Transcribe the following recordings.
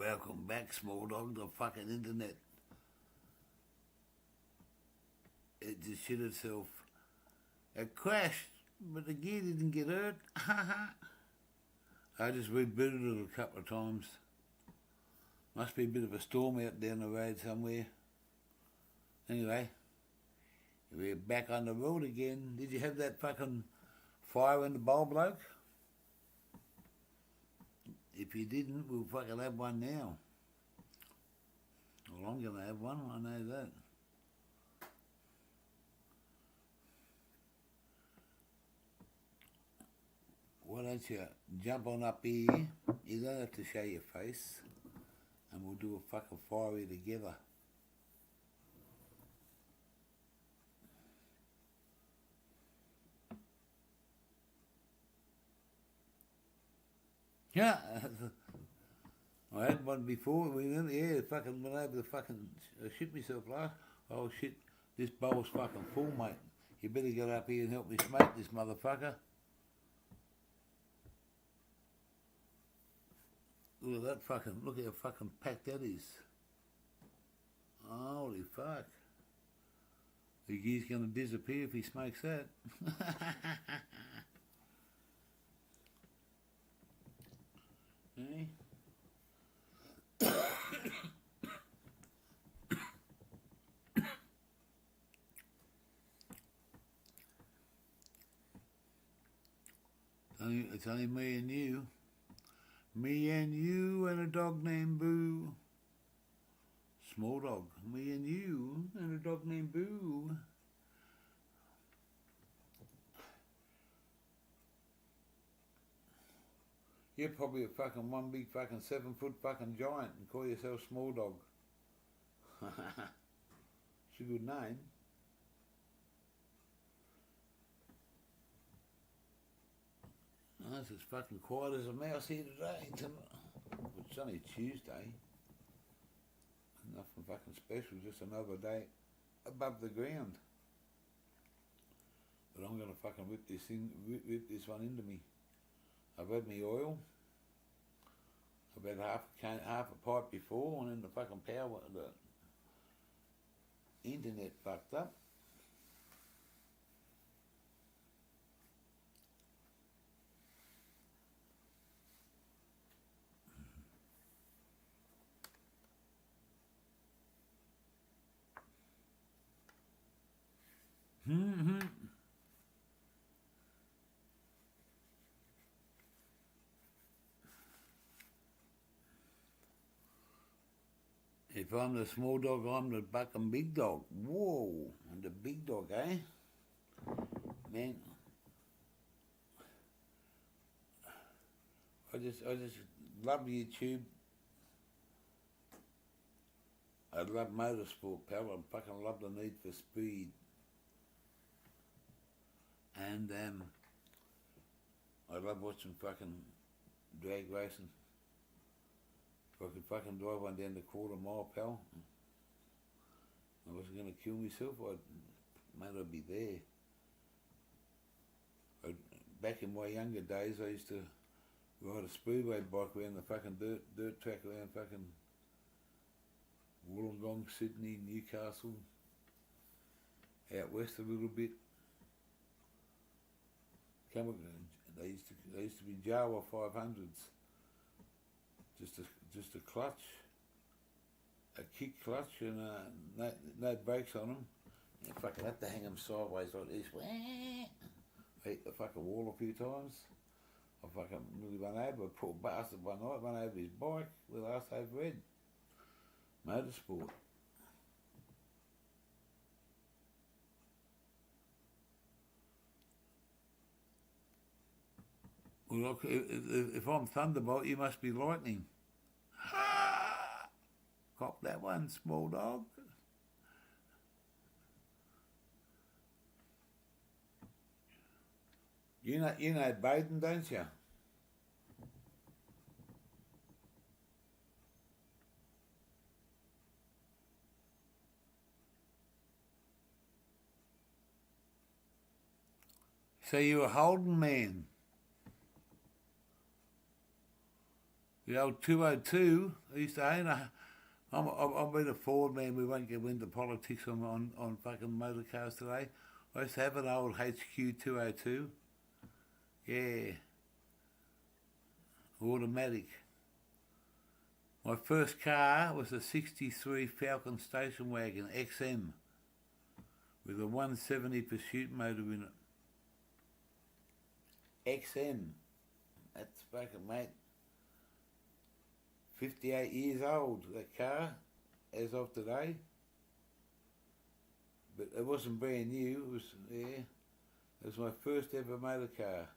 Welcome back, small dog. The fucking internet. It just shit itself. It crashed, but the gear didn't get hurt. I just rebooted it a couple of times. Must be a bit of a storm out down the road somewhere. Anyway, we're back on the road again. Did you have that fucking fire in the bowl, bloke? If you didn't, we'll fucking have one now. Well, I'm gonna have one, I know that. Why don't you jump on up here? You don't have to show your face. And we'll do a fucking fire together. Yeah, I had one before. Fucking went over the fucking shit myself last. Oh shit, this bowl's fucking full, mate. You better get up here and help me smoke this motherfucker. Look at that fucking, look how fucking packed that is. Holy fuck. The gear's gonna disappear if he smokes that. Eh? It's only me and you. Me and you and a dog named Boo. Small dog. Me and you and a dog named Boo. You're probably a fucking one big fucking 7-foot fucking giant and call yourself Small Dog. It's a good name. Oh, it's as fucking quiet as a mouse here today. It's only Tuesday. Nothing fucking special, just another day above the ground. But I'm gonna fucking whip this one into me. I've had my oil. I've had half a pipe before, and then the fucking power, the internet fucked up. If I'm the small dog, I'm the fucking big dog. Whoa, I'm the big dog, eh? Man, I just love YouTube. I love motorsport, pal. I fucking love the Need for Speed. And I love watching fucking drag racing. If I could fucking drive one down the quarter-mile, pal, I wasn't going to kill myself, I'd be there. Back in my younger days, I used to ride a speedway bike around the fucking dirt track around fucking Wollongong, Sydney, Newcastle, out west a little bit. They used to be Jawa 500s. Just a clutch, a kick clutch, and no brakes on them. You fucking have to hang them sideways like this. I hit the fucking wall a few times. I fucking nearly went over. A poor bastard one night went over his bike with ass over head. Motorsport. Well, look, if I'm Thunderbolt, you must be lightning. Cop that one, small dog. You know Baden, don't you? So you're a Holden man. The old 202, I used to own a... I've been a Ford man, we won't get into politics on fucking motor cars today. I used to have an old HQ 202. Yeah. Automatic. My first car was a 63 Falcon station wagon XM with a 170 Pursuit motor in it. XM. That's fucking, mate. 58 years old, that car, as of today. But it wasn't brand new, it was, yeah. It was my first ever motor car.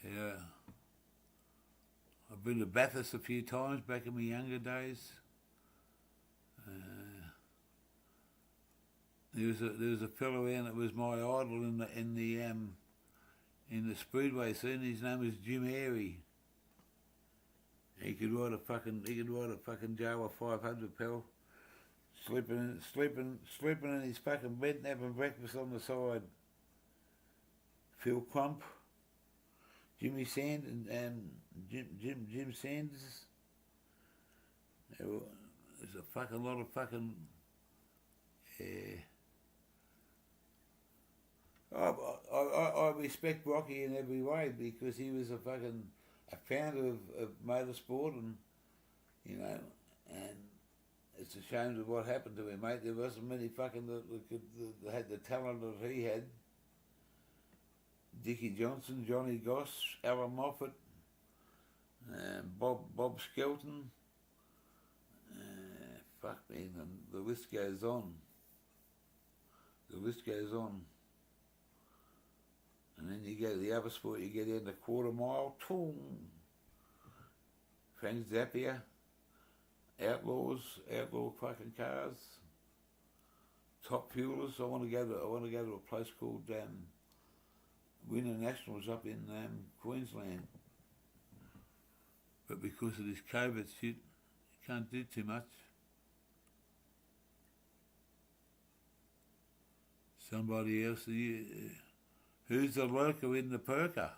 Yeah. I've been to Bathurst a few times back in my younger days. There was a fellow in that was my idol in the speedway scene. His name was Jim Airy. He could ride a fucking Jawa 500 pal, sleeping in his fucking bed and having breakfast on the side. Phil Crump, Jimmy Sand and Jim Sanders. There's a fucking lot of fucking. I respect Rocky in every way because he was a founder of motorsport, and you know, and it's a shame of what happened to him, mate. There wasn't many fucking that had the talent that he had. Dickie Johnson, Johnny Goss, Alan Moffat, Bob Skelton. Fuck me, and the list goes on. The list goes on. And then you go to the other sport, you get in the quarter mile, boom. Frank Zappia, outlaw fucking cars, top fuelers. I want to go to a place called Winter Nationals up in Queensland. But because of this COVID shit, you can't do too much. Somebody else, who's the lurker in the perker?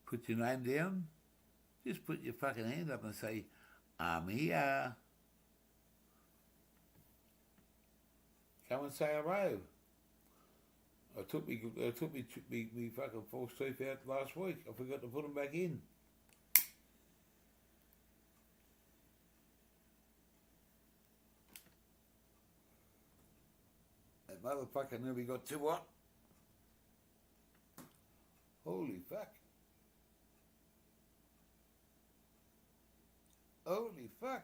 Put your name down. Just put your fucking hand up and say, I'm here. Come and say hello. I took me fucking false teeth out last week. I forgot to put them back in. That motherfucker nearly got too what? Holy fuck. Holy fuck.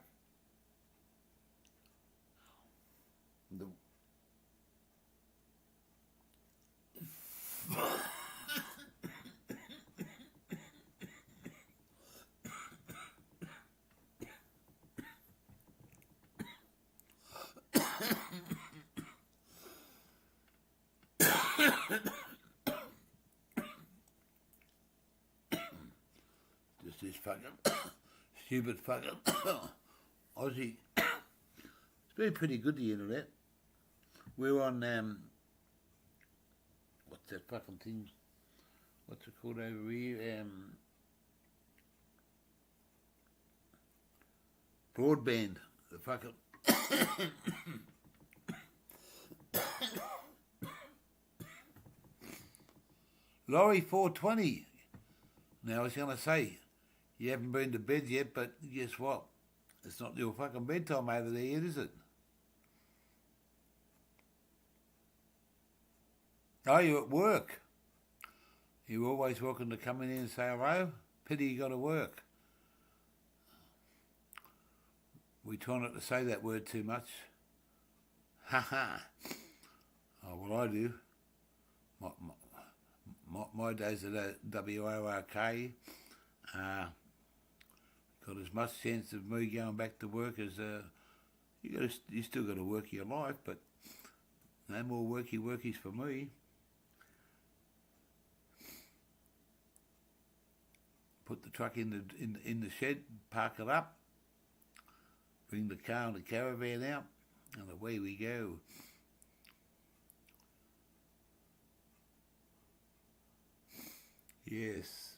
Just this fucking stupid fucking Aussie. It's been pretty good, the internet. We're on what's that fucking thing? What's it called over here? Broadband. The fucking Lorry 420. Now I was going to say, you haven't been to bed yet, but guess what? It's not your fucking bedtime over there yet, is it? Oh, you're at work. You're always welcome to come in here and say hello. Pity you got to work. We try not to say that word too much. Ha ha. Oh, well, I do. My days at WORK, got as much sense of me going back to work as you still got to work your life, but no more workies for me. Put the truck in the shed, park it up, bring the car and the caravan out, And away we go. Yes.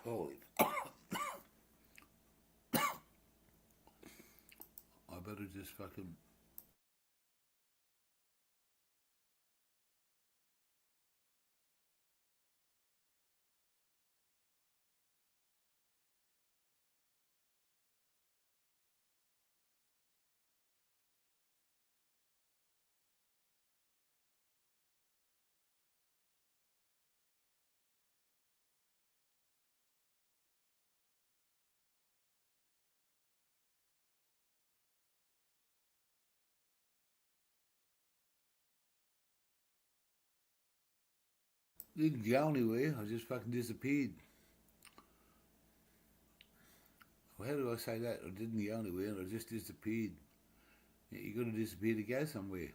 Holy. I better just fucking. Didn't go anywhere. I just fucking disappeared. Well, how do I say that? I didn't go anywhere. I just disappeared. Yeah, you got to disappear to go somewhere.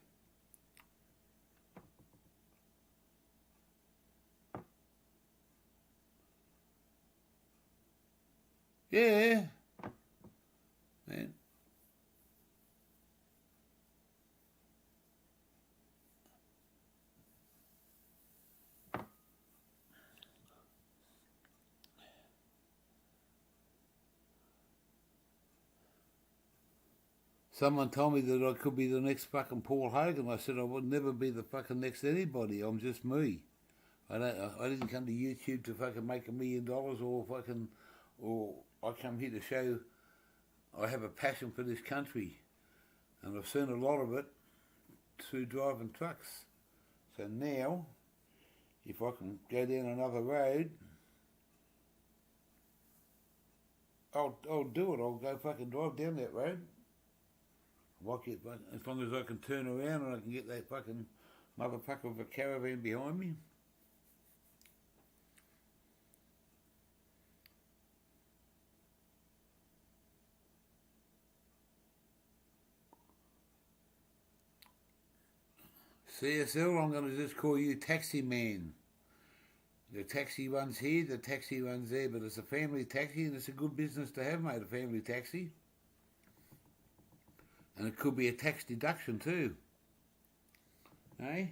Yeah, man. Someone told me that I could be the next fucking Paul Hogan. I said I would never be the fucking next anybody. I'm just me. I didn't come to YouTube to fucking make $1 million or I come here to show I have a passion for this country, and I've seen a lot of it through driving trucks. So now, if I can go down another road, I'll do it. I'll go fucking drive down that road. As long as I can turn around and I can get that fucking motherfucker of a caravan behind me. CSL, I'm going to just call you Taxi Man. The taxi runs here, the taxi runs there, but it's a family taxi and it's a good business to have, mate, a family taxi. And it could be a tax deduction too. Eh?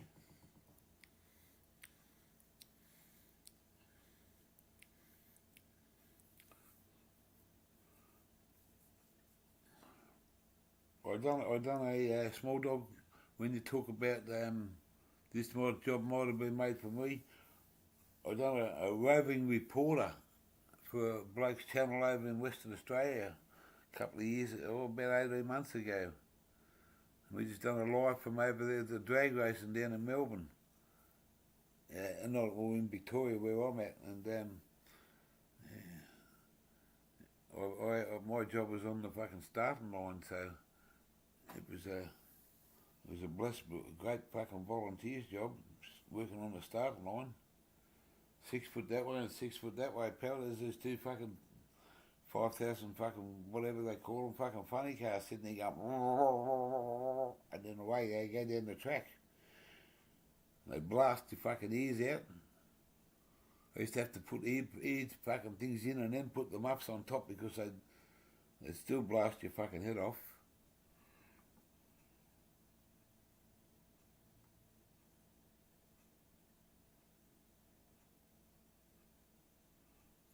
I done a small dog when you talk about this job might have been made for me. I done a roving reporter for Blake's Channel over in Western Australia a couple of years, about 18 months ago. We just done a live from over there, the drag racing down in Melbourne. And not all in Victoria where I'm at. And my job was on the fucking starting line, so it was a blessed, great fucking volunteers job, working on the starting line. 6 foot that way and 6 foot that way, pal. There's two fucking 5,000 fucking whatever they call them, fucking funny cars sitting there going, and then away they go down the track. They blast your fucking ears out. I used to have to put ear fucking things in and then put the muffs on top because they'd still blast your fucking head off.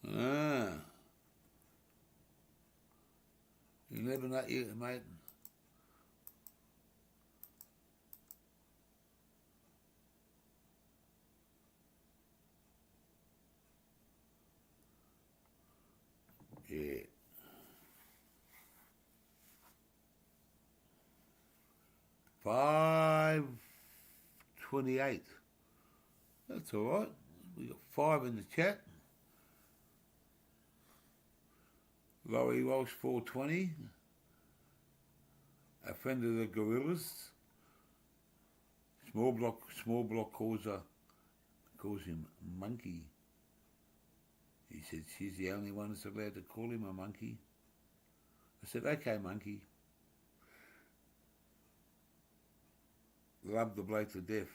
Ah. You never know, mate. Yeah. 5:28. That's all right. We got 5 in the chat. Laurie Walsh 420. A friend of the gorillas. Small block calls him monkey. He said she's the only one that's allowed to call him a monkey. I said, okay, monkey. loved the bloke to death.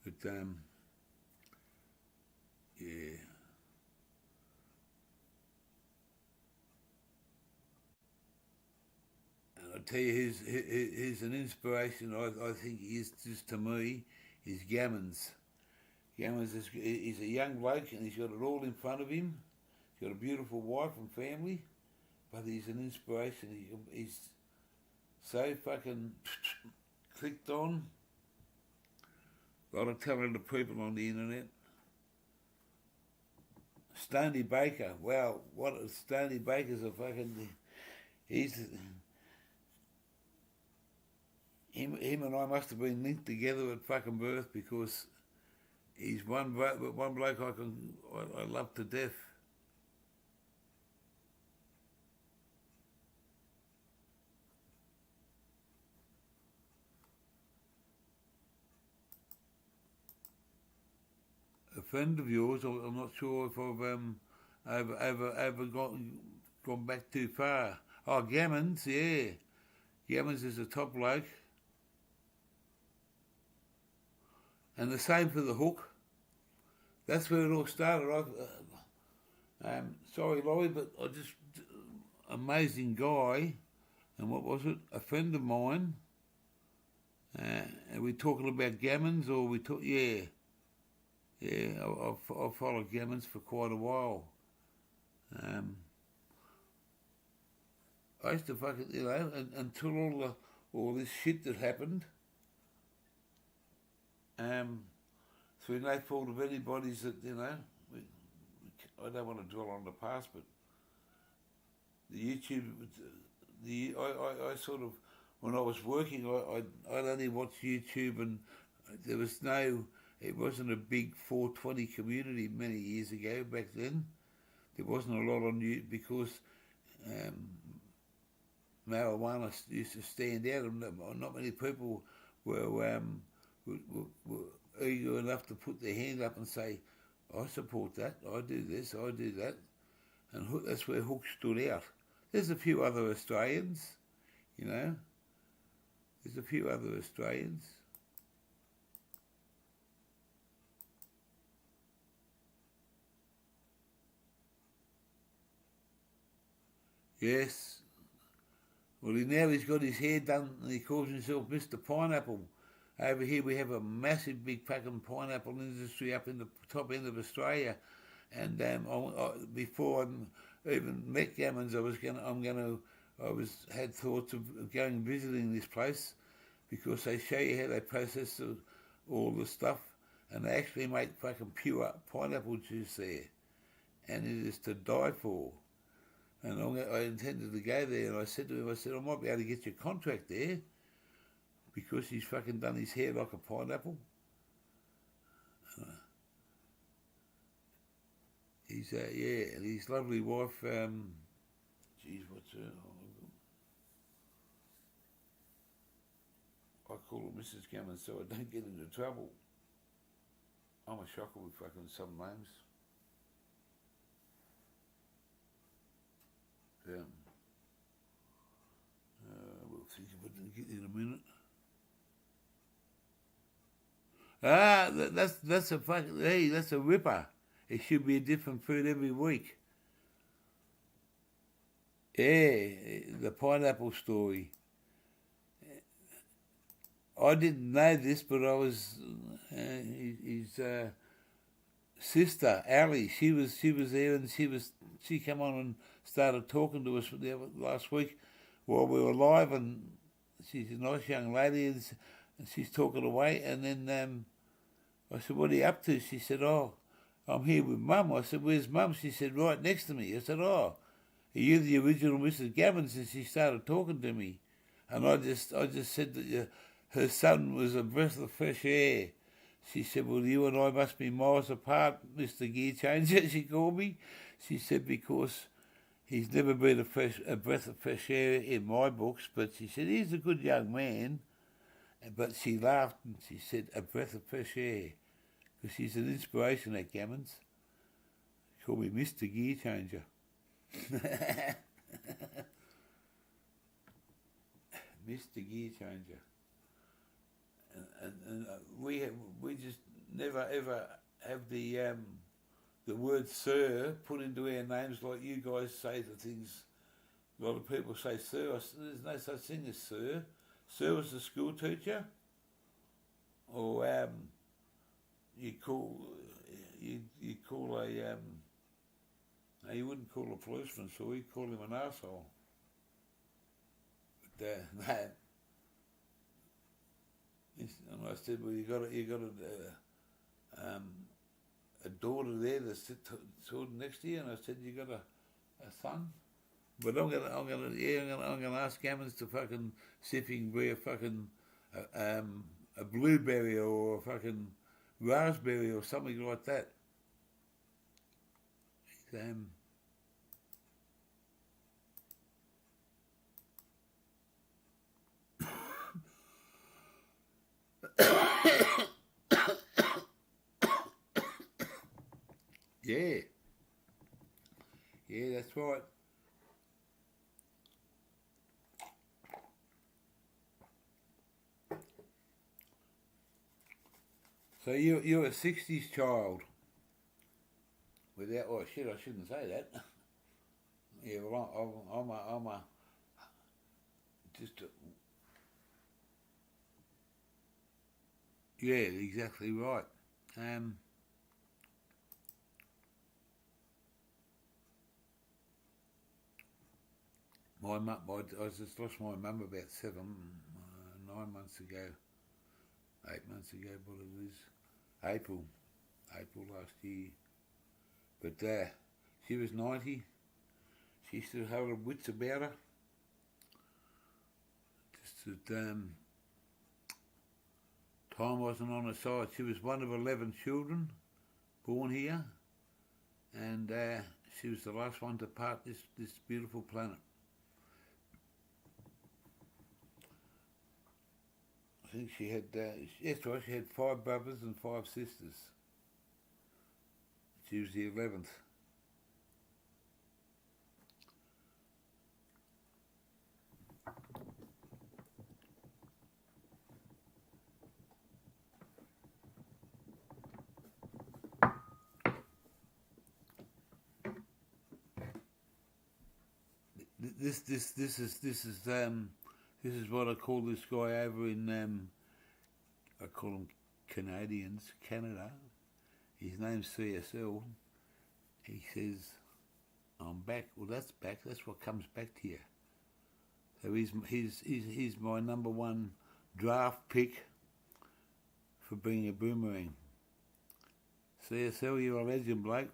But yeah. And I tell you, he's an inspiration. I think he is just to me. Is Gammons. Gammons is he's a young bloke and he's got it all in front of him. He's got a beautiful wife and family, but he's an inspiration. He's so fucking clicked on. A lot of talented people on the internet. Stoney Baker, wow, Stoney Baker's a fucking, he's, him and I must have been linked together at fucking birth because he's one bloke I love to death. A friend of yours, I'm not sure if I've ever gone back too far. Oh, Gammons, yeah. Gammons is a top bloke. And the same for the Hook. That's where it all started. Sorry, Laurie, but amazing guy. And what was it? A friend of mine. Are we talking about Gammons or yeah. Yeah, I've followed Gammons for quite a while. I used to fucking, until all this shit that happened, through no fault of anybody's that, I don't want to dwell on the past, but the YouTube, I sort of, when I was working, I'd only watch YouTube and there was it wasn't a big 420 community many years ago back then. There wasn't a lot on YouTube because marijuana used to stand out and not many people were eager enough to put their hand up and say, I support that, I do this, I do that. And that's where Hook stood out. There's a few other Australians, There's a few other Australians. Yes. Well, he's got his hair done and he calls himself Mr. Pineapple. Over here we have a massive big fucking pineapple industry up in the top end of Australia. And before I even met Gammons, had thoughts of going and visiting this place because they show you how they process all the stuff and they actually make fucking pure pineapple juice there. And it is to die for. And I intended to go there, and I said to him, I might be able to get you a contract there because he's fucking done his hair like a pineapple. He's, and his lovely wife, what's her? I call her Mrs. Gammons so I don't get into trouble. I'm a shocker with fucking some names. We'll think of it in a minute. That's a fucking, hey, that's a ripper. It should be a different food every week. Yeah, the pineapple story. I didn't know this, but I was his sister Ali. She was there, and she came on and started talking to us last week while we were live, and she's a nice young lady, and she's talking away, and then I said, what are you up to? She said, oh, I'm here with Mum. I said, where's Mum? She said, right next to me. I said, oh, are you the original Mrs. Gammons? And she started talking to me, and I just said that her son was a breath of fresh air. She said, well, you and I must be miles apart, Mr. Gear Changer, she called me. She said, because he's never been a breath of fresh air in my books, but she said, he's a good young man. But she laughed and she said, a breath of fresh air, because she's an inspiration, that Gammons. She called me Mr. Gear Changer. Mr. Gear Changer. And we just never ever have the word sir put into our names like you guys say to things. A lot of people say sir. There's no such thing as sir. Sir was the school teacher, or you call a no, you wouldn't call a policeman, so you call him an arsehole. But no. And I said, well, you got a daughter there that's sitting next to you, and I said, you got a son. But I'm gonna ask Gammons to fucking see if he can be a fucking a blueberry or a fucking raspberry or something like that. Yeah, that's right. So you're a '60s child. Without, oh shit, I shouldn't say that. Yeah, well, I'm a just a, yeah, exactly right. I just lost my mum about 9 months ago, 8 months ago, what it is, April last year. But she was 90. She still had her wits about her. Just that time wasn't on her side. She was one of 11 children born here, and she was the last one to part this beautiful planet. I think she had, that's right, she had 5 brothers and 5 sisters. She was the 11th. This is what I call this guy over in I call them Canadians, Canada. His name's CSL. He says, I'm back. Well, that's back. That's what comes back to you. So he's my number one draft pick for being a boomerang. CSL, you're a legend, bloke.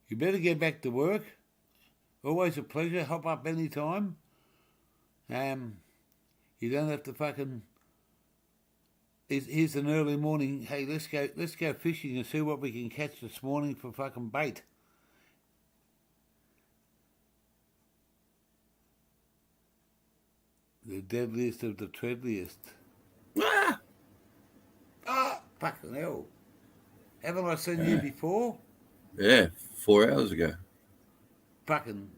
You better get back to work. Always a pleasure. Hop up any time. You don't have to fucking. Here's an early morning. Hey, let's go fishing and see what we can catch this morning for fucking bait. The deadliest of the treadliest. Fucking hell. Haven't I seen you before? Yeah, 4 hours ago. Fucking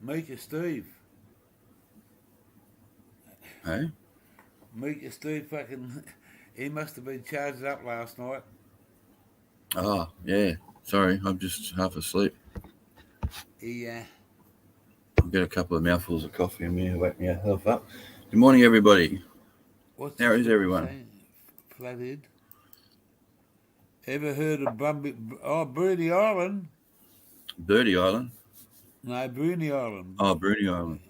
Mika Steve. Hey? Mika Steve fucking, he must have been charged up last night. Oh, yeah. Sorry, I'm just half asleep. I'll get a couple of mouthfuls of coffee in me to wake myself up. Good morning, everybody. How is everyone? Flathead. Ever heard of Bruny Island? Birdie Island? No, Bruny Island. Oh, Bruny Island.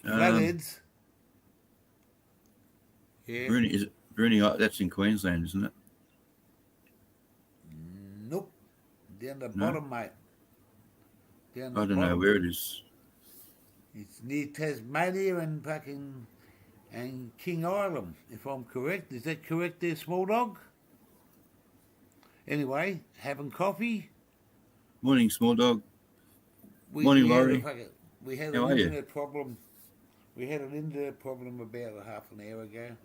Flatheads. Yeah. Bruny? That's in Queensland, isn't it? Nope. Down the bottom, mate. I don't know where it is. It's near Tasmania and King Island, if I'm correct. Is that correct there, small dog? Anyway, having coffee. Morning, small dog. Morning, Laurie. We had an internet problem We had an internet problem about half an hour ago.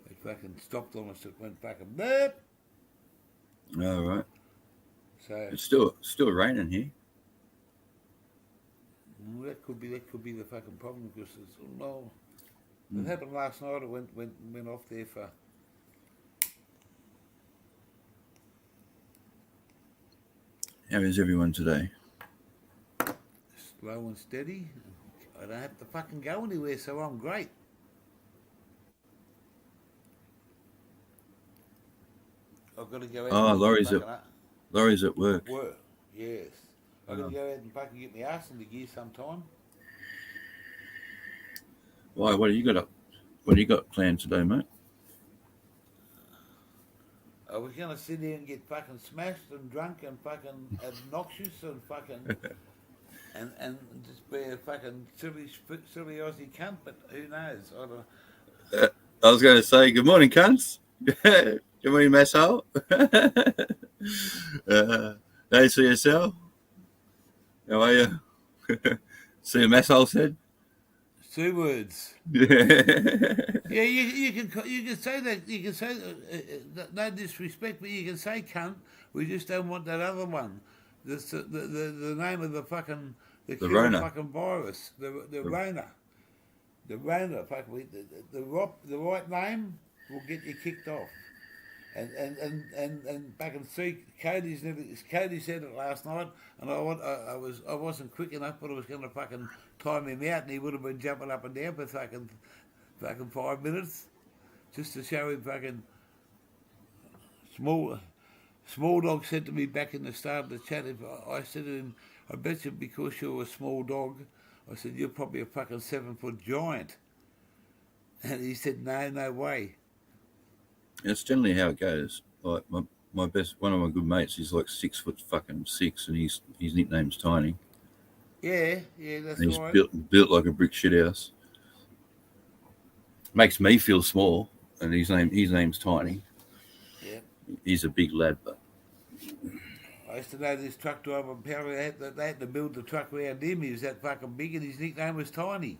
It fucking stopped on us. It went fucking beep. Oh, right. So It's still raining here. that could be the fucking problem because it's well. It happened last night. It went off there for. How is everyone today? Slow and steady. I don't have to fucking go anywhere, so I'm great. I've got to go out. Oh, Laurie's at work. Work, yes. I've got to go out and fucking get my arse into gear sometime. Why? What do you got planned today, mate? I was going to sit there and get fucking smashed and drunk and fucking obnoxious and fucking and just be a fucking silly Aussie cunt, but who knows? I don't. I was going to say good morning, cunts. Good morning, masshole. Nice to yourself. How are you? See a masshole said. 2 words. Yeah. Yeah, you can say that. You can say no disrespect, but you can say cunt. We just don't want that other one. The name of the fucking the Rona. fucking virus. The Rona. The Rona. Fuck, the right name will get you kicked off. And back and see, Cody said it last night, and I wasn't quick enough, but I was going to fucking time him out, and he would have been jumping up and down for fucking 5 minutes, just to show him fucking small dog said to me back in the start of the chat. I said to him, I bet you because you're a small dog, I said you're probably a fucking 7-foot giant, and he said no way. That's generally how it goes. Like one of my good mates, he's like 6'6", and his nickname's Tiny. Yeah, that's and he's right. built like a brick shit house. Makes me feel small, and his name's Tiny. Yeah. He's a big lad, but I used to know this truck driver. Apparently, they had to build the truck around him. He was that fucking big, and his nickname was Tiny.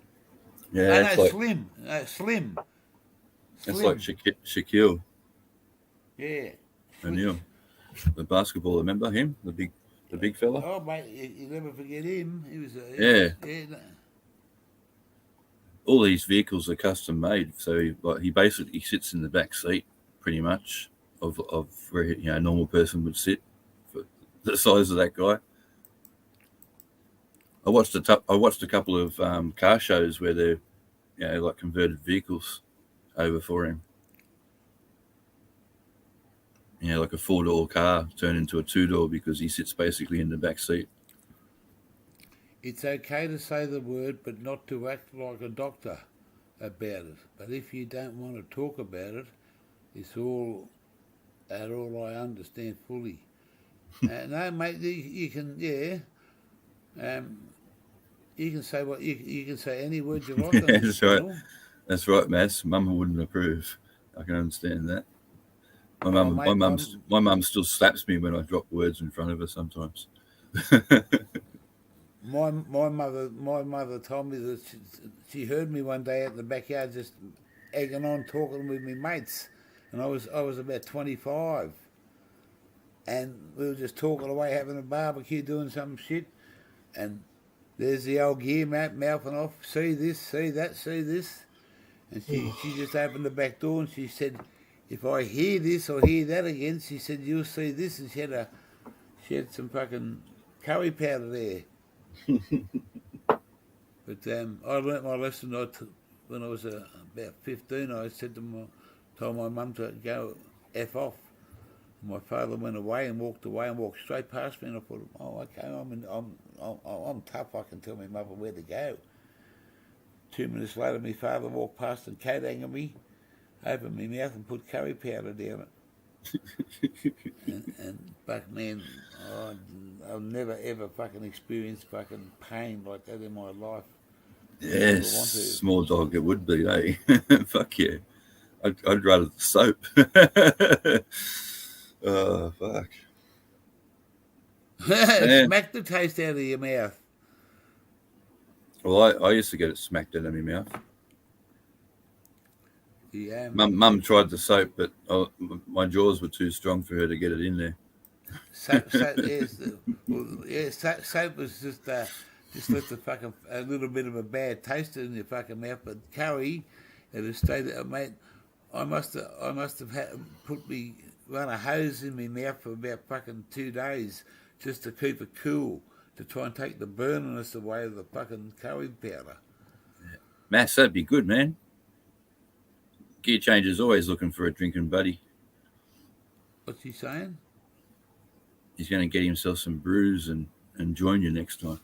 yeah, Slim. Slim. That's like Shaquille Yeah. O'Neal, the basketball. Remember him, the big fella? Oh, mate, you never forget him. He was No. All these vehicles are custom made, so he basically sits in the back seat, pretty much, of where a normal person would sit, for the size of that guy. I watched a couple of car shows where they're like converted vehicles over for him. Like a 4-door car turned into a 2-door because he sits basically in the back seat. It's okay to say the word, but not to act like a doctor about it. But if you don't want to talk about it, it's all I understand fully. No, mate, you can, you can say what you can say any words you like. That's right. That's right, Mass. Mum wouldn't approve. I can understand that. My mum still slaps me when I drop words in front of her sometimes. My mother told me that she heard me one day at the backyard just egging on, talking with me mates, and I was about 25, and we were just talking away, having a barbecue, doing some shit, and there's the old gear mouthing off, see this, see that, see this, and she just opened the back door and she said, if I hear this or hear that again, she said, you'll see this, and she had some fucking curry powder there. But I learnt my lesson when I was about 15. I told my mum to go F off. My father went away and walked straight past me, and I thought, oh, okay, I'm tough. I can tell my mother where to go. 2 minutes later, my father walked past and coat-angled me, opened my mouth and put curry powder down it. and back man, I've never ever fucking experienced fucking pain like that in my life. Yes, small dog it would be, eh? Fuck yeah. I'd rather the soap. Oh, fuck. Smack the taste out of your mouth. Well, I used to get it smacked out of my mouth. Yeah, Mum tried the soap, but my jaws were too strong for her to get it in there. soap is well, yeah. Soap was just left a little bit of a bad taste in your fucking mouth. But curry, it has stayed. Mate, I must have put me run a hose in my mouth for about fucking 2 days just to keep it cool to try and take the burniness away of the fucking curry powder. Mass, that'd be good, man. Gear Changer's always looking for a drinking buddy. What's he saying? He's going to get himself some brews and join you next time.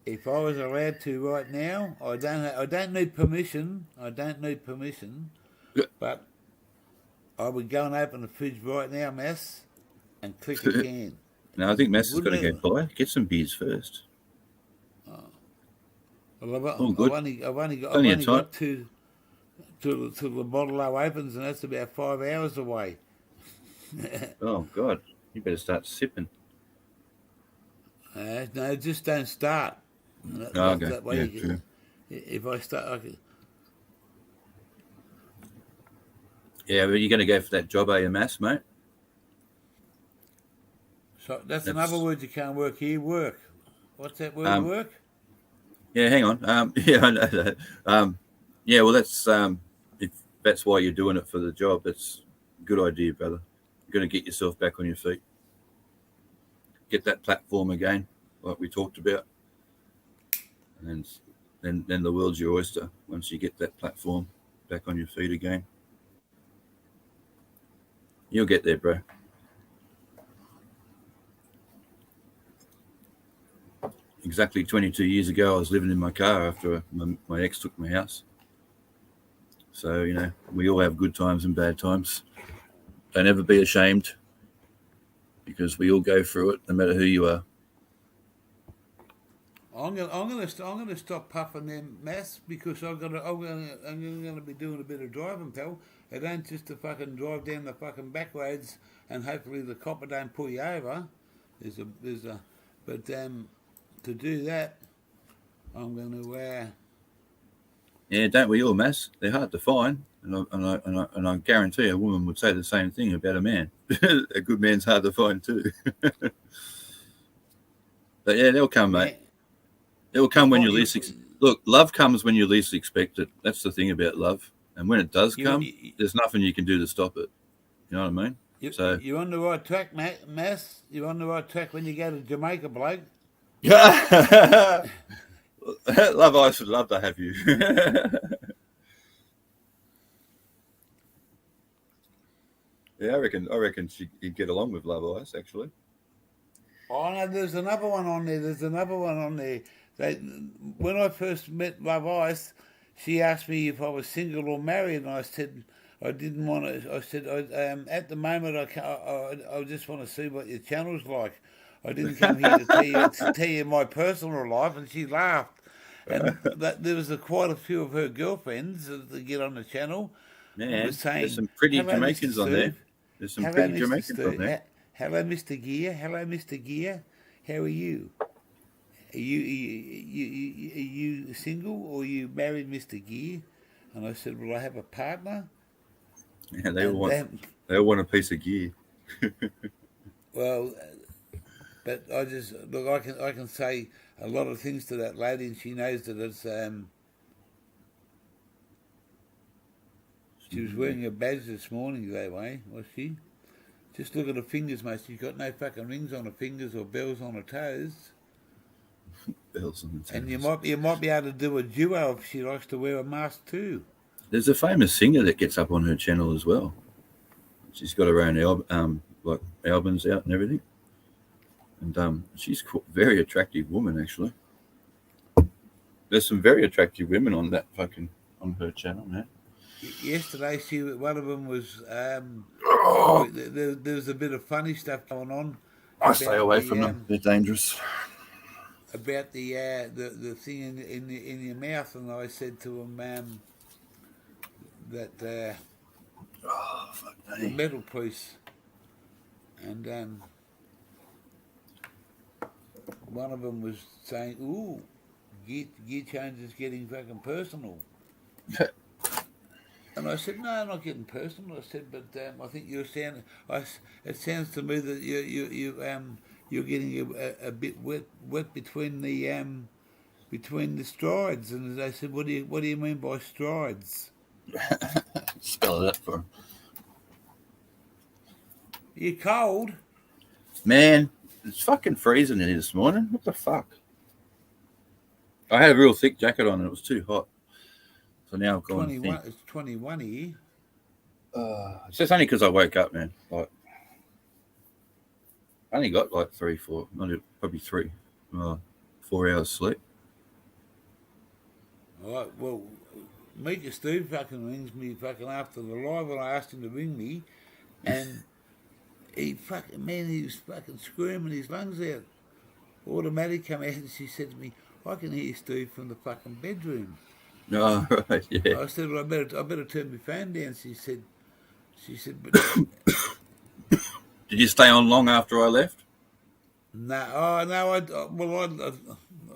If I was allowed to right now, I don't need permission. I don't need permission, but I would go and open the fridge right now, Mass, and click a can. No, I think Mass has got Wouldn't to it? go buy. Get some beers first. Well, Oh, good. I've only Plenty of time. got till the bottle opens, and that's about 5 hours away. Oh, God. You better start sipping. No, just don't start. Oh, okay. That way, Yeah, true. if I start, I can, Yeah, but you're going to go for that job, are you, Mass, mate? so that's another word you can't work here. Work. What's that word? Work. Yeah, hang on. Yeah, I know that. Yeah, well, that's if that's why you're doing it for the job, that's a good idea, brother. You're going to get yourself back on your feet. Get that platform again, like we talked about, and then the world's your oyster once you get that platform back on your feet again. You'll get there, bro. Exactly 22 years ago, I was living in my car after my ex took my house. So, we all have good times and bad times. Don't ever be ashamed because we all go through it, no matter who you are. I'm gonna stop puffing them, Mass, because I'm gonna be doing a bit of driving, pal. It ain't just to fucking drive down the fucking back roads and hopefully the copper don't pull you over. But to do that, I'm gonna. Yeah, don't we all, Mass? They're hard to find, and I guarantee a woman would say the same thing about a man. A good man's hard to find too. But yeah, they'll come, mate. It'll come when you least look. Love comes when you least expect it. That's the thing about love. And when it does come, there's nothing you can do to stop it. You know what I mean? You're on the right track, Mass. You're on the right track when you go to Jamaica, bloke. Love Ice would love to have you. Yeah, I reckon you'd get along with Love Ice, actually. Oh no, there's another one on there. When I first met Love Ice, she asked me if I was single or married, and I said I didn't want to. I said at the moment I just want to see what your channel's like. I didn't come here to tell you my personal life, and she laughed. And there was quite a few of her girlfriends that get on the channel. Man, saying, there's some pretty Jamaicans on there. There's some pretty Jamaicans on there. Hello, Mr. Gear. Hello, Mr. Gear. How are you? Are you single or are you married, Mr. Gear? And I said, well, I have a partner. Yeah, they all want a piece of gear. Well, but I can say a lot of things to that lady, and she knows that it's. She was wearing a badge this morning, that way, was she? Just look at her fingers, mate. She's got no fucking rings on her fingers or bells on her toes. Bells on her toes. And you might be able to do a duo if she likes to wear a mask too. There's a famous singer that gets up on her channel as well. She's got her own albums out and everything. And she's a very attractive woman, actually. There's some very attractive women on her channel, man. Yesterday, one of them was. There was a bit of funny stuff going on. I stay away from them; they're dangerous. About the thing in your mouth, and I said to him that the metal piece, And one of them was saying, "Ooh, gear change is getting fucking personal." And I said, "No, I'm not getting personal." I said, "But I think you're sounding. It sounds to me that you're getting a bit wet between the strides." And they said, "What do you mean by strides?" Spell it out for him. You cold? Man, it's fucking freezing in here this morning. What the fuck? I had a real thick jacket on and it was too hot. So now I've gone 21. thin. It's 21 here. It's just only because I woke up, man. Like, I only got like probably 4 hours sleep. All right, well, Mika Steve fucking rings me fucking after the live, and I asked him to ring me, and he was fucking screaming his lungs out. Automatic come out, and she said to me, "I can hear Steve from the fucking bedroom." Oh, right, yeah. I said, "Well, I better turn my phone down." She said, "But Did you stay on long after I left? no, oh no,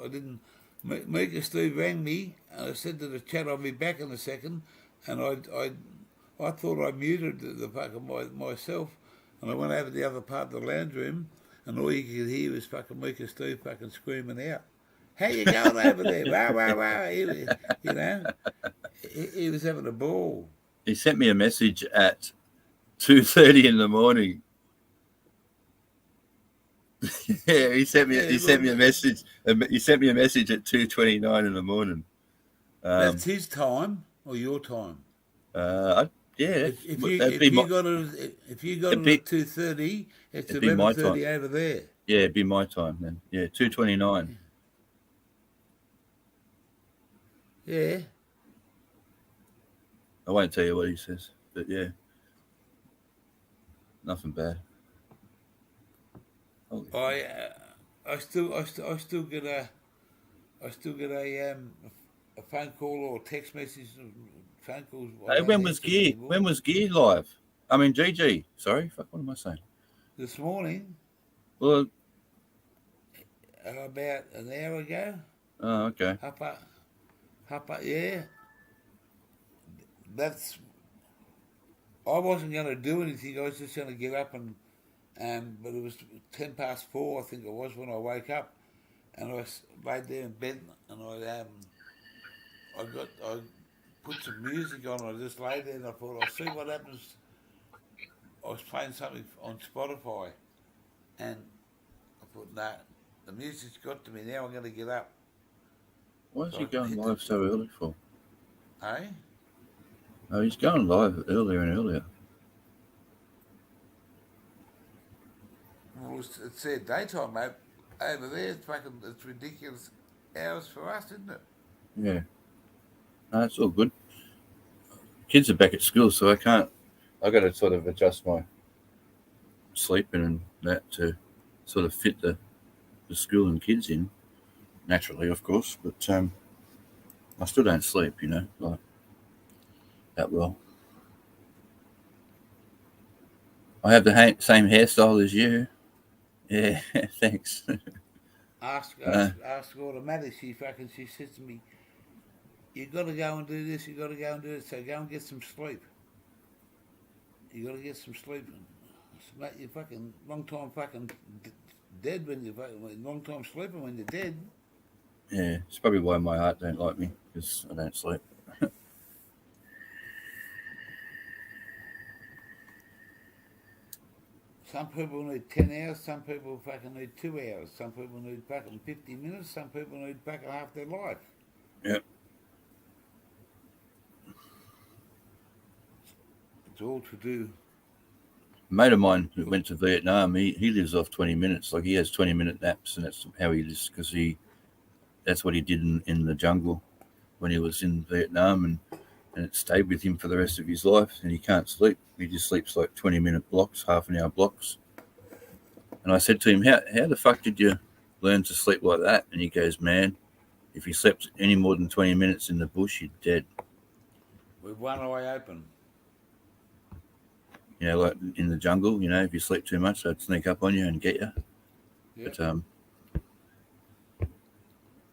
I didn't." Mika Steve rang me, and I said to the chat, "I'll be back in a second," and I thought I muted the fucking myself, and I went over to the other part of the lounge room, and all you could hear was fucking Mika Steve fucking screaming out, "How you going over there? Wah, wah, wah." You know, he was having a ball. He sent me a message at 2:30 in the morning. Yeah, he sent me a message. He sent me a message at 2:29 in the morning. That's his time or your time. Yeah, If you got it at 2:30, it's 11:30 over there. Yeah, it'd be my time then. Yeah, 2:29. Yeah. I won't tell you what he says, but yeah, nothing bad. I still get a phone call or a text message. Phone calls. Hey, when was Gear live? I mean GG. Sorry, fuck. What am I saying? This morning. Well, about an hour ago. Oh, okay. Hapa, yeah. I wasn't going to do anything. I was just going to get up but it was 4:10, I think it was, when I woke up, and I laid there in bed, and I put some music on. I just lay there, and I thought, I'll see what happens. I was playing something on Spotify, and I thought, nah, the music's got to me. Now I'm going to get up. Why is he going live so early for? Eh? Oh, he's going live earlier and earlier. Well, it's their daytime, mate. Over there, it's ridiculous hours for us, isn't it? Yeah. No, it's all good. Kids are back at school, so I got to sort of adjust my sleeping and that to sort of fit the school and kids in, naturally, of course, but I still don't sleep, like that well. I have the same hairstyle as you. Yeah, thanks. Ask automatic. She says to me, "You got to go and do this. You got to go and do it. So go and get some sleep. You got to get some sleep. Mate, you're fucking long time fucking dead when you're long time sleeping when you're dead." Yeah, it's probably why my heart don't like me, because I don't sleep. Some people need 10 hours, some people fucking need 2 hours, some people need fucking 50 minutes, some people need fucking half their life. Yep. It's all to do. A mate of mine who went to Vietnam, he lives off 20 minutes. Like, he has 20-minute naps, and that's how he lives, because that's what he did in the jungle when he was in Vietnam, and it stayed with him for the rest of his life, and he can't sleep. He just sleeps like 20-minute blocks, half-an-hour blocks. And I said to him, how the fuck did you learn to sleep like that? And he goes, man, if you slept any more than 20 minutes in the bush, you're dead. With one eye open. like in the jungle, if you sleep too much, they'd sneak up on you and get you. Yep. But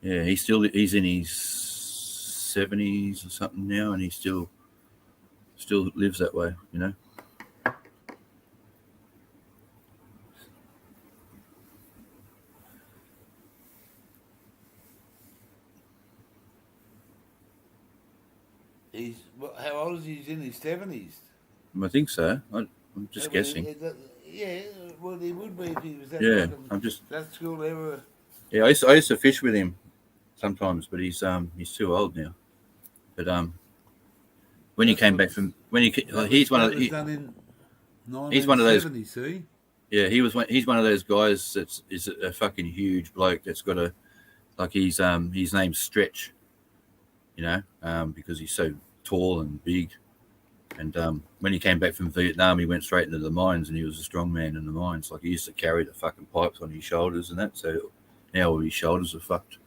yeah, he's in his 70s or something now, and he still lives that way. How old is he? He's in his 70s. I think so. I'm just guessing. Yeah, well, he would be if he was that Yeah, fucking that school ever. Yeah, I used to fish with him sometimes, but he's too old now. But when he came back from he's one of was done in he's one of those 1970. See. Yeah, he's one of those guys is a fucking huge bloke that's got his name's Stretch, because he's so tall and big. And when he came back from Vietnam, he went straight into the mines, and he was a strong man in the mines. Like, he used to carry the fucking pipes on his shoulders and that. So now all his shoulders are fucked.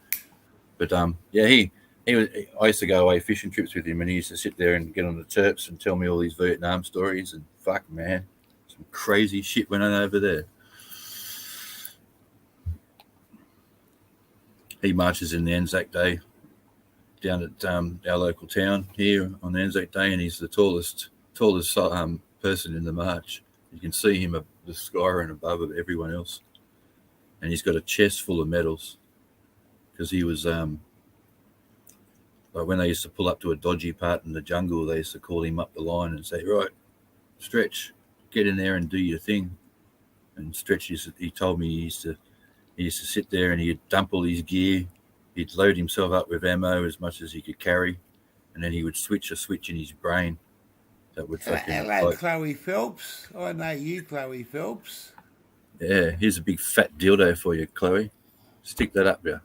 But yeah, I used to go away fishing trips with him, and he used to sit there and get on the terps and tell me all these Vietnam stories. And fuck, man, some crazy shit went on over there. He marches in the Anzac Day down at our local town here on the Anzac Day, and he's the tallest person in the march. You can see him the sky and above of everyone else, and he's got a chest full of medals because he was like when they used to pull up to a dodgy part in the jungle, they used to call him up the line and say, "Right, Stretch, get in there and do your thing." And Stretch, he told me he used to sit there and he'd dump all his gear. He'd load himself up with ammo as much as he could carry, and then he would switch a switch in his brain that would fucking. Hello, Chloe Phelps. I know you, Chloe Phelps. Yeah, here's a big fat dildo for you, Chloe. Stick that up there.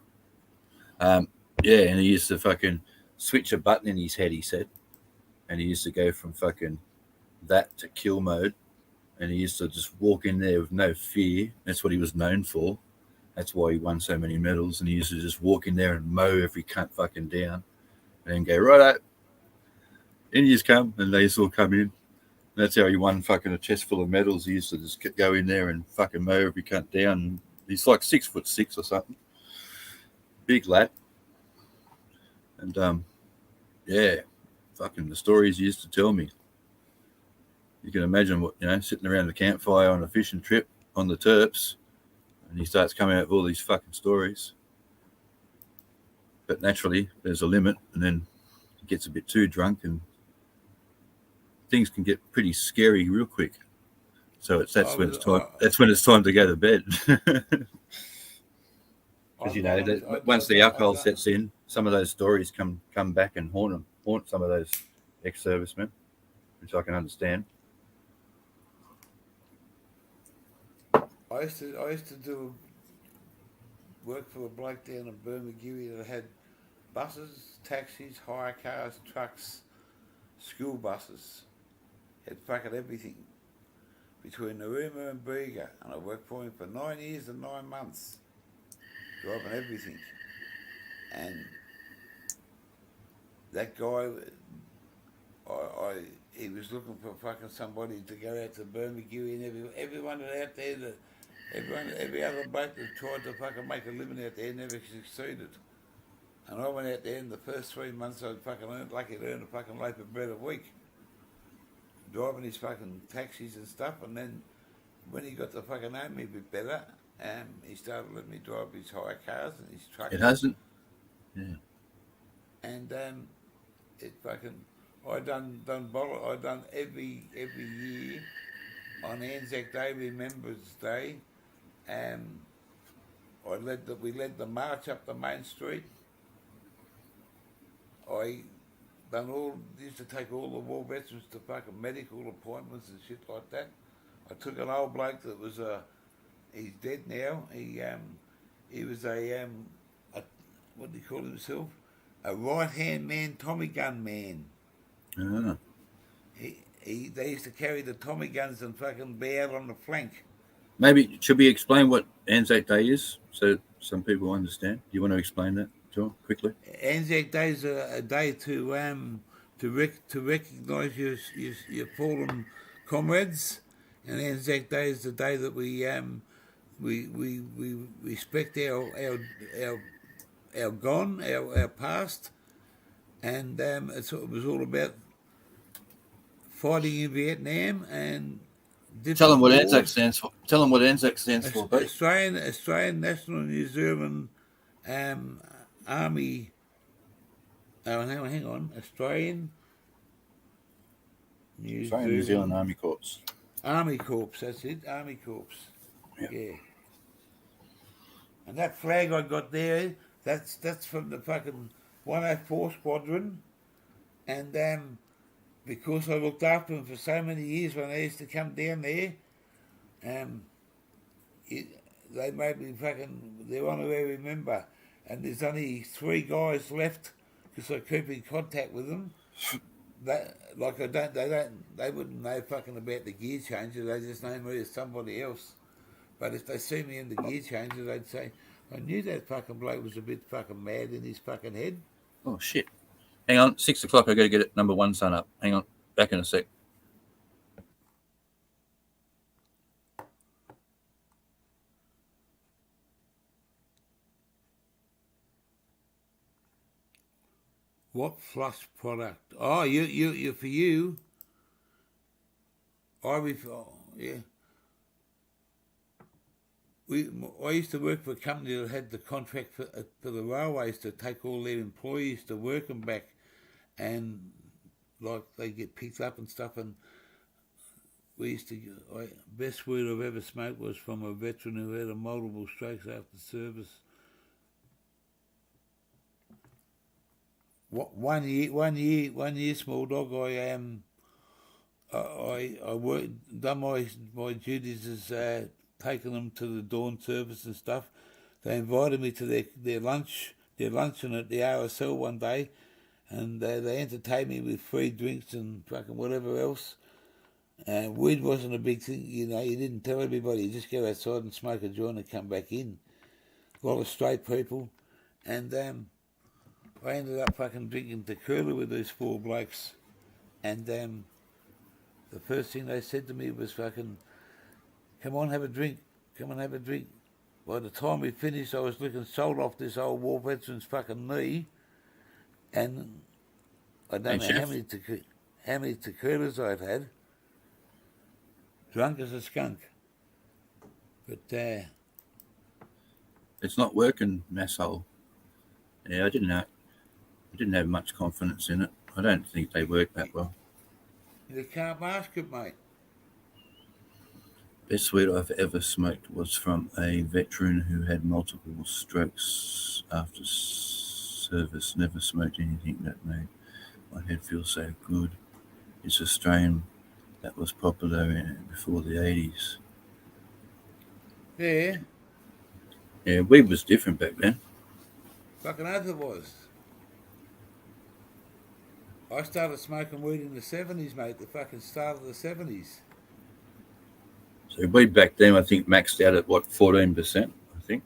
Yeah, and he used to fucking switch a button in his head, he said, and he used to go from fucking that to kill mode, and he used to just walk in there with no fear. That's what he was known for. That's why he won so many medals, and he used to just walk in there and mow every cunt fucking down, and then go, "Right, Indians come," and they used to all come in. And that's how he won fucking a chest full of medals. He used to just go in there and fucking mow every cunt down. He's like 6'6" or something, big lad, and yeah, fucking the stories he used to tell me. You can imagine what sitting around the campfire on a fishing trip on the Terps. And he starts coming out with all these fucking stories. But naturally, there's a limit, and then he gets a bit too drunk, and things can get pretty scary real quick. So that's when it's time to go to bed. Because once the alcohol sets in, some of those stories come back and haunt some of those ex-servicemen, which I can understand. I used to do work for a bloke down in Bermagui that had buses, taxis, hire cars, trucks, school buses. Had fucking everything between Narooma and Bega, and I worked for him for 9 years and 9 months, driving everything. And that guy, he was looking for fucking somebody to go out to Bermagui, and everyone out there that. Every other bloke that tried to fucking make a living out there never succeeded. And I went out there, and the first 3 months I fucking lucky to earn a fucking loaf of bread a week, driving his fucking taxis and stuff. And then when he got to fucking know me a bit better, he started letting me drive his hire cars and his trucks. It hasn't. Yeah. And it fucking I done every year on Anzac Day, Remembrance Day. We led the march up the main street. I used to take all the war veterans to fucking medical appointments and shit like that. I took an old bloke that was he's dead now. He was a what do you call himself? A right hand man, Tommy gun man. Ah. They used to carry the Tommy guns and fucking be out on the flank. Maybe should we explain what Anzac Day is so some people understand? Do you want to explain that, John, quickly? Anzac Day is a day to recognise your fallen comrades, and Anzac Day is the day that we respect our gone, our past, and it was all about fighting in Vietnam and different Tell them what wars. Anzac stands for. Tell them what Anzac stands for, Pete. Australian National New Zealand Army. Oh, hang on. Australian New Zealand Army Corps. Army Corps, that's it. Army Corps. Yep. Yeah. And that flag I got there, that's from the fucking 104 Squadron. And because I looked after them for so many years when I used to come down there, they made me fucking their honorary member. And there's only 3 guys left because I keep in contact with them. They wouldn't know fucking about the gear changer. They just know me as somebody else. But if they see me in the gear changer, they'd say, I knew that fucking bloke was a bit fucking mad in his fucking head. Oh, shit. Hang on, 6 o'clock, I got to get it, number 1 son up. Hang on, back in a sec. What flush product? Oh, you for you. Yeah. I used to work for a company that had the contract for the railways to take all their employees to work them back, and like they get picked up and stuff. And we used to. Best weed I've ever smoked was from a veteran who had multiple strokes after service. One year, small dog. I worked, done my duties as taking them to the dawn service and stuff. They invited me to their luncheon at the RSL one day, and they entertained me with free drinks and fucking whatever else. Weed wasn't a big thing, you know. You didn't tell everybody. You just go outside and smoke a joint and come back in. A lot of straight people, and I ended up fucking drinking tequila with these 4 blokes, and the first thing they said to me was fucking, come on, have a drink. Come on, have a drink. By the time we finished, I was looking salt off this old war veteran's fucking knee, and I don't know how many tequilas I've had. Drunk as a skunk. But it's not working, masshole. Yeah, I didn't have much confidence in it. I don't think they work that well. You can't mask it, mate. Best weed I've ever smoked was from a veteran who had multiple strokes after service. Never smoked anything that made my head feel so good. It's a strain that was popular before the 80s. Yeah. Yeah, weed was different back then. Fucking oath it was. I started smoking weed in the 70s, mate, the fucking start of the 70s. So weed back then, I think, maxed out at, what, 14%, I think?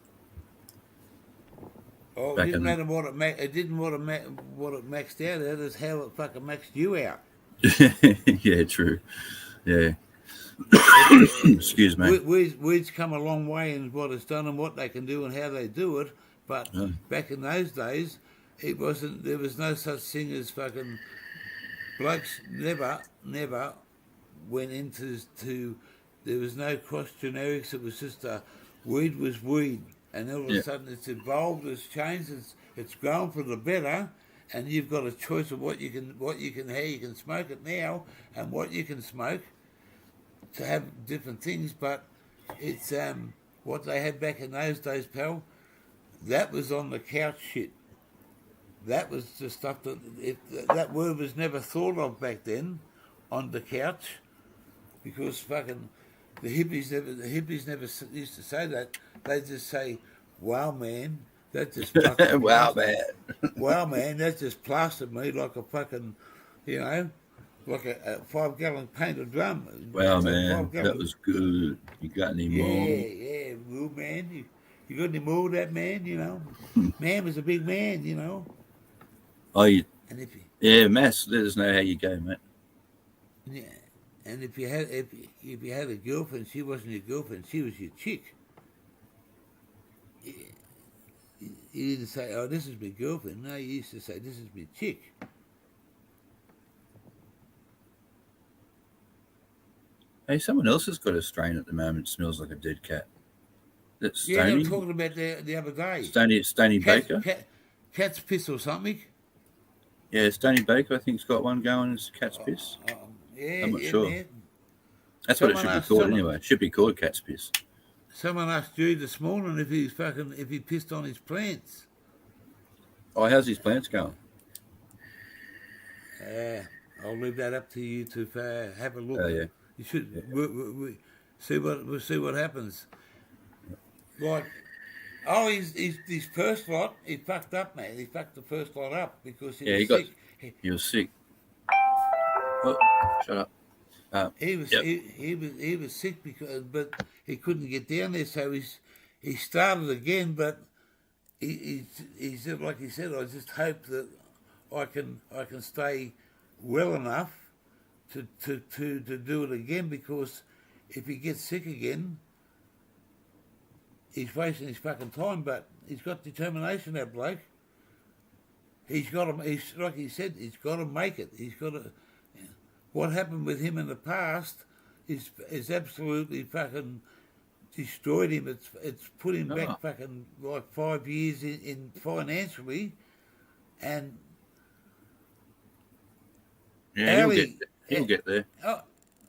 Oh, it didn't matter what it maxed out at, it's how it fucking maxed you out. Yeah, true. Yeah. Excuse me. Weed's come a long way in what it's done and what they can do and how they do it, but back in those days, there was no such thing as fucking blokes never went into there was no cross generics. It was just weed was weed, and all of a sudden it's evolved, it's changed, it's grown for the better, and you've got a choice of how you can smoke it now and what you can smoke to have different things. But it's what they had back in those days, pal. That was on the couch shit. That was the stuff that word was never thought of back then, on the couch, because fucking the hippies never used to say that. They just say, "Wow, man, that just wow, man, wow, man, that just plastered me like a fucking, like a 5-gallon painted drum." Wow, man, that was good. You got any more? Yeah, well, man, you got any more of that, man? Man was a big man, Oh, yeah, Mass, let us know how you go, mate. Yeah. And if you had a girlfriend, she wasn't your girlfriend, she was your chick. You didn't say, "Oh, this is my girlfriend." No, you used to say, "This is my chick." Hey, someone else has got a strain at the moment. Smells like a dead cat. That's Yeah, they were Stony. talking about the other day. Stony Baker. Cat's piss or something. Yeah, Stony Baker, I think, has got one going as cat's piss. Yeah, I'm not yeah, sure. man. That's what it should be called anyway. It should be called cat's piss. Someone asked Jude this morning if he pissed on his plants. Oh, how's his plants going? I'll leave that up to you to have a look. Oh yeah. You should see what happens. Like, his first lot, he fucked up, man. He fucked the first lot up because he was sick. He was sick. Oh, shut up. He was sick but he couldn't get down there, so he started again. But he said, like he said, I just hope that I can stay well enough to do it again, because if he gets sick again, he's wasting his fucking time. But he's got determination, that bloke. He's got to. He's like he said, he's got to make it. He's got to. What happened with him in the past is absolutely fucking destroyed him. It's put him back fucking like 5 years in financially, and yeah, he'll get there. Oh,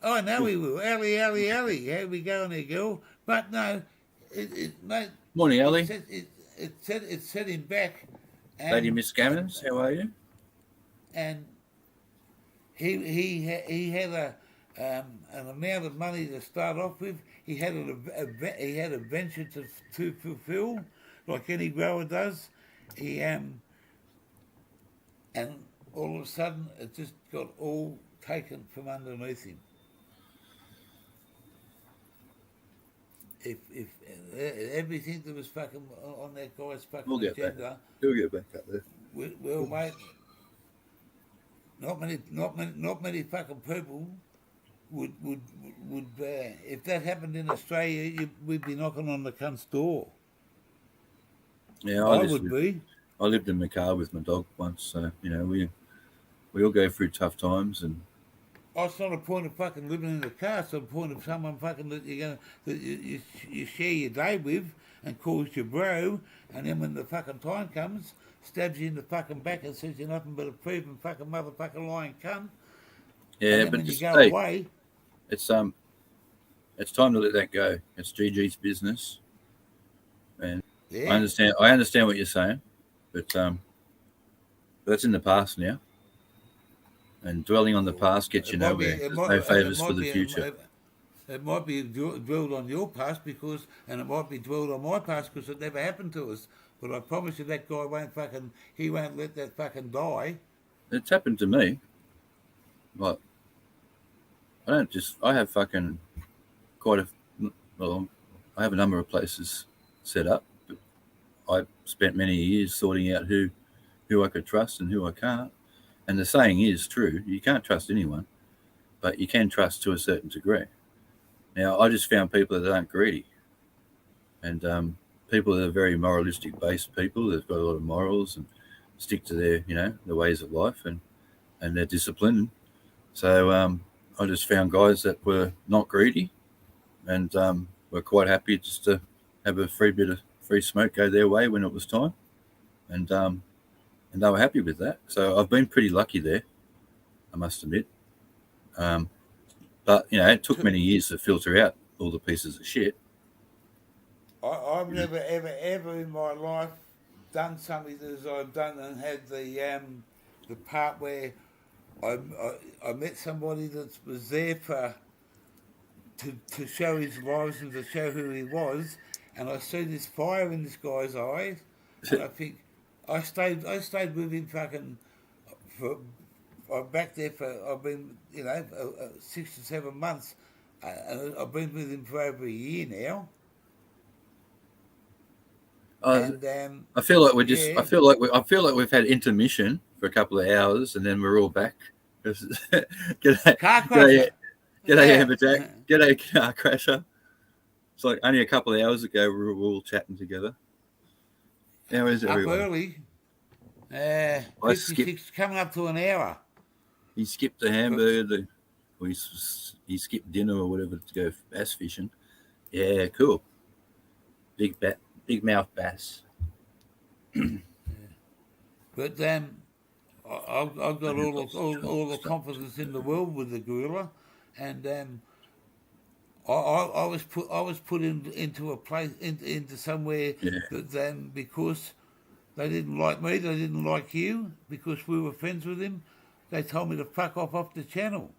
I know he will. Ali, how we going there, girl? But no, mate. Morning, Ali. It set him back. And, Lady Miss Gammons, how are you? And he had an amount of money to start off with. He had a venture to fulfill, like any grower does. And all of a sudden it just got all taken from underneath him. If everything that was fucking on that guy's fucking agenda, He'll get back up there. Well, mate, not many fucking people would if that happened in Australia, we'd be knocking on the cunt's door. Yeah, I would be. I lived in Macau with my dog once, so we all go through tough times, and Oh, it's not a point of fucking living in the car. It's a point of someone fucking that you share your day with and calls you bro, and then when the fucking time comes, stabs you in the fucking back and says you're nothing but a proven fucking motherfucking lying cunt. yeah, but when just you go away, it's time to let that go. It's GG's business, and yeah. I understand what you're saying, but that's in the past now. And dwelling on the past gets you nowhere. There's no favours for the future. It might be dwelled on your past and it might be dwelled on my past because it never happened to us. But I promise you that guy won't let that fucking die. It's happened to me. Like, I have fucking I have a number of places set up, but I spent many years sorting out who I could trust and who I can't. And the saying is true, you can't trust anyone, but you can trust to a certain degree. Now, I just found people that aren't greedy, and people that are very moralistic based people, they've got a lot of morals and stick to their, the ways of life and they're disciplined. So I just found guys that were not greedy and were quite happy just to have a bit of free smoke go their way when it was time. And they were happy with that. So I've been pretty lucky there, I must admit. But, it took many years to filter out all the pieces of shit. I've never, ever in my life done something as I've done and had the part where I met somebody that was there to show his lives and to show who he was, and I see this fire in this guy's eyes, and I think, I stayed with him fucking I'm back there I've been 6 to 7 months, and I've been with him for over a year now. I feel like I feel like we've had intermission for a couple of hours, and then we're all back. Car crash. G'day, Amberjack. G'day, Car Crasher. It's like only a couple of hours ago we were all chatting together. How is Up everyone? early. I 56, coming up to an hour. He skipped the hamburger. He skipped dinner or whatever to go bass fishing. Yeah, cool. Big mouth bass. But I've got all the confidence in the world with the gorilla, and I was put into a place into somewhere that because they didn't like me, they didn't like you, because we were friends with him. They told me to fuck off the channel.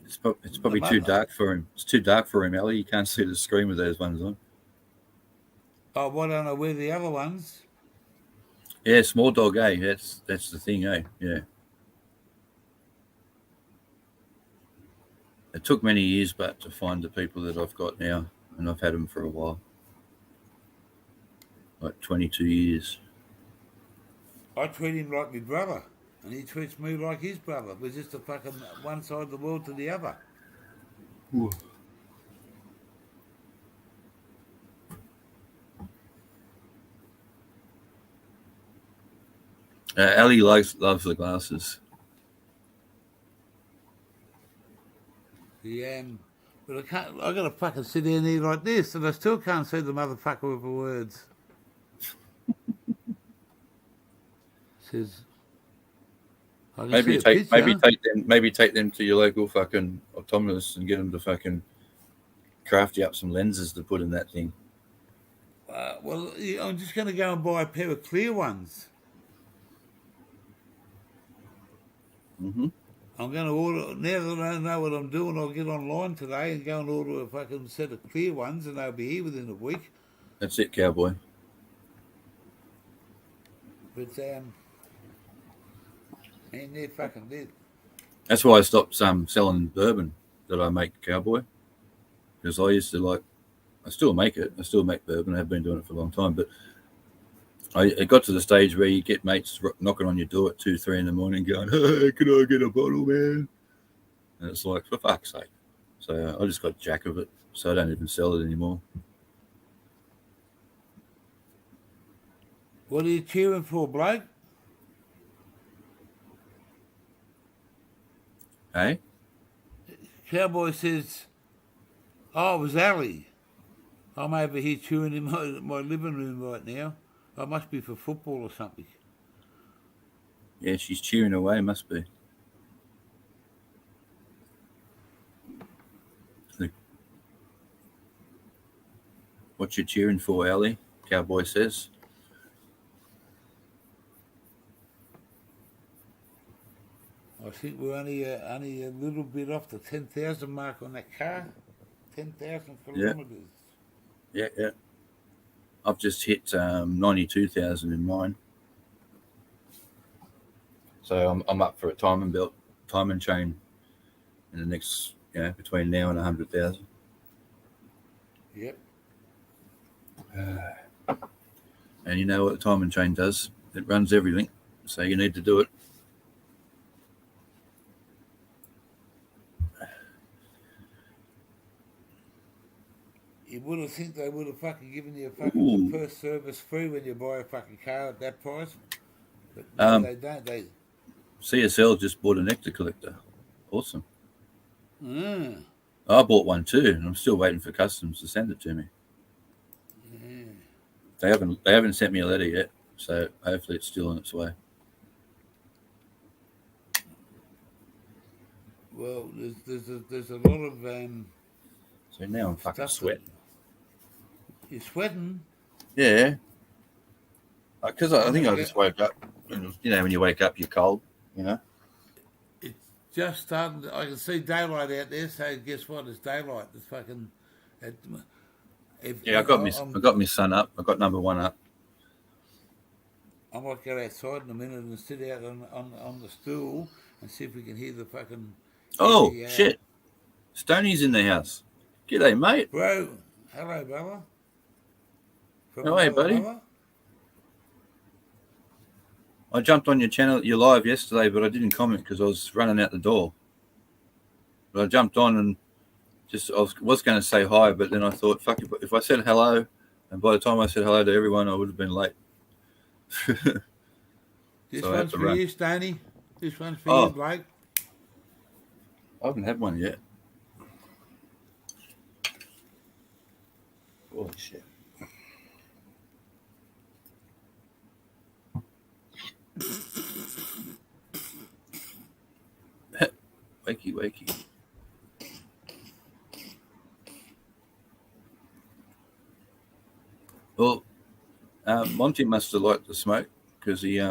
It's probably too dark for him. It's too dark for him, Ellie. You can't see the screen with those ones on. Oh, well, I don't know where the other ones. Yeah, small dog, eh? That's the thing, eh? Yeah. It took many years, but to find the people that I've got now, and I've had them for a while, like 22 years. I treat him like my brother, and he treats me like his brother. We're just a fucking one side of the world to the other. Ooh. Ali loves the glasses. Yeah, but I got to fucking sit down here like this, and I still can't see the motherfucker with the words. Says, Maybe take them to your local fucking optometrist and get them to fucking craft you up some lenses to put in that thing. Well, I'm just going to go and buy a pair of clear ones. Mm-hmm. I'm going to order, now that I know what I'm doing, I'll get online today and go and order a fucking set of clear ones, and they'll be here within a week. That's it, cowboy. But, man, they're fucking dead. That's why I stopped selling bourbon that I make, cowboy. Because I used to I still make it. I still make bourbon. I have been doing it for a long time. But it got to the stage where you get mates knocking on your door at 2, 3 in the morning going, hey, can I get a bottle, man? And it's like, for fuck's sake. So I just got jack of it. So I don't even sell it anymore. What are you cheering for, bloke? Hey? Cowboy says, oh, it was Ali. I'm over here chewing in my living room right now. I must be for football or something. Yeah, she's cheering away, must be. What you cheering for, Ali? Cowboy says. I think we're only a little bit off the 10,000 mark on that car. 10,000 kilometres. Yeah. I've just hit 92,000 in mine. So I'm up for a timing chain in the next, between now and 100,000. Yep. And you know what the timing chain does? It runs everything. So you need to do it. You would have think they would have fucking given you a fucking the first service free when you buy a fucking car at that price. But no, they don't. CSL just bought a nectar collector. Awesome. Mm. I bought one too, and I'm still waiting for customs to send it to me. Yeah. They haven't sent me a letter yet, so hopefully it's still on its way. Well, there's a lot of so now I'm fucking sweating. You're sweating? Yeah. Because I think I just woke up. And, when you wake up, you're cold. It's just starting. I can see daylight out there. So guess what? It's daylight. It's fucking. I got my son up. I got number 1 up. I might go outside in a minute and sit out on the stool and see if we can hear the fucking. Oh shit! Stoney's in the house. G'day, mate. Bro, hello, brother. Hey, buddy. Brother? I jumped on your channel, your live yesterday, but I didn't comment because I was running out the door. But I jumped on and I was going to say hi, but then I thought, fuck, if I said hello, and by the time I said hello to everyone, I would have been late. This So I had one's to for run. you, Stoney. This one's for Oh. you, Blake. I haven't had one yet. Holy shit. Wakey, wakey. Well, Monty must have liked the smoke because he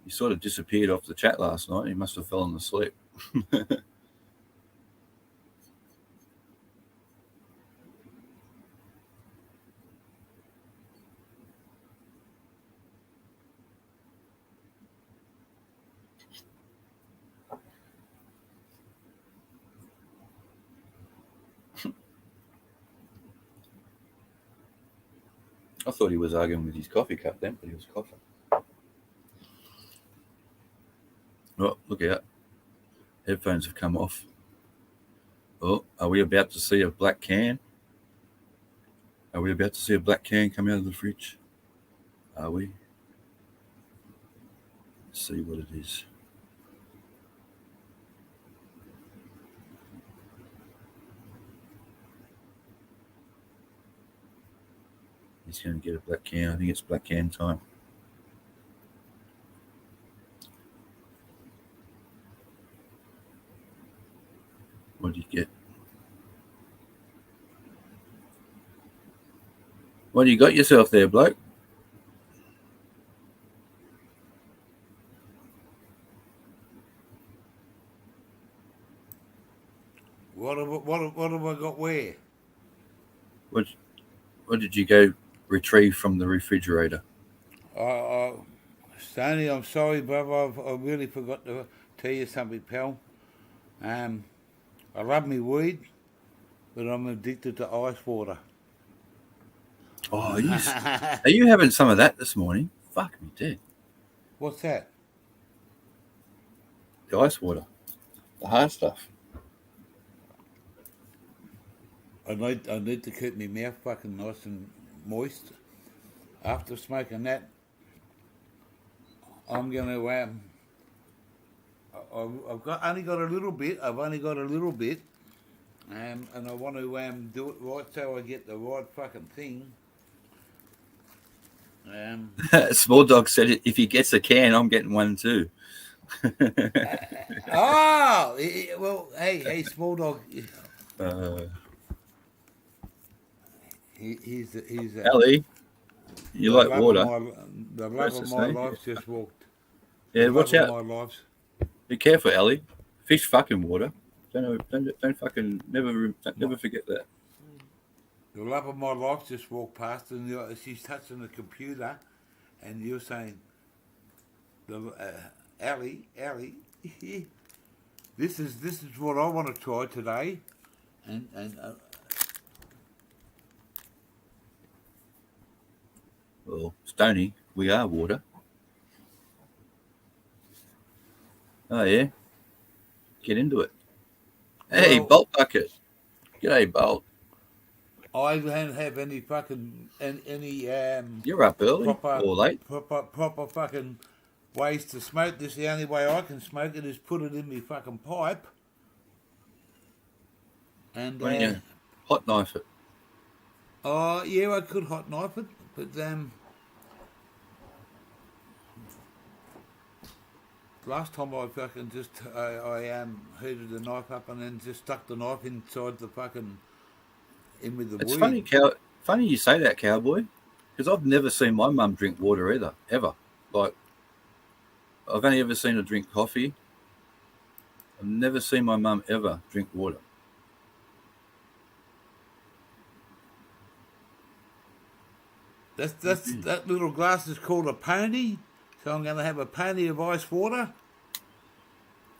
sort of disappeared off the chat last night. He must have fallen asleep. I thought he was arguing with his coffee cup then, but he was coughing. Oh, look out. Headphones have come off. Oh, are we about to see a black can? Are we about to see a black can come out of the fridge? Are we? Let's see what it is. He's going to get a black can. I think it's black can time. What do you get? What do you got yourself there, bloke? What have I got where? What did you go retrieve from the refrigerator? Stoney, I'm sorry, brother. I really forgot to tell you something, pal. I love me weed, but I'm addicted to ice water. Oh, are you having some of that this morning? Fuck me dead. What's that? The ice water. The hard stuff. I need to keep my mouth fucking nice and moist. After smoking that, I'm gonna I've only got a little bit. And I want to do it right so I get the right fucking thing. Small Dog said if he gets a can, I'm getting one too. Well, hey, Small Dog. He's Ellie, you like water? The love of my life just walked. Yeah, watch out. My life's. Be careful, Ellie. Fish fucking water. Don't fucking never forget that. The love of my life just walked past, and she's touching the computer, and you're saying, "Ellie, this is what I want to try today," and Well, Stoney, we are water. Oh yeah, get into it. Hey, Bolt Bucket. G'day, Bolt. I don't have any fucking any You're up early or late? Proper fucking ways to smoke this. The only way I can smoke it is put it in my fucking pipe. And Why don't you hot knife it? Oh yeah, I could hot knife it, but last time I fucking just I heated the knife up and then just stuck the knife inside the fucking in with the weed. It's funny you say that, cowboy, because I've never seen my mum drink water either, ever. Like, I've only ever seen her drink coffee. I've never seen my mum ever drink water. That little glass is called a pony, so I'm going to have a pony of ice water.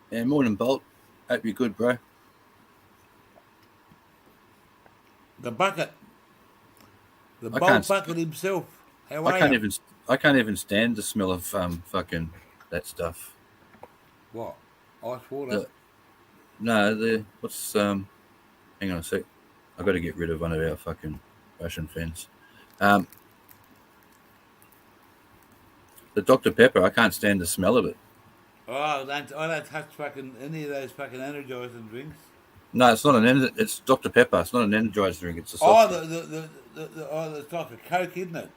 Yeah, morning, Bolt. Hope you're good, bro. The bucket. The Bolt Bucket himself. How are you? I can't even stand the smell of fucking that stuff. What? Ice water? No, what's hang on a sec. I've got to get rid of one of our fucking Russian fans. The Dr. Pepper, I can't stand the smell of it. Oh, I don't touch fucking any of those fucking energizing drinks. No, it's not it's Dr. Pepper. It's not an energized drink. It's a soft Oh, drink. it's like a Coke, isn't it?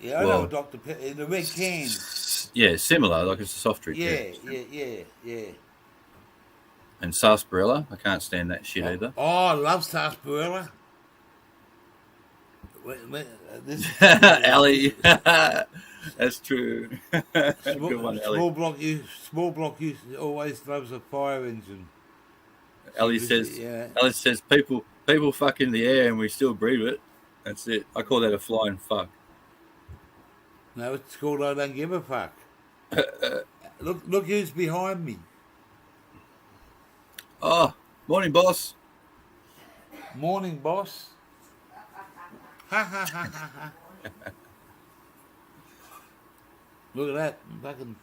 Yeah, I know Well, a Dr. Pepper in the red can. yeah, similar. Like it's a soft drink. Yeah. Yeah. And sarsaparilla, I can't stand that shit Oh, either. I love sarsaparilla. Ali, that's true. Good one, Ali. Small block use always loves a fire engine. Ali says people fuck in the air and we still breathe it. That's it. I call that a flying fuck. No, it's called I don't give a fuck. Look who's behind me. Oh, morning, boss. Morning, boss. Ha ha ha ha ha. Look at that, fucking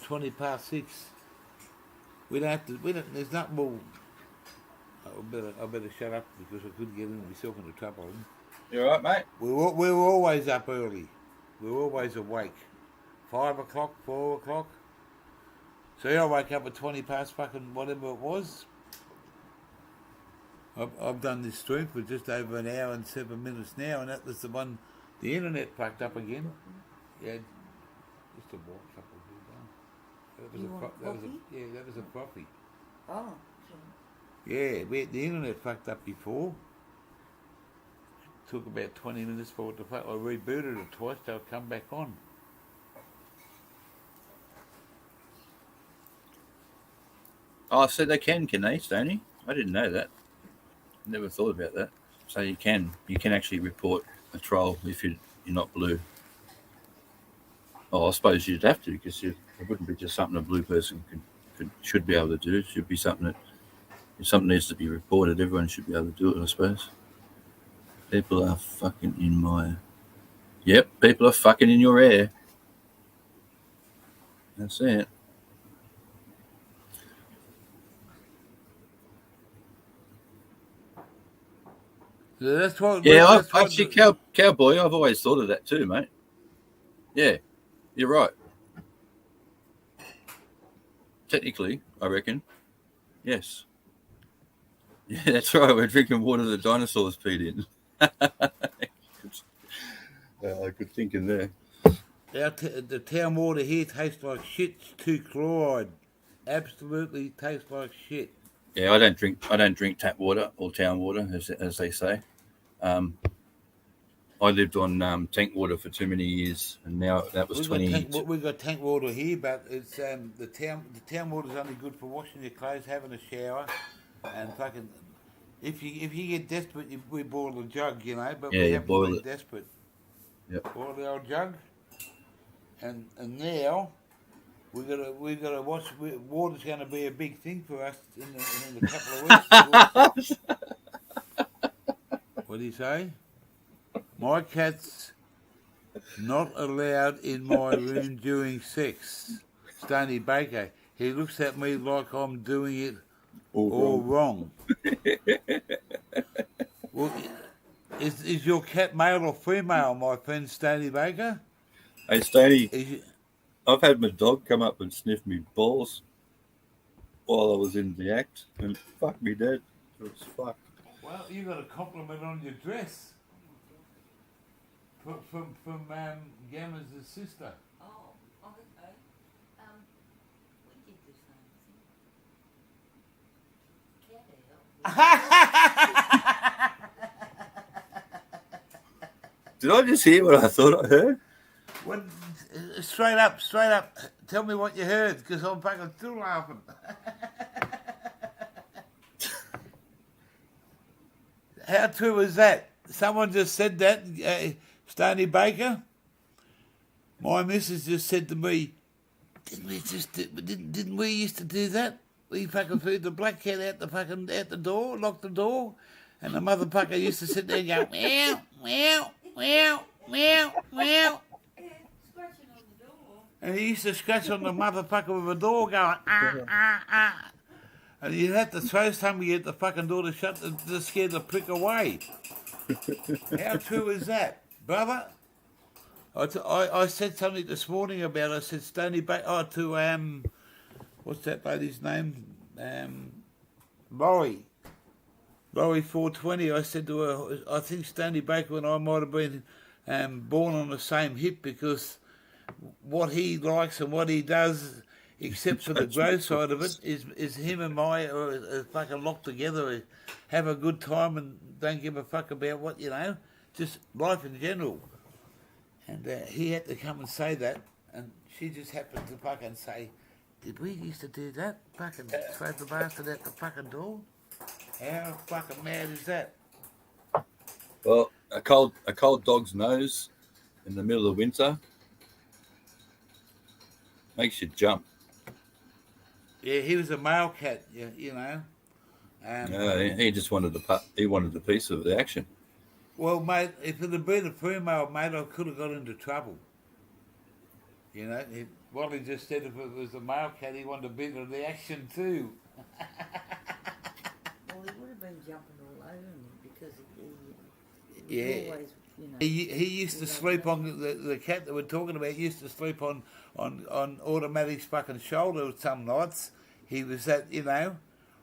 6:20. We don't have to. There's not more. I better shut up because I could get myself into trouble. You all right, mate? We were always up early. We were always awake. 5 o'clock, 4 o'clock. So I wake up at 20 past fucking whatever it was. I've done this stream for just over an hour and 7 minutes now, and that was the one. The internet fucked up again. Yeah, just a walk up a bit down. That was a coffee. Oh, Yeah, the internet fucked up before. Took about 20 minutes for it to fuck. I rebooted it twice till it come back on. Oh, so they can they, Stoney? I didn't know that. Never thought about that. So you can actually report a troll if you're not blue. Oh, I suppose you'd have to because it wouldn't be just something a blue person should be able to do. It should be something that if something needs to be reported, everyone should be able to do it, I suppose. People are fucking in my... Yep, people are fucking in your air. That's it. So that's what. Yeah, actually, cowboy, I've always thought of that too, mate. Yeah, you're right. Technically, I reckon. Yes. Yeah, that's right. We're drinking water the dinosaurs peed in. Good thinking there. The town water here tastes like shit. It's 2 chloride. Absolutely tastes like shit. Yeah, I don't drink tap water or town water, as they say. I lived on tank water for too many years, and now that was 20. We've got tank water here, but it's the town water is only good for washing your clothes, having a shower, and fucking. If you get desperate, we boil a jug, you know. But Yeah, we you haven't boil been it. desperate. Yep. Boil the old jug, and now we got to watch. Water's going to be a big thing for us in a couple of weeks. What do you say? My cat's not allowed in my room during sex. Stoney Baker. He looks at me like I'm doing it all wrong. Well, is your cat male or female, my friend Stoney Baker? Hey, Stoney, I've had my dog come up and sniff me balls while I was in the act, and fuck me dead. It was fucked. Well, you got a compliment on your dress from Gamma's sister. oh, okay. We did the same thing. Did I just hear what I thought I heard? What, straight up. Tell me what you heard, because I'm fucking still laughing. How true is that? Someone just said that, Stoney Baker. My missus just said to me, didn't we used to do that? We fucking threw the black cat out the door, locked the door, and the motherfucker used to sit there and go meow, meow, meow, meow, meow. Scratching on the door. And he used to scratch on the motherfucker with a door going, ah. And you'd have to throw something at the fucking door to shut to scare the prick away. How true is that, brother? I said something this morning about it. I said Stony Bay, to, what's that lady's name? Laurie 420. I said to her, I think Stony Baker and I might have been born on the same hip, because what he likes and what he does, except for the growth side of it, is him and I are fucking locked together, have a good time and don't give a fuck about what, just life in general. And he had to come and say that, and she just happened to fucking say, did we used to do that? Fucking throw the bastard out the fucking door? How fucking mad is that? Well, a cold dog's nose in the middle of winter makes you jump. Yeah, he was a male cat, you know. He just wanted the piece of the action. Well, mate, if it had been a female, mate, I could have got into trouble. You know, Wally just said if it was a male cat, he wanted a bit of the action too. Well, he would have been jumping all over me because he Yeah. always, He used to sleep on the cat that we're talking about. Used to sleep on Automatic's fucking shoulder some nights. He was that,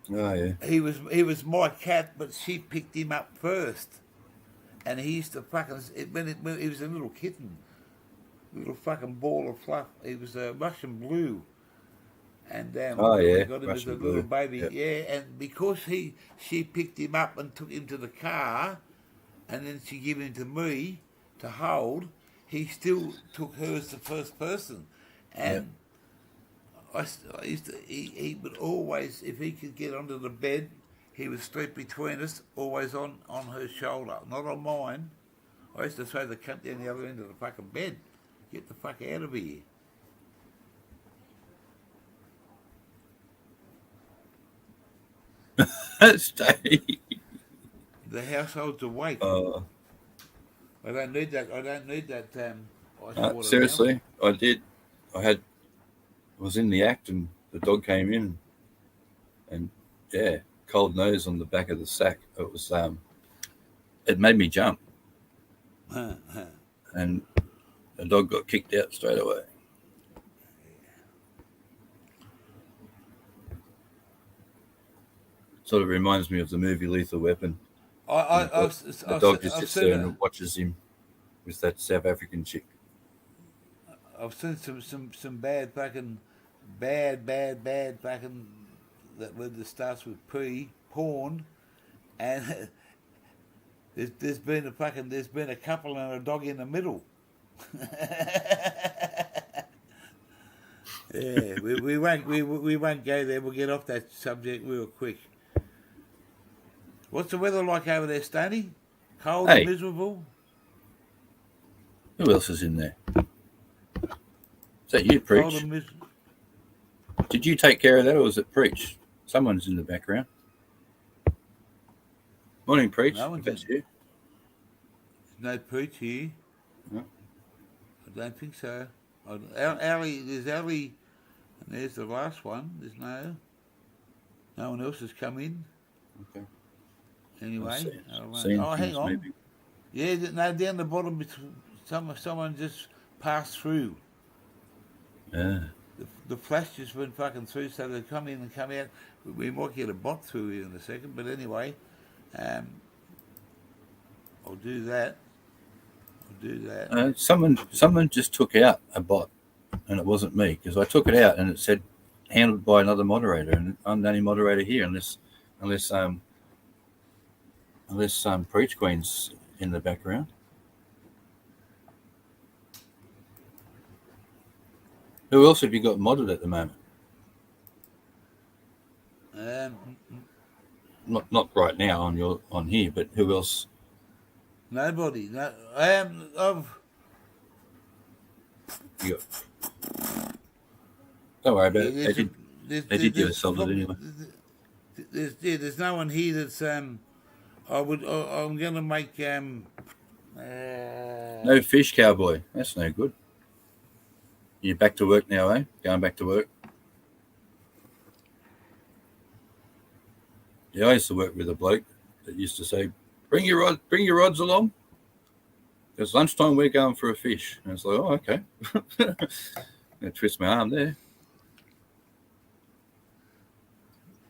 Oh yeah. He was my cat, but she picked him up first, and he used to fucking when he was a little kitten, little fucking ball of fluff. He was a Russian blue, and we got him as a little baby. Yep. Yeah, and because she picked him up and took him to the car, and then she gave him to me to hold, he still took her as the first person, and. I used to, he would always, if he could get onto the bed, he would sleep between us, always on her shoulder, not on mine. I used to throw the cunt down the other end of the fucking bed. Get the fuck out of here. Stay. The household's awake. I don't need that. Ice water Seriously, now. I did. I was in the act, and the dog came in, and cold nose on the back of the sack. It was it made me jump, and the dog got kicked out straight away. Sort of reminds me of the movie Lethal Weapon. The dog just sits there and watches him with that South African chick. I've seen some bad fucking that word starts with P, porn, and there's been a couple and a dog in the middle. Yeah, we won't go there. We'll get off that subject real quick. What's the weather like over there, Stoney? Cold and miserable? Who else is in there? Is that you, Preach? Cold and miserable. Did you take care of that, or was it Preach? Someone's in the background. Morning, Preach. No one's that's you. There's no Preach here. No. I don't think so. There's Ali, and there's the last one. There's no one else has come in. Okay. Anyway, hang on. Maybe. Yeah, no, down the bottom, someone just passed through. Yeah. The flash just went fucking through, so they come in and come out. We might get a bot through here in a second, but anyway, I'll do that. Someone just took out a bot, and it wasn't me, because I took it out and it said handled by another moderator, and I'm the only moderator here, unless Preach Queen's in the background. Who else have you got modded at the moment? Not right now on here, but who else? Nobody. No, Don't worry about it. They did you a solid anyway. There's no one here that's I'm going to make no fish cowboy. That's no good. You're back to work now, eh? Going back to work. Yeah, I used to work with a bloke that used to say, bring your rods along. It's lunchtime, we're going for a fish. And it's like, oh, okay. I twist my arm there.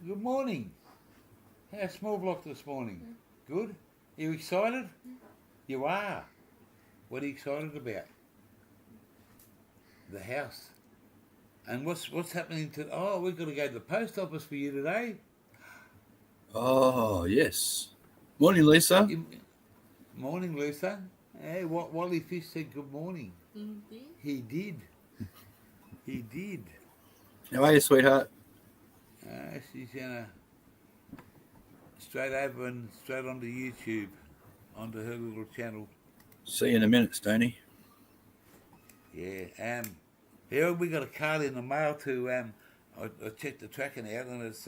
Good morning. How's small block this morning? Good? You excited? You are. What are you excited about? The house. And what's happening to? Oh, we've got to go to the post office for you today. Oh, yes. Morning, Lisa. Morning, Lisa. Hey, Wally Fish said good morning. He did. He did. How are you, sweetheart? She's gonna straight over and straight onto YouTube, onto her little channel. See you in a minute, Stoney. Yeah. Here we got a card in the mail to. I checked the tracking out, and it's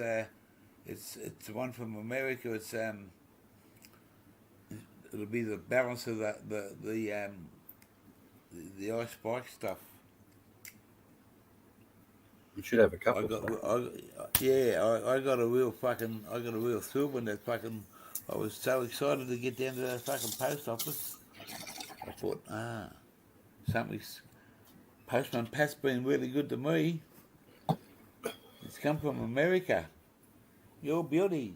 one from America. It's it'll be the balance of the ice spike stuff. You should have a couple. I got a real thrill when that fucking. I was so excited to get down to that fucking post office. I thought, something's. Postman Pat's been really good to me. It's come from America. Your beauty.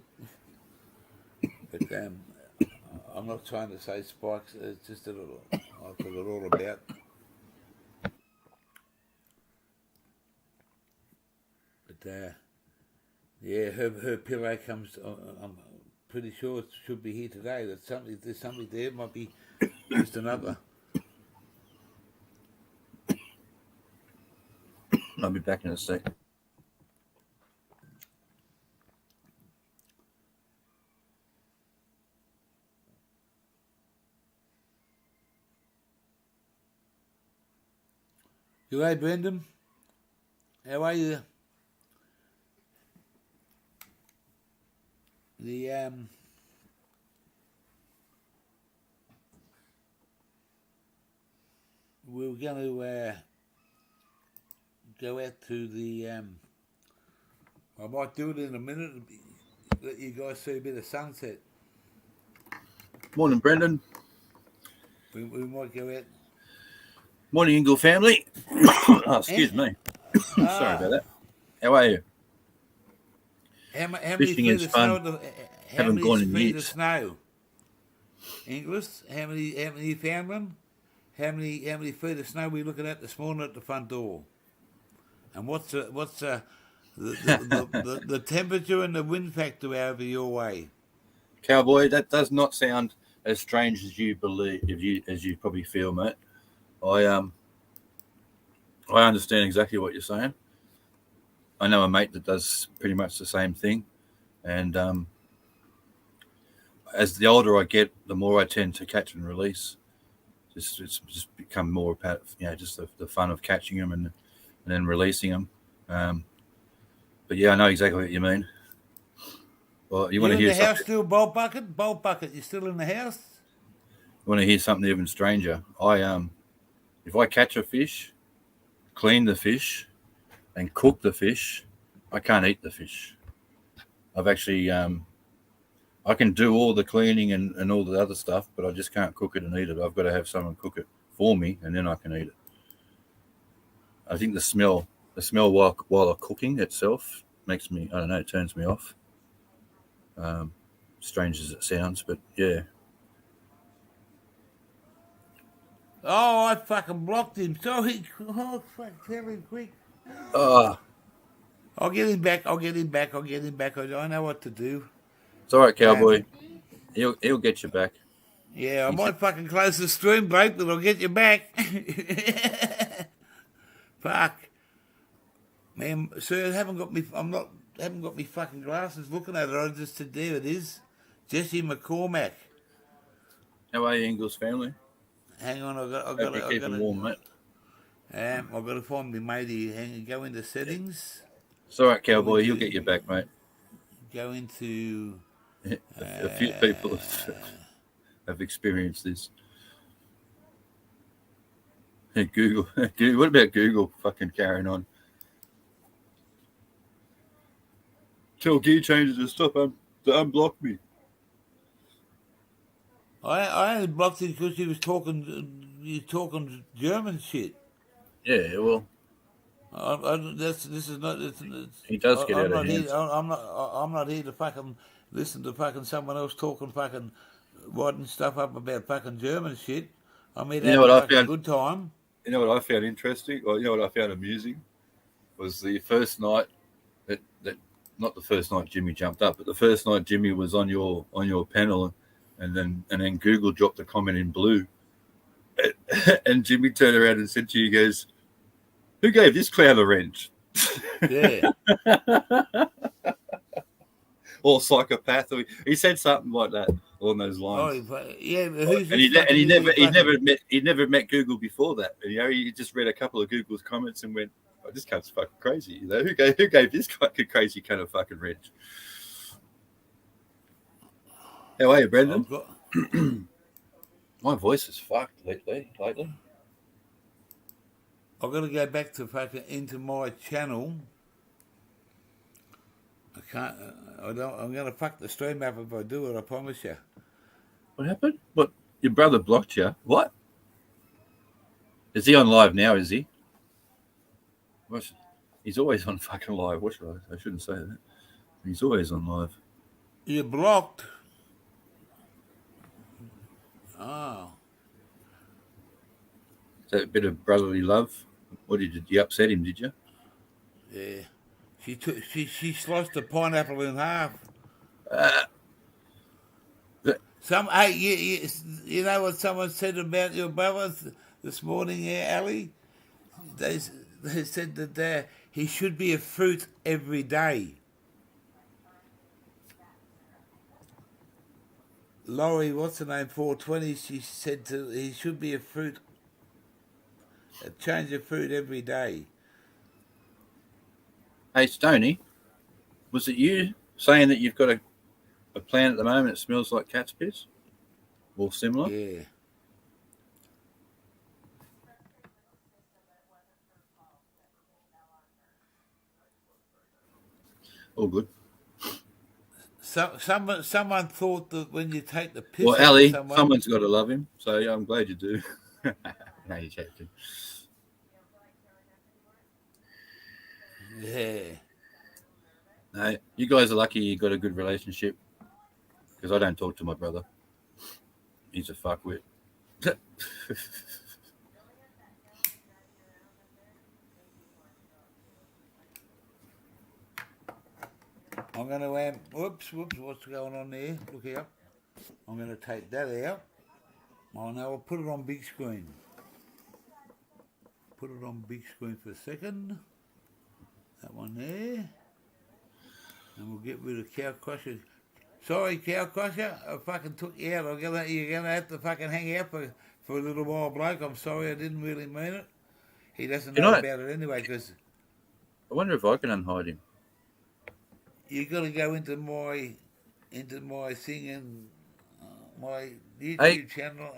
But I'm not trying to say spikes. It's just a little. I forgot all about. But yeah, her pillow comes. I'm pretty sure it should be here today. There's something there. It might be just another. I'll be back in a sec. You right, Brendan? How are you? We're going to go out to the. I might do it in a minute. Let you guys see a bit of sunset. Morning, Brendan. We might go out. Morning, Ingle family. Oh, excuse me. Sorry about that. How are you? How many Fishing feet is of fun. snow? How Haven't many gone in feet of years. snow? English. How many you found them? How many feet of snow we looking at this morning at the front door? And what's the temperature and the wind factor over your way? Cowboy, that does not sound as strange as you believe, as you probably feel, mate. I understand exactly what you're saying. I know a mate that does pretty much the same thing, and as the older I get, the more I tend to catch and release. It's just become more about just the fun of catching them and then releasing them. But yeah, I know exactly what you mean. Well, you want to hear in the something? house still, Bolt Bucket? You still in the house? You want to hear something even stranger? If I catch a fish, clean the fish, and cook the fish, I can't eat the fish. I've actually I can do all the cleaning and all the other stuff, but I just can't cook it and eat it. I've got to have someone cook it for me, and then I can eat it. I think the smell while cooking itself makes me, I don't know, it turns me off. Strange as it sounds, but yeah. Oh, I fucking blocked him. Sorry. Oh, fuck, tell him quick. I'll get him back. I know what to do. It's all right, Cowboy. He'll get you back. Yeah, I might fucking close the stream, bloke, but I'll get you back. Fuck. Man, sir, I haven't got me fucking glasses looking at it. I just said, there it is. Jesse McCormack. How are you, Ingles family? Hang on, I've Hope got you're keeping warm, mate. I've got to find my matey. Go into settings. It's all right, Cowboy. He'll get you back, mate. Go into... A few people have experienced this. Google. What about Google fucking carrying on? Tell gear changers to stop to unblock me. I only blocked him because he was talking German shit. Yeah, well, This is not. he does get I'm out of not hand. here. I'm not here to fucking listen to fucking someone else talking fucking writing stuff up about fucking German shit. I'm here to You know have what a I fucking found? good time. You know what I found interesting? Or you know what I found amusing? Was the first night that not the first night Jimmy jumped up, but the first night Jimmy was on your panel, and then Google dropped a comment in blue, and Jimmy turned around and said to you, he goes, "Who gave this clown a wrench?" Yeah. Or psychopath, or he said something like that along those lines. Yeah. Who's And this? he'd never met Google before that. And, you know, he just read a couple of Google's comments and went, "Oh, this cunt's fucking crazy." You know, who gave this fucking crazy kind of fucking wrench? How are you, Brendan? My voice is fucked lately. I've got to go back to fucking into my channel. I can't. I don't. I'm gonna fuck the stream up if I do it. I promise you. What happened? What? Your brother blocked you? What? Is he on live now? Is he? He's always on fucking live. What should I shouldn't say that. He's always on live. You're blocked. Oh. Is that a bit of brotherly love? What did you upset him? Did you? Yeah. She sliced the pineapple in half. You know what someone said about your brother this morning, Ali? They said that he should be a fruit every day. Laurie, what's her name? 420. She said he should be a change of fruit every day. Hey, Stoney, was it you saying that you've got a plant at the moment that smells like cat's piss? Or similar? Yeah. All good. Someone thought that when you take the piss Well, out Ali, of someone... someone's got to love him, so yeah, I'm glad you do. No, you're joking. Yeah. No, you guys are lucky you got a good relationship, because I don't talk to my brother. He's a fuckwit. I'm going to whoops, what's going on there? Look here. I'm going to take that out. Oh, now I'll put it on big screen. Put it on big screen for a second. That one there. And we'll get rid of Cow Crusher. Sorry, Cow Crusher, I fucking took you out. You're going to have to fucking hang out for a little while, bloke. I'm sorry, I didn't really mean it. He doesn't know about it anyway, because... I wonder if I can unhide him. You got to go into my thing and my YouTube channel.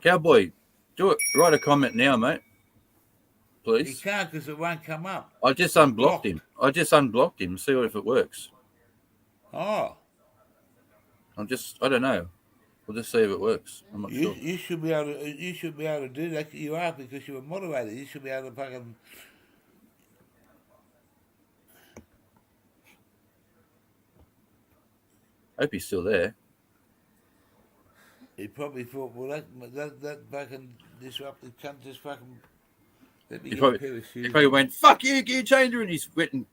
Cowboy, do it. Write a comment now, mate. Please. He can't because it won't come up. I just unblocked him. I just unblocked him. See if it works. Oh. I don't know. We'll just see if it works. I'm not sure. You should be able to do that. You are, because you're a moderator. You should be able to fucking... I hope he's still there. He probably thought, well, that fucking disrupted cunt just fucking... Let me He get a pair of shoes. probably went, "Fuck you, gear changer," and he's went and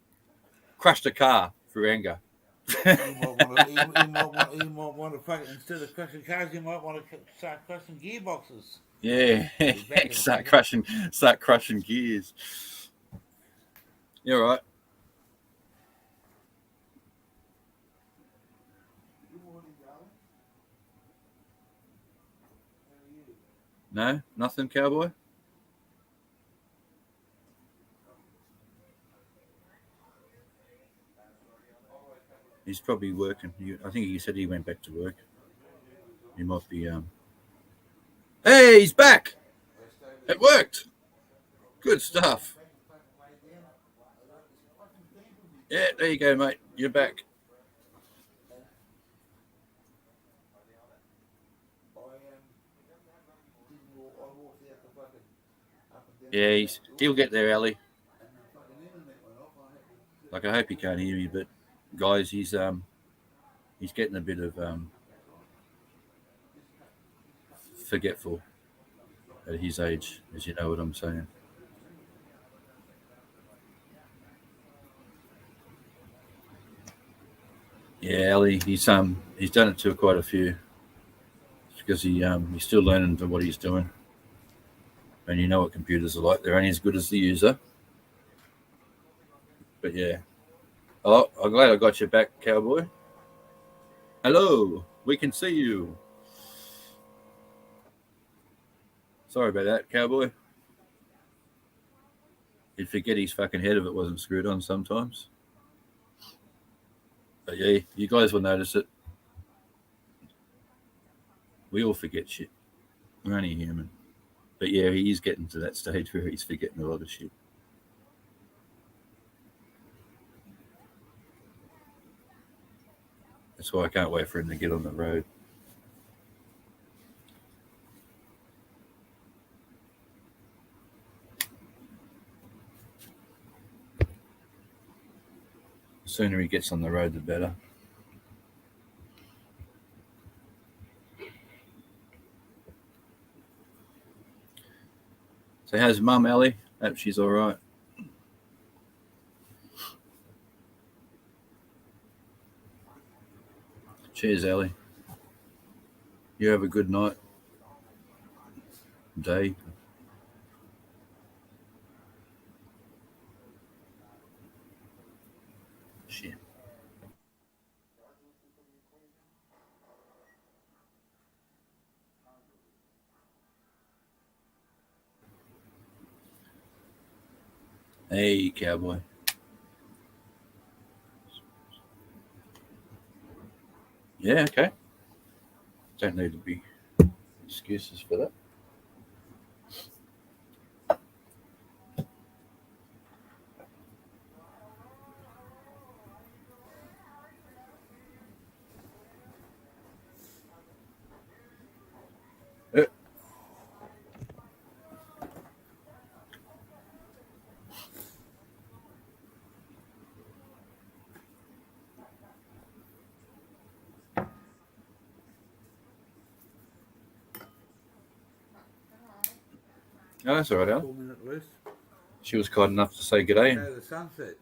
crushed a car through anger. He might want to fucking, instead of crushing cars, he might want to start crushing gearboxes. Yeah, start crushing gears. You're right. No, nothing, cowboy. He's probably working. I think he said he went back to work. He might be. Hey, he's back. It worked. Good stuff. Yeah, there you go, mate. You're back. Yeah, he'll get there, Ali. Like, I hope he can't hear me, but guys, he's getting a bit of forgetful at his age, as you know what I'm saying. Yeah, Ali, he's done it to quite a few. It's because he's still learning to what he's doing, and you know what computers are like. They're only as good as the user. But yeah, oh, I'm glad I got you back, cowboy. Hello, we can see you. Sorry about that, cowboy. He'd forget his fucking head if it wasn't screwed on sometimes. But yeah, you guys will notice it. We all forget shit. We're only human. But yeah, he is getting to that stage where he's forgetting a lot of shit. That's why I can't wait for him to get on the road. The sooner he gets on the road, the better. So how's Mum, Ellie? Hope she's all right. Cheers, Ellie. You have a good night, day. Shit. Hey, cowboy. Yeah, okay. Don't need to be excuses for that. Oh, that's all right, Al. 4 minute list. She was kind enough to say good day Go to the sunset.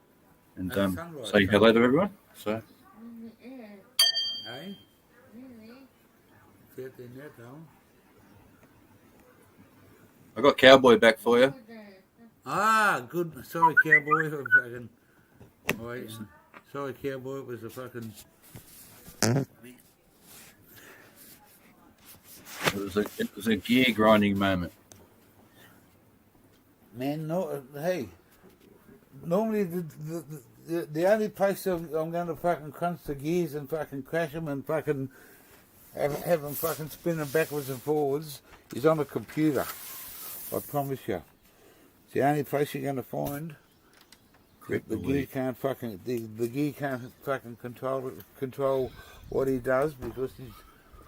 and And sunrise. say hello to everyone. So, Hey? Sit in there, Tom. I got cowboy back for you. Ah, good. Sorry, cowboy. For fucking. Wait. Sorry, cowboy. It was a fucking. It was a gear grinding moment. Man, no. Hey. Normally, the only place I'm going to fucking crunch the gears and fucking crash them and fucking have them fucking spinning backwards and forwards is on a computer. I promise you. It's the only place you're going to find that the gear can't fucking the gear can't fucking control what he does because he's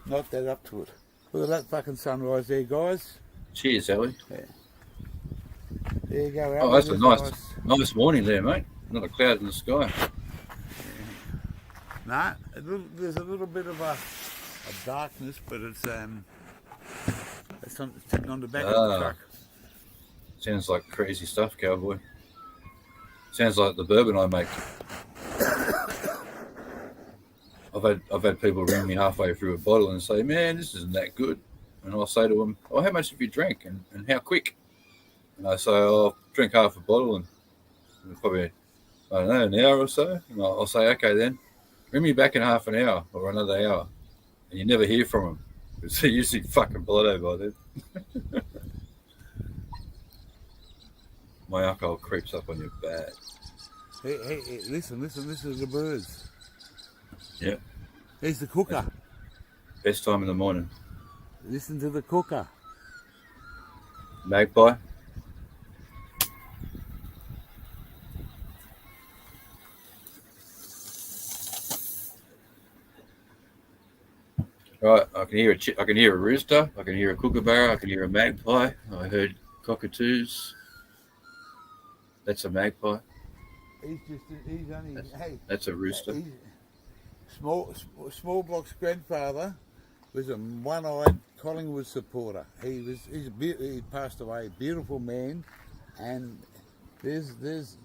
not that up to it. Look at that fucking sunrise there, guys. Cheers, Ellie. Yeah. There you go. Oh, that's a nice morning there, mate. Not a cloud in the sky. Nah, there's a little bit of a darkness, but it's sitting on the back of the truck. Sounds like crazy stuff, cowboy. Sounds like the bourbon I make. I've had people ring me halfway through a bottle and say, "Man, this isn't that good," and I'll say to them, "Oh, how much have you drank and how quick?" And I say, "Oh, I'll drink half a bottle and probably, I don't know, an hour or so." And I'll say, "Okay, then, ring me back in half an hour or another hour," and you never hear from them because they're usually fucking blood by then. My alcohol creeps up on you bad. Hey, listen to the birds. Yeah. There's the cooker. Best time in the morning. Listen to the cooker. Magpie. Right, I can hear I can hear a rooster. I can hear a kookaburra. I can hear a magpie. I heard cockatoos. That's a magpie. He's only That's a rooster. Small Block's grandfather was a one-eyed Collingwood supporter. He passed away, beautiful man, and there's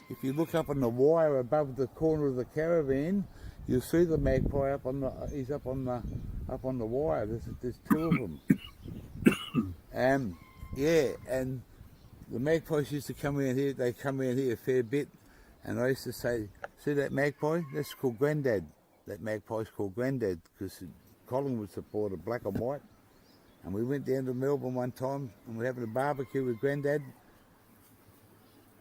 if you look up on the wire above the corner of the caravan, you'll see the magpie up on the wire. There's two of them. And the magpies used to come around here. They come around here a fair bit, and I used to say, "See that magpie? That's called Grandad. That magpie's called Grandad because Collingwood supported black and white." And we went down to Melbourne one time, and we're having a barbecue with Grandad.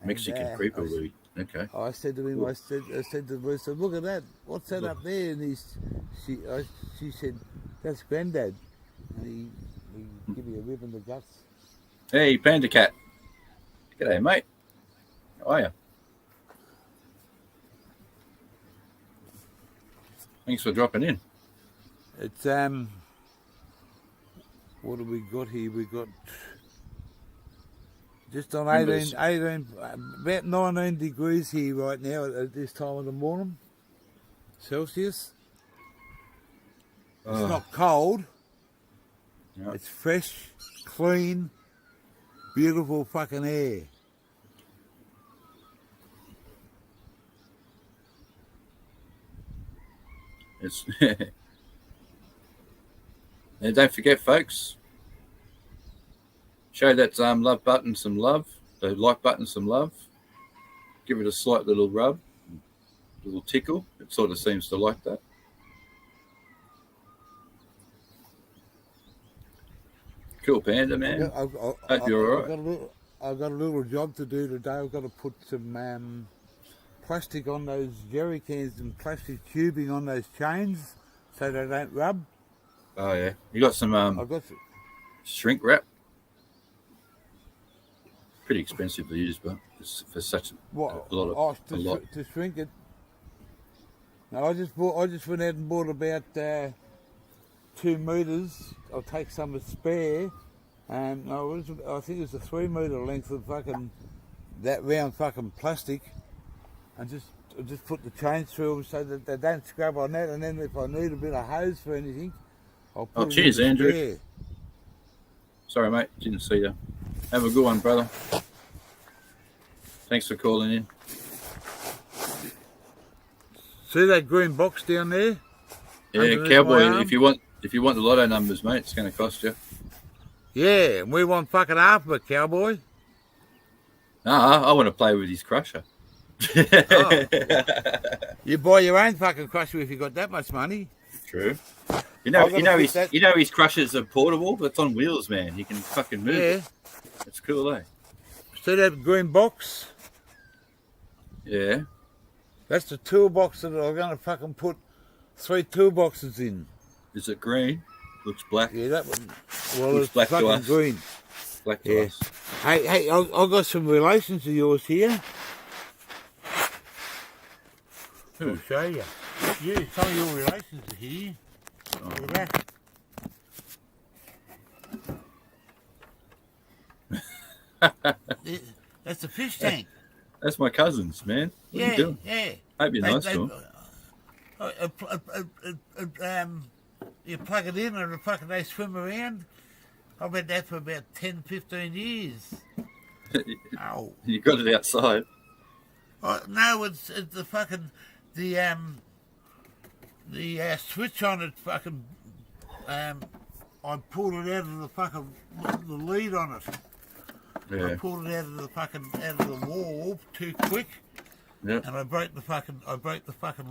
Mexican creeper weed. Okay. I said to him, I said to Lisa, "Look at that. What's that up there?" And she said, "That's Grandad." And he give me a rib in the guts. Hey, Panda Cat. G'day, mate. How are you? Thanks for dropping in. It's what have we got here? We got just on 18, about 19 degrees here right now at this time of the morning, Celsius. It's not cold. No. It's fresh, clean, beautiful fucking air. It's and don't forget, folks, show that love button some love, the like button some love. Give it a slight little rub, a little tickle. It sort of seems to like that. Cool, Panda, man. Hope you're all right. I've got a little job to do today. I've got to put some plastic on those jerry cans and plastic tubing on those chains so they don't rub. Oh, yeah. You got some I've got some, shrink wrap? Pretty expensive to use, but it's for such a lot. To shrink it. No, I just went out and bought about 2 meters. I'll take some as spare, and I think it's a 3 meter length of fucking that round fucking plastic, and just put the chains through them so that they don't scrub on that. And then if I need a bit of hose for anything, I'll put it cheers, in the Andrew. spare. Sorry, mate. Didn't see you. Have a good one, brother. Thanks for calling in. See that green box down there? Yeah, Underneath Cowboy. my arm? If you want the lotto numbers, mate, it's going to cost you. Yeah, and we want fucking half of it, Cowboy. Nah, I want to play with his crusher. Oh. You buy your own fucking crusher if you got that much money. True. You know his crushers are portable, but it's on wheels, man. You can fucking move it. It's cool, eh? See that green box? Yeah. That's the toolbox that I'm going to fucking put 3 toolboxes in. Is it green? Looks black. Yeah, that one. Well, Looks it's black to fucking us. green. Black to us. Hey, I've got some relations of yours here. I'll show you. Yeah, some of your relations are here. Look at that. That's a fish tank. That's my cousins, man. What are you doing? Yeah. Hope you're nice to them. You plug it in and fucking they swim around. I've had that for about 10, 15 years. Oh. You got it outside. No, it's the fucking the switch on it fucking I pulled it out of the fucking the lead on it. Yeah. I pulled it out of the wall too quick. Yep. And I broke the fucking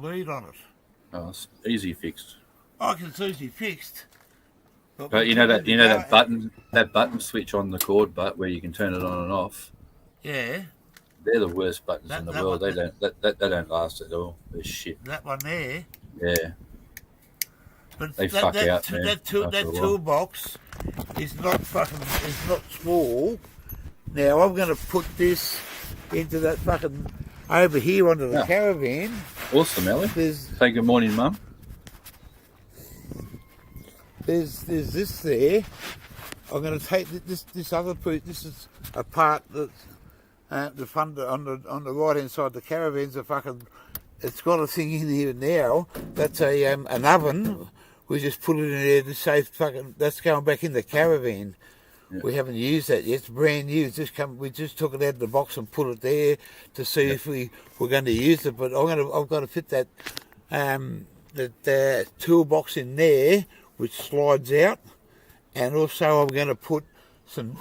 lead on it. Oh, it's easy fixed. It's easily fixed. But you know that button switch on the cord butt where you can turn it on and off. Yeah. They're the worst buttons in the world. They don't last at all. They're shit. That one there. Yeah. But They fuck out, man. That toolbox is not small. Now I'm going to put this into that fucking over here onto the caravan. Awesome, Ellie. Say good morning, Mum. There's this there. I'm going to take this other piece. This is a part that's the front on the right hand side. The caravan's a fucking. It's got a thing in here now. That's an oven. We just put it in there to say fucking. That's going back in the caravan. Yeah. We haven't used that yet. It's brand new. We just took it out of the box and put it there to see if we're going to use it. But I've got to fit that toolbox in there, which slides out, and also I'm going to put some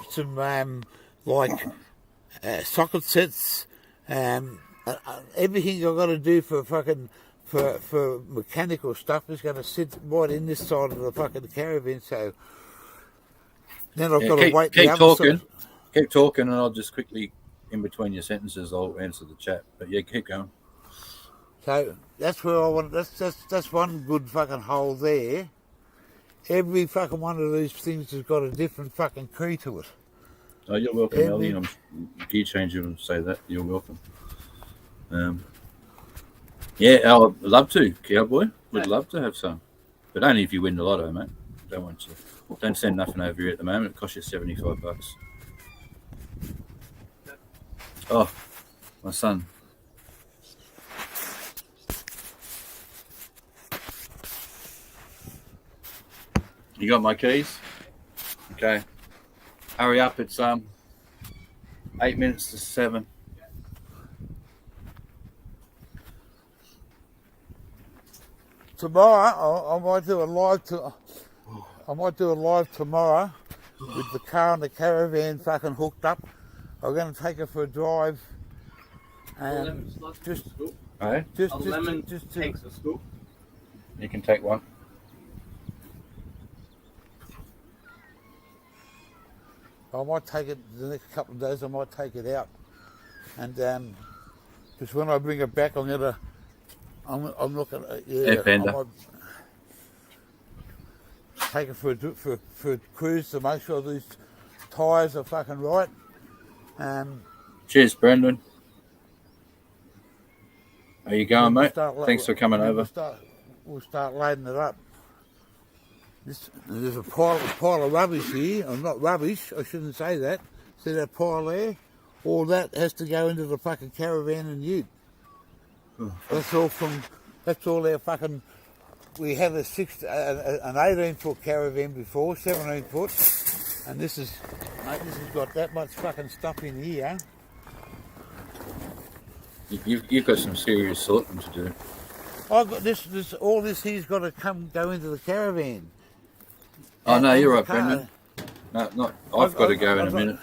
socket sets, everything I've got to do for mechanical stuff is going to sit right in this side of the fucking caravan. So then I've got to wait. Keep talking. Keep talking, and I'll just quickly, in between your sentences, I'll answer the chat. But yeah, keep going. So that's where I want. That's one good fucking hole there. Every fucking one of these things has got a different fucking key to it. Oh, you're welcome, Ellie. I'm gear changer and say that. You're welcome. Yeah, I'd love to, Cowboy. Would love to have some. But only if you win the lotto, mate. Don't want you. Don't send nothing over here at the moment. It costs you $75. Oh, my son. You got my keys? Okay. Hurry up, it's 8 minutes to 7. Tomorrow I might do a live tomorrow with the car and the caravan fucking hooked up. I'm going to take it for a drive. Just takes a scoop. You can take one. I might take it the next couple of days. I might take it out, and just when I bring it back, I'm not gonna. Yeah, I might take it for a cruise to make sure these tyres are fucking right. Cheers, Brendan. How you going, mate? Thanks for coming over. We'll start loading it up. There's a pile of rubbish here. Or not rubbish, I shouldn't say that. See that pile there? All that has to go into the fucking caravan and ute. That's all our fucking. We had an 18-foot caravan before, 17-foot, and this has got that much fucking stuff in here. You've got some serious sorting to do. I've got this. All this here's got to go into the caravan. Oh no, you're right, Brendan. No, not. I've got to go in a minute.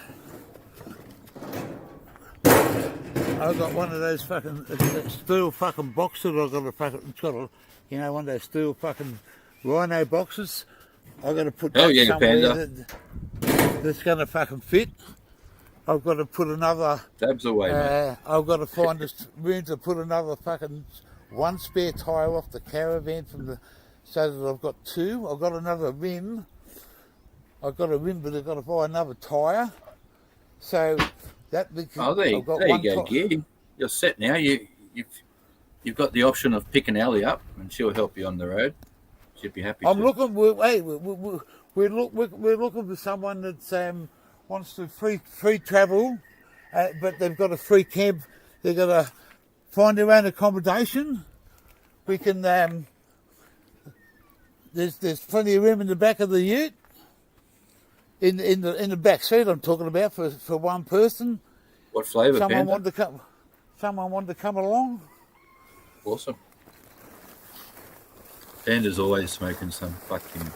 I've got one of those fucking steel fucking boxes. I've got it's got a, one of those steel fucking rhino boxes. I've got to put that somewhere that's going to fucking fit. I've got to put another. Dabs away, mate. I've got to find room to put another fucking one spare tyre off the caravan so that I've got two. I've got another rim. I've got a rim, but I've got to buy another tyre. So that becomes. Oh, there you go, Gear. You're set now. You've got the option of picking Ellie up, and she'll help you on the road. She'd be happy. I'm looking. We're looking for someone that wants to free travel, but they've got a free camp. They've got to find their own accommodation. We can. There's plenty of room in the back of the ute. In the back seat, I'm talking about for one person. What flavour? Someone wanted to come along. Awesome. Panda's always smoking some fucking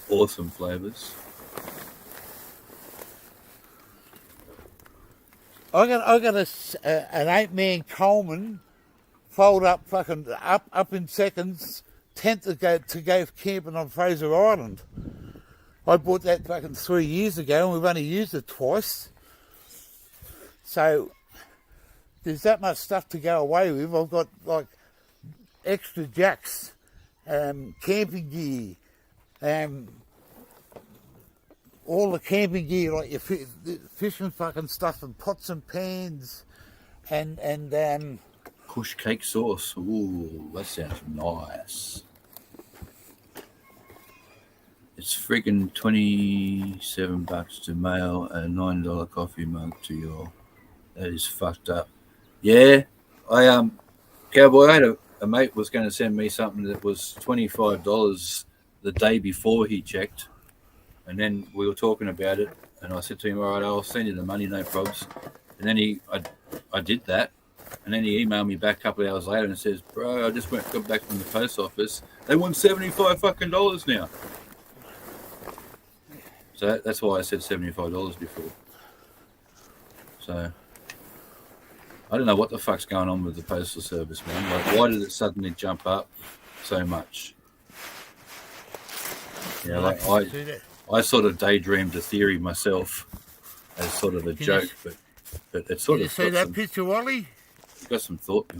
awesome flavours. I got an 8-man Coleman fold up fucking up in seconds tent to go camping on Fraser Island. I bought that fucking 3 years ago, and we've only used it twice. So there's that much stuff to go away with. I've got like extra jacks, camping gear, all the camping gear, like your fishing fucking stuff and pots and pans, and Push cake sauce. Ooh, that sounds nice. It's friggin' $27 to mail a $9 coffee mug to your. That is fucked up. Yeah, I Cowboy, I had a mate was going to send me something that was $25 the day before he checked, and then we were talking about it, and I said to him, "All right, I'll send you the money, no probs." And then I did that, and then he emailed me back a couple of hours later and says, "Bro, I just got back from the post office. They want $75 now." So that's why I said $75 before. So I don't know what the fuck's going on with the postal service, man. Like, why did it suddenly jump up so much? Yeah, like I sort of daydreamed a theory myself as sort of a joke, but it's sort Did you of see that picture, Wally? got some thought.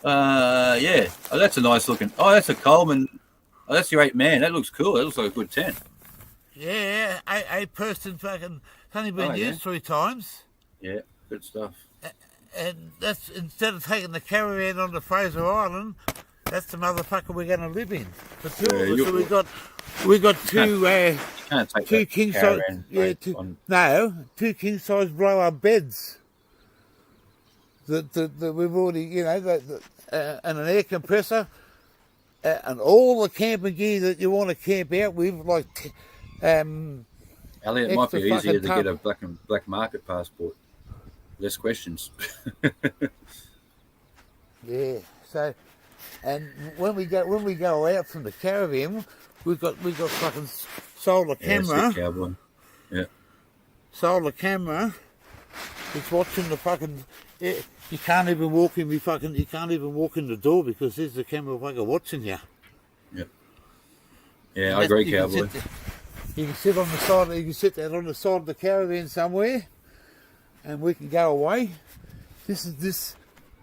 Yeah. Oh, that's a nice looking. Oh, that's a Coleman. Oh, that's your 8-man. That looks cool. That looks like a good tent. Yeah, eight person fucking. It's only been used 3 times. Yeah, good stuff. And that's instead of taking the caravan on to Fraser Island, that's the motherfucker we're going to live in. For 2 of us. So we got two Can't take two that king size. caravan Yeah, two king size blow up beds. That we've already, and an air compressor, and all the camping gear that you want to camp out with, like. Elliot, it might be easier to fucking get a black market passport. Less questions. Yeah. So, and when we go out from the caravan, we've got fucking solar camera. Yeah, cowboy. Yeah. Solar camera. It's watching the fucking. You can't even walk in. You can't even walk in the door because there's the camera fucking watching you. Yeah. Yeah, I agree, cowboy. You can sit on the side. You can sit there on the side of the caravan somewhere, and we can go away. This.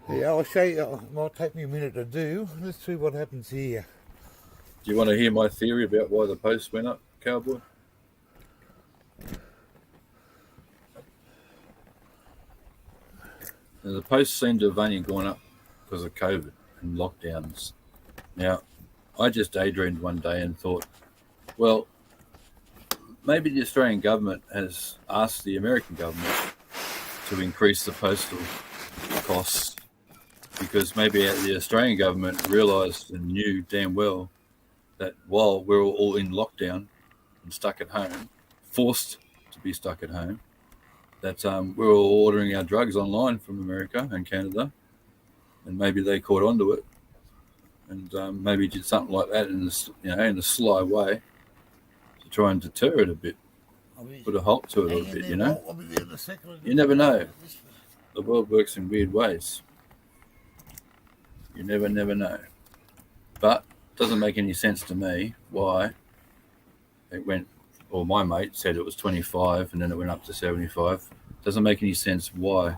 Yeah, I'll show you. It might take me a minute to do. Let's see what happens here. Do you want to hear my theory about why the post went up, cowboy? Now, the posts seem to have only gone up because of COVID and lockdowns. Now, I just daydreamed one day and thought, well, maybe the Australian government has asked the American government to increase the postal costs because maybe the Australian government realised and knew damn well that while we're all in lockdown and stuck at home, forced to be stuck at home, that we're all ordering our drugs online from America and Canada, and maybe they caught onto it and maybe did something like that in a sly way to try and deter it a bit, put a halt to it a little bit, you know. You never know. The world works in weird ways. You never know. But it doesn't make any sense to me why it went, or my mate said it was 25 and then it went up to 75. Doesn't make any sense why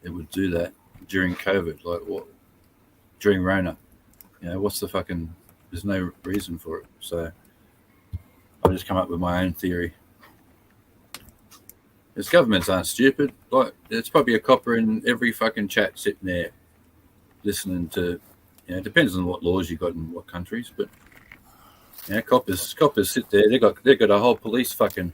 it would do that during COVID. Like what? During Rona. What's the fucking, there's no reason for it. So I just come up with my own theory. These governments aren't stupid. Like, there's probably a copper in every fucking chat sitting there listening to, it depends on what laws you got in what countries, but coppers sit there. They got a whole police fucking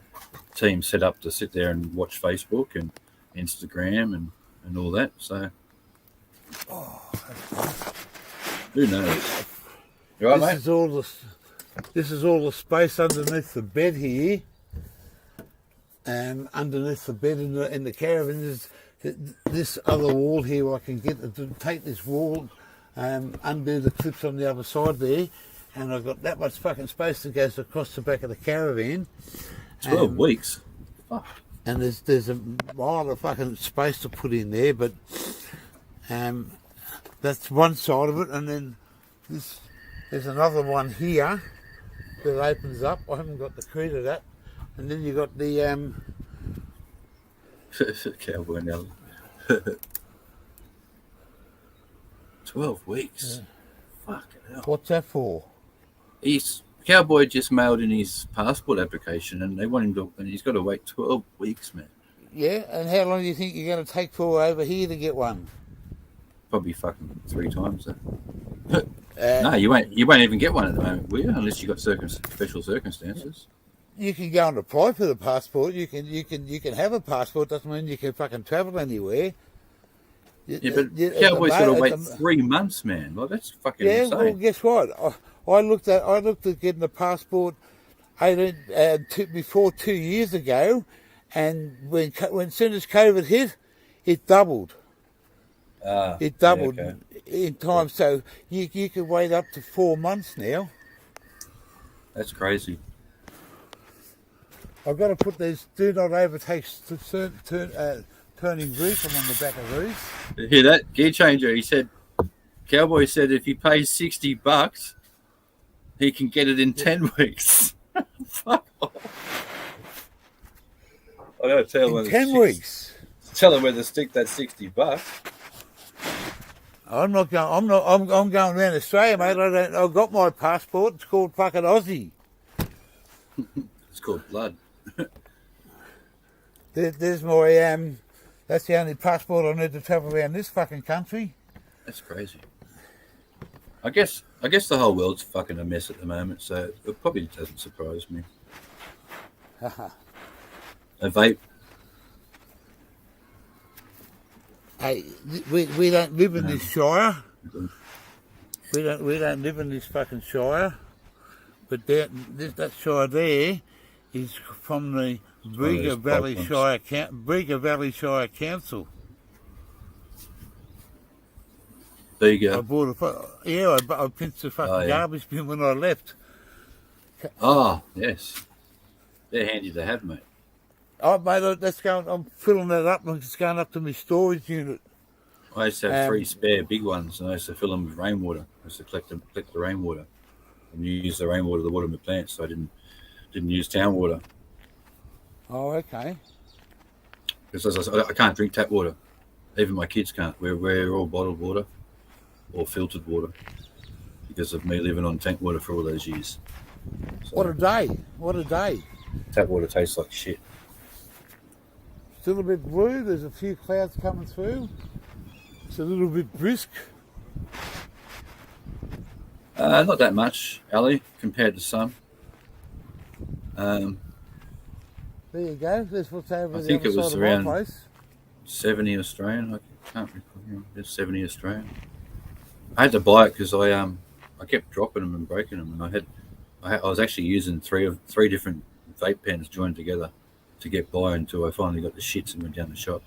team set up to sit there and watch Facebook and Instagram and all that. So who knows? You all right, mate? This is all the space underneath the bed here. Underneath the bed in the caravan is this other wall here. I can take this wall, undo the clips on the other side there, and I've got that much fucking space that goes across the back of the caravan. 12 weeks. Fuck. And there's a lot of fucking space to put in there, but that's one side of it, and then there's another one here that opens up. I haven't got the key to that. And then you got the cowboy now. 12 weeks. Yeah. Fucking hell. What's that for? He's Cowboy just mailed in his passport application, and they want him to, and he's got to wait 12 weeks, man. Yeah, and how long do you think you're going to take for over here to get one? Probably fucking 3 times that. Uh, No, you won't even get one at the moment, will you? Unless you've got special circumstances. You can go and apply for the passport. You can have a passport. Doesn't mean you can fucking travel anywhere. Yeah, but Cowboy's got to wait 3 months, man. Like, that's fucking insane. Well, guess what? I looked at getting a passport before 2 years ago, and when as soon as COVID hit, it doubled. It doubled in time, so you could wait up to 4 months now. That's crazy. I've got to put these do not overtake turning vehicle on the back of these. You hear that? Gear changer. He said, Cowboy said if he pays $60, he can get it in 10 weeks. Fuck off. I gotta tell him. 10 weeks. Tell him where to stick that $60. I'm going around Australia, mate. I've got my passport. It's called fucking Aussie. It's called blood. There's my that's the only passport I need to travel around this fucking country. That's crazy. I guess the whole world's fucking a mess at the moment, so it probably doesn't surprise me. A vape. Hey, we don't live in this shire. We don't live in this fucking shire. But that shire there is from the Briga Valley Shire Council. There you go. I bought I pinched the fucking garbage bin when I left. Oh, yes. They're handy to have, mate. Oh, mate, I'm filling that up and it's going up to my storage unit. I used to have 3 spare big ones, and I used to fill them with rainwater. I used to collect the rainwater and use the rainwater to water my plants, so I didn't use town water. Oh, okay. Because I can't drink tap water. Even my kids can't. We're all bottled water or filtered water because of me living on tank water for all those years. So, What a day. Tap water tastes like shit. Still a bit blue. There's a few clouds coming through. It's a little bit brisk. Not that much, Ali, compared to some. There you go. There's what's over I the think other it was side around of my place. 70 Australian. I can't recall. It's 70 Australian. I had to buy it because I kept dropping them and breaking them, and I was actually using three different vape pens joined together to get by until I finally got the shits and went down the shop.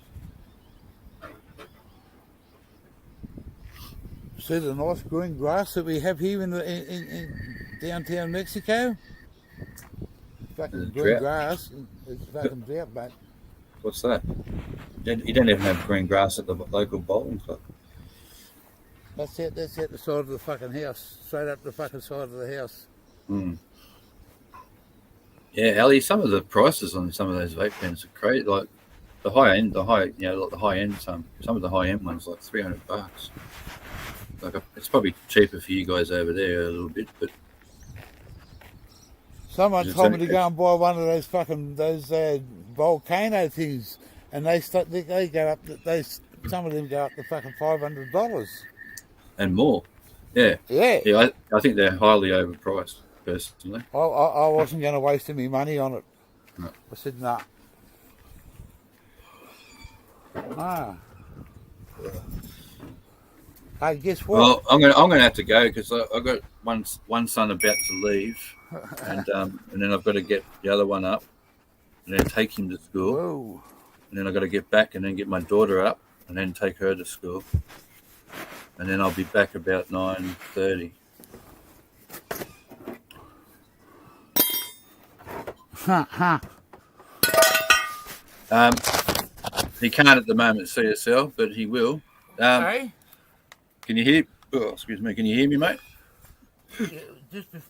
See the nice green grass that we have here in downtown Mexico? Fucking green grass. It's fucking drought, mate. What's that? You don't even have green grass at the local bowling club. That's out the side of the fucking house. Straight up the fucking side of the house. Mm. Yeah, Ali, some of the prices on some of those vape pens are crazy. Like the high end, some of the high end ones like $300. Like it's probably cheaper for you guys over there a little bit, but someone told me to go and buy one of those volcano things, and they go up. Some of them go up to fucking $500 and more. Yeah. I think they're highly overpriced, personally. I wasn't going to waste any money on it. No. I said nah. Hey, guess what? Well, I'm gonna have to go because I've got one son about to leave, and then I've got to get the other one up, and then take him to school. Whoa. And then I've got to get back and then get my daughter up, and then take her to school, and then I'll be back about 9:30. He can't at the moment see herself, but he will. Okay. Can you hear? Oh, excuse me. Can you hear me, mate? Yeah,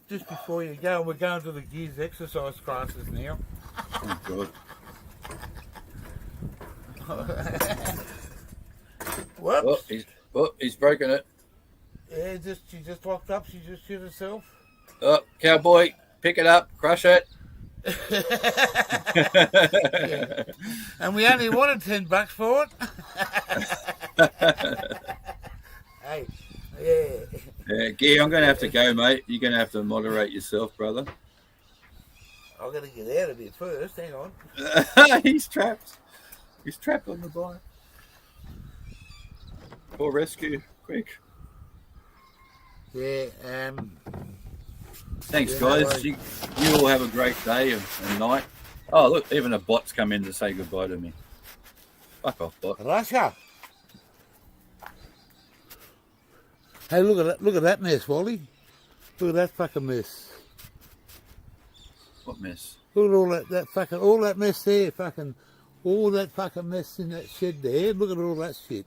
just before you go, we're going to the gears exercise classes now. Oh God. Whoops. He's broken it. Yeah, she just locked up. She just shit herself. Oh, cowboy, pick it up, crush it. Yeah. And we only wanted $10 for it. Hey, yeah. Yeah, Gee, I'm going to have to go, mate. You're going to have to moderate yourself, brother. I've got to get out of here first. Hang on. He's trapped. He's trapped on the bike. Or rescue, quick. Yeah. Thanks, Yeah, guys. You all have a great day and night. Oh, look, even a bot's come in to say goodbye to me. Fuck off, bot. Russia. Hey, look at that! Look at that mess, Wally. Look at that fucking mess. What mess? Look at all that mess there, fucking, all that fucking mess in that shed there. Look at all that shit.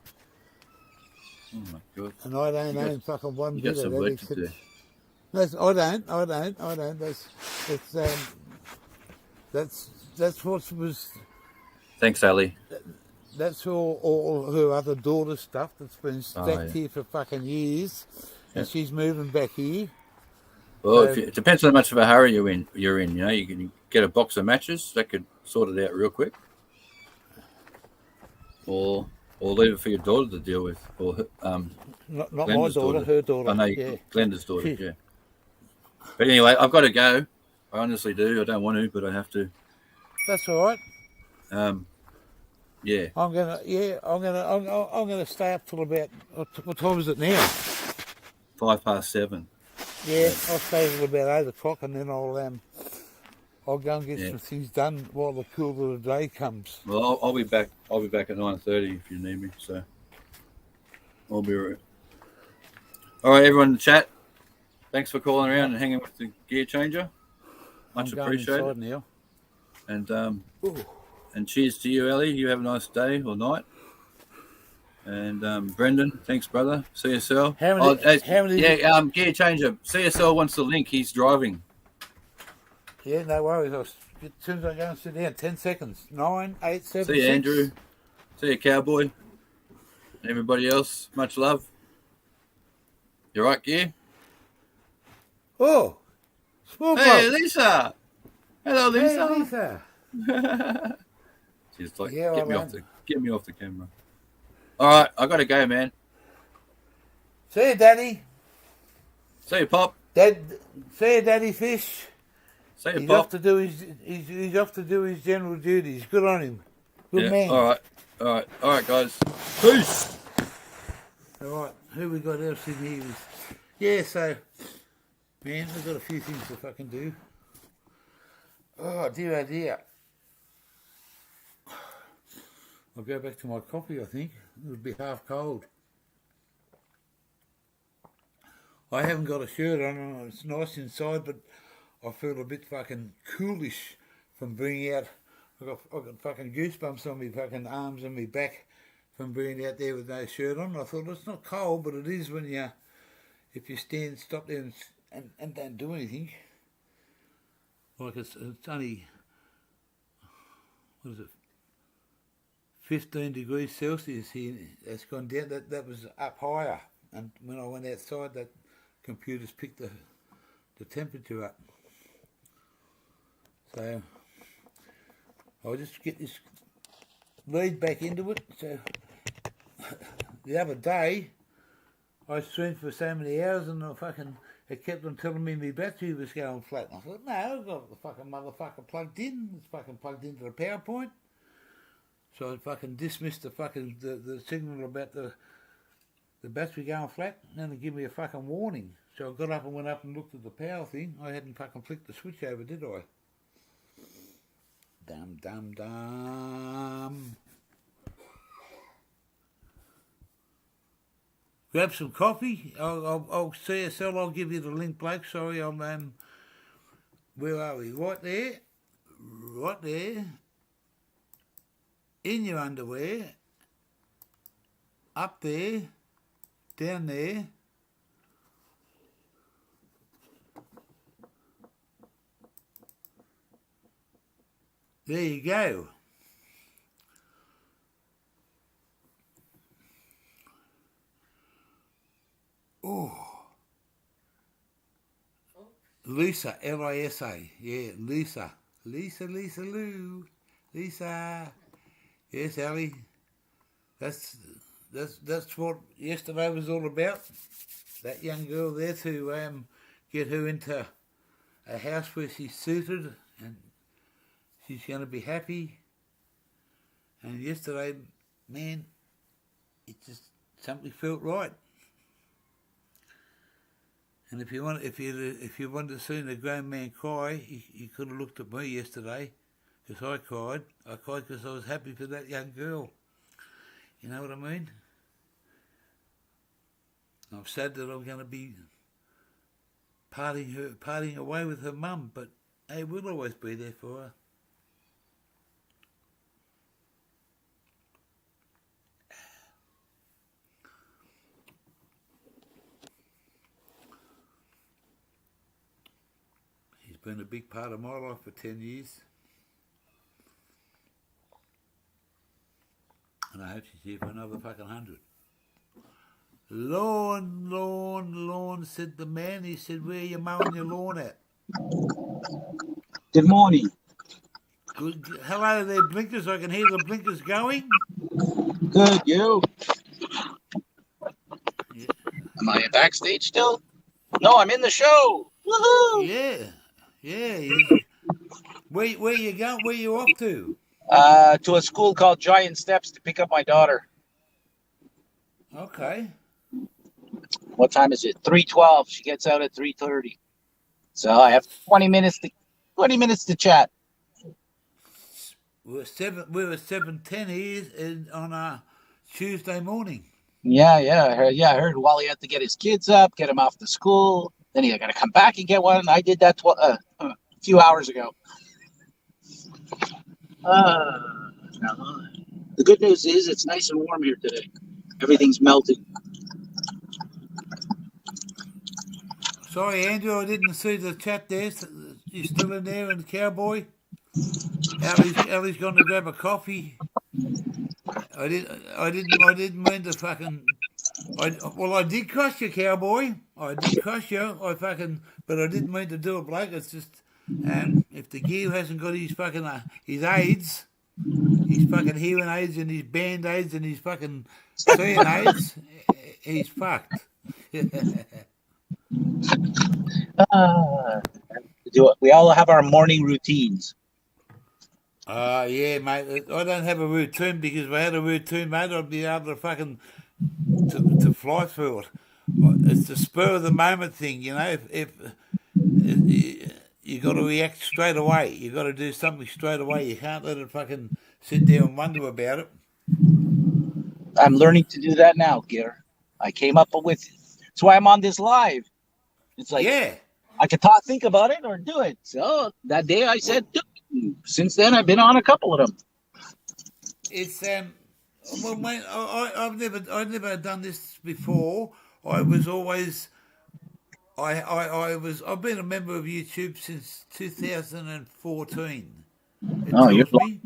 Oh my god. And I don't own fucking one You bit got of some that work to except. do. I don't. That's what was. Thanks, Ali. That's all her other daughter's stuff that's been stacked yeah. here for fucking years, and Yeah. she's moving back here. Well, it depends how much of a hurry you're in. You know, you can get a box of matches that could sort it out real quick, or leave it for your daughter to deal with, or Not my Glenda's daughter, her daughter. I know, Yeah. Glenda's daughter. Yeah. But anyway, I've got to go. I honestly do. I don't want to, but I have to. That's all right. Yeah. I'm gonna stay up till about what time is it now? 7:05. Yeah, I'll stay till about 8 o'clock, and then I'll go and get some things done while the cool of the day comes. Well, I'll be back. I'll be back at 9:30 if you need me. So I'll be right. All right, everyone in the chat. Thanks for calling around and hanging with the gear changer. Much I'm going appreciated. inside now. And cheers to you, Ellie. You have a nice day or night. And Brendan, thanks, brother. CSL. How many? Yeah, gear changer. CSL wants the link. He's driving. Yeah, no worries. As soon as I go and sit down, 10 seconds. 9, 8, 7, See you, 6. Andrew. See you, cowboy. Everybody else, much love. You right, gear? Oh, small Hey, bloke. Lisa. Hello, Lisa. Hey, Lisa. She's like, Yeah, get well, me off the camera. All right, I got to go, man. See you, Daddy. See you, Pop. See you, Daddy Fish. See you, He's Pop. off to do he's off to do his general duties. Good on him. Good man. All right, guys. Peace. All right, who we got else in here? Yeah, so, man, we've got a few things to fucking do. Oh, dear. I'll go back to my coffee, I think. It'll be half cold. I haven't got a shirt on. It's nice inside, but I feel a bit fucking coolish from being out. I've got fucking goosebumps on me fucking arms and me back from being out there with no shirt on. I thought it's not cold, but it is when if you stop there and don't do anything. Like it's only, what is it, 15 degrees Celsius here. It's gone down. That was up higher, and when I went outside, that computers picked the temperature up. So I'll just get this lead back into it. So the other day I streamed for so many hours, and it kept on telling me my battery was going flat. And I thought, no, I've got the fucking motherfucker plugged in. It's fucking plugged into the power point. So I fucking dismissed the signal about the battery going flat, and then it gave me a fucking warning. So I got up and went up and looked at the power thing. I hadn't fucking flicked the switch over, did I? Dum. Grab some coffee. I'll CSL. I'll give you the link, Blake. Sorry, I'm where are we? Right there. In your underwear. Up there. Down there. There you go. Oh. Lisa, Lisa. Yeah, Lisa. Lisa Lou. Lisa. Yes, Ali. That's what yesterday was all about. That young girl there to get her into a house where she's suited and she's going to be happy. And yesterday, man, it just something felt right. And if you wanted to see a grown man cry, you could have looked at me yesterday, because I cried. I cried because I was happy for that young girl. You know what I mean? I'm sad that I'm going to be parting away with her mum, but hey, we'll always be there for her. She's been a big part of my life for 10 years. And I hope she's here for another fucking 100. Lawn, said the man. He said, where are you mowing your lawn at? Good morning. Good. Hello there, blinkers. I can hear the blinkers going. Good, you? Yeah. Am I backstage still? No, I'm in the show. Woohoo! Yeah. Where you going? Where you off to? To a school called Giant Steps to pick up my daughter. Okay. What time is it? 3:12. She gets out at 3:30. So I have 20 minutes to chat. We're 7:10 here on a Tuesday morning. Yeah. I heard Wally had to get his kids up, get him off to school. Then he got to come back and get one. I did that a few hours ago. The good news is it's nice and warm here today. Everything's melting. Sorry, Andrew, I didn't see the chat there. You still in there, and Cowboy? Ellie's gone to grab a coffee. I didn't mean to fucking. I did cross you, Cowboy. I did cross you. But I didn't mean to do it, bloke. It's just, if the gear hasn't got his fucking his aids, his fucking hearing aids and his band aids and his fucking seeing aids, he's fucked. We all have our morning routines. Yeah, mate. I don't have a routine, because if I had a routine, mate, I'd be able to fucking to fly through it. It's the spur of the moment thing, you know. If you got to react straight away, you got to do something straight away. You can't let it fucking sit there and wonder about it. I'm learning to do that now, Gear. I came up with. That's why I'm on this live. It's like, yeah, I could think about it or do it. So that day I said, do it. Since then I've been on a couple of them. It's well, mate, I've never done this before. I was always. I've been a member of YouTube since 2014. It tells me.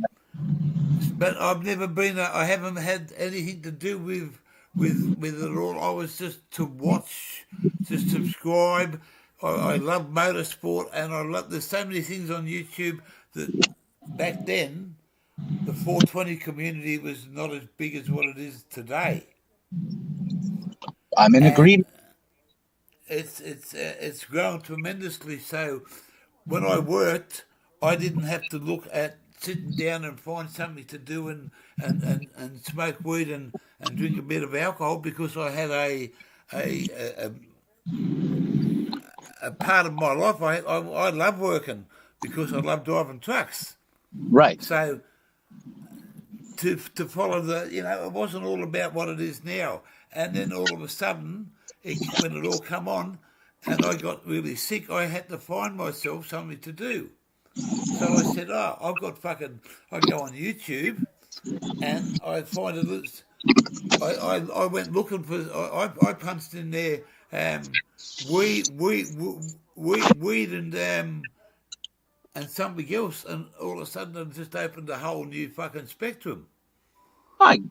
But I've never been. I haven't had anything to do with it all. I was just to watch, to subscribe. I love motorsport, and there's so many things on YouTube that back then the 420 community was not as big as what it is today. I'm in agreement. It's grown tremendously. So when I worked, I didn't have to look at sitting down and find something to do and smoke weed and drink a bit of alcohol, because I had a part of my life. I love working because I love driving trucks. Right. So to follow it wasn't all about what it is now. And then all of a sudden, when it all come on, and I got really sick, I had to find myself something to do. So I said, I go on YouTube, and I find I went looking for, I punched in there, weed and something else, and all of a sudden it just opened a whole new fucking spectrum.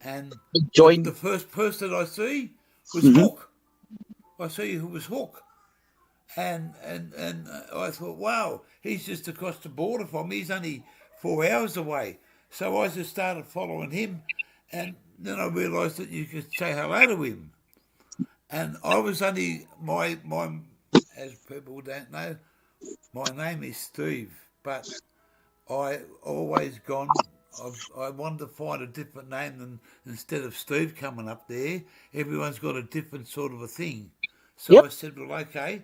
And the first person I see was Hook. I see who was Hook. And I thought, wow, he's just across the border from me. He's only 4 hours away. So I just started following him, and then I realised that you could say hello to him. And I was only my as people don't know, my name is Steve, but I always gone. I wanted to find a different name than instead of Steve coming up there. Everyone's got a different sort of a thing. So Yep. I said, well, okay,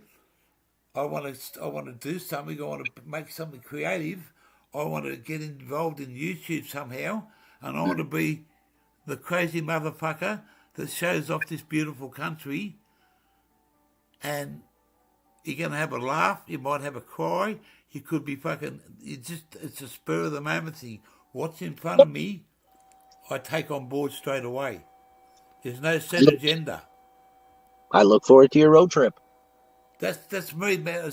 I want to do something. I want to make something creative. I want to get involved in YouTube somehow, and I want to be the crazy motherfucker that shows off this beautiful country. And you're going to have a laugh. You might have a cry. You could be fucking. It's a spur of the moment thing. What's in front of me, I take on board straight away. There's no set agenda. I look forward to your road trip. That's me, man.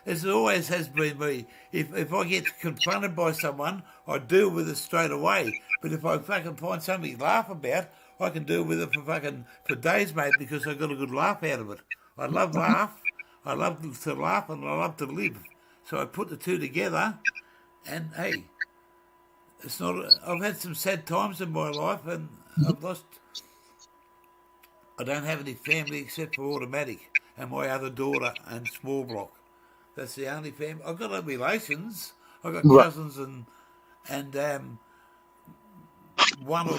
It always has been me. If I get confronted by someone, I deal with it straight away. But if I fucking find something to laugh about, I can deal with it for days, mate, because I got a good laugh out of it. I love laugh. I love to laugh and I love to live. So I put the two together, and hey, it's not. I've had some sad times in my life, and I've lost. I don't have any family except for automatic and my other daughter and small block. That's the only family. I've got no relations. I've got Right. cousins and one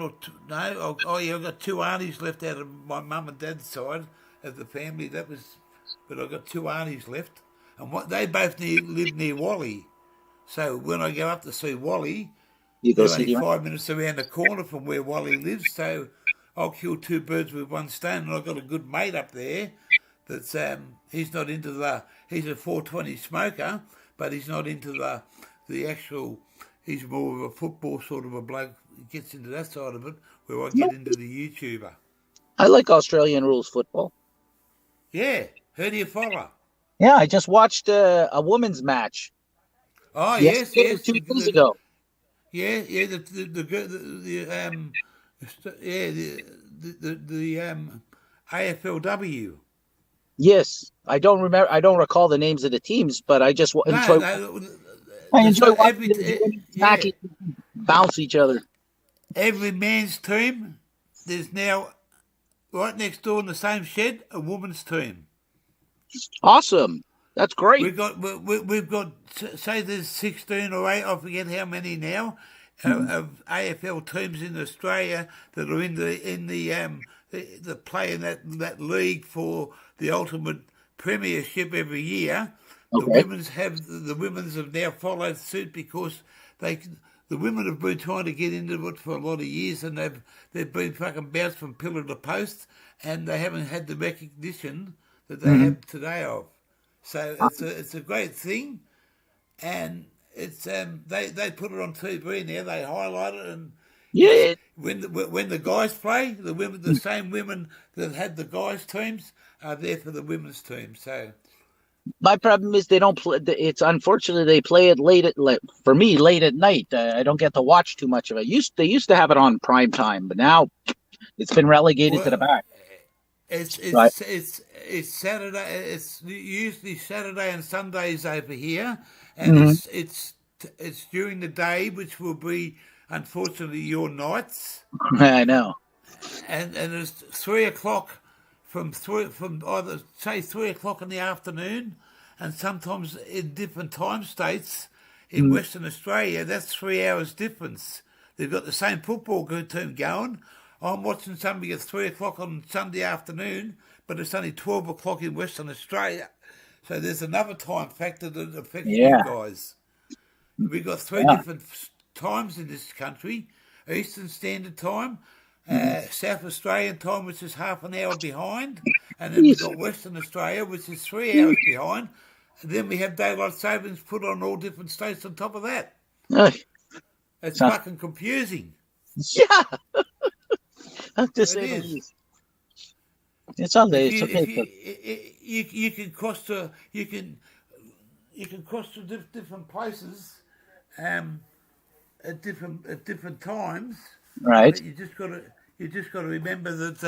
or two, no. Oh yeah, I've got two aunties left out of my mum and dad's side of the family. But I've got two aunties left, and they both live near Wally. So when I go up to see Wally, You go they're see only the 5 minutes around the corner from where Wally lives, so I'll kill two birds with one stone. And I've got a good mate up there that's he's not into he's a 420 smoker, but he's not into the actual. He's more of a football sort of a bloke. He gets into that side of it, where I get into the YouTuber. I like Australian rules football. Yeah, who do you follow? Yeah, I just watched a women's match Oh yes, yesterday or yes, 2 days ago. yeah, the AFLW. Yes, I don't remember. I don't recall the names of the teams, but I just No, enjoy. no, I there's enjoy not watching the women's yeah, matches bounce each other. every man's team. There's now right next door in the same shed a woman's team. Awesome. That's great. We've got say there's 16 or 8, I forget how many now, of AFL teams in Australia that are in the play in that league for the ultimate premiership every year. Okay. The women's have now followed suit because the women have been trying to get into it for a lot of years, and they've been fucking bounced from pillar to post, and they haven't had the recognition that they have today of. So it's a great thing, and it's they put it on TV now. They highlight it, and Yeah. when the guys play, the same women that had the guys teams are there for the women's team. So My problem is they don't play. It's unfortunately they play it for me late at night. I don't get to watch too much of it. They used to have it on prime time, but now it's been relegated to the back. It's Right. it's Saturday. It's usually Saturday and Sundays over here, and it's during the day, which will be unfortunately your nights, I know. and it's 3 o'clock from either say 3 o'clock in the afternoon, and sometimes in different time states in Western Australia that's 3 hours difference. They've got the same football team going. I'm watching something at 3 o'clock on Sunday afternoon, but it's only 12 o'clock in Western Australia. So there's another time factor that affects you Yeah. guys. We've got three Yeah. different times in this country: Eastern Standard Time, South Australian Time, which is half an hour behind, and then we've got Western Australia, which is 3 hours behind. And then we have daylight savings put on all different states on top of that. Ugh. It's So- fucking confusing. Yeah. To It say the is. least. It's on there. If It's you, okay. you can cross to different places at different times, Right. but you just got to remember that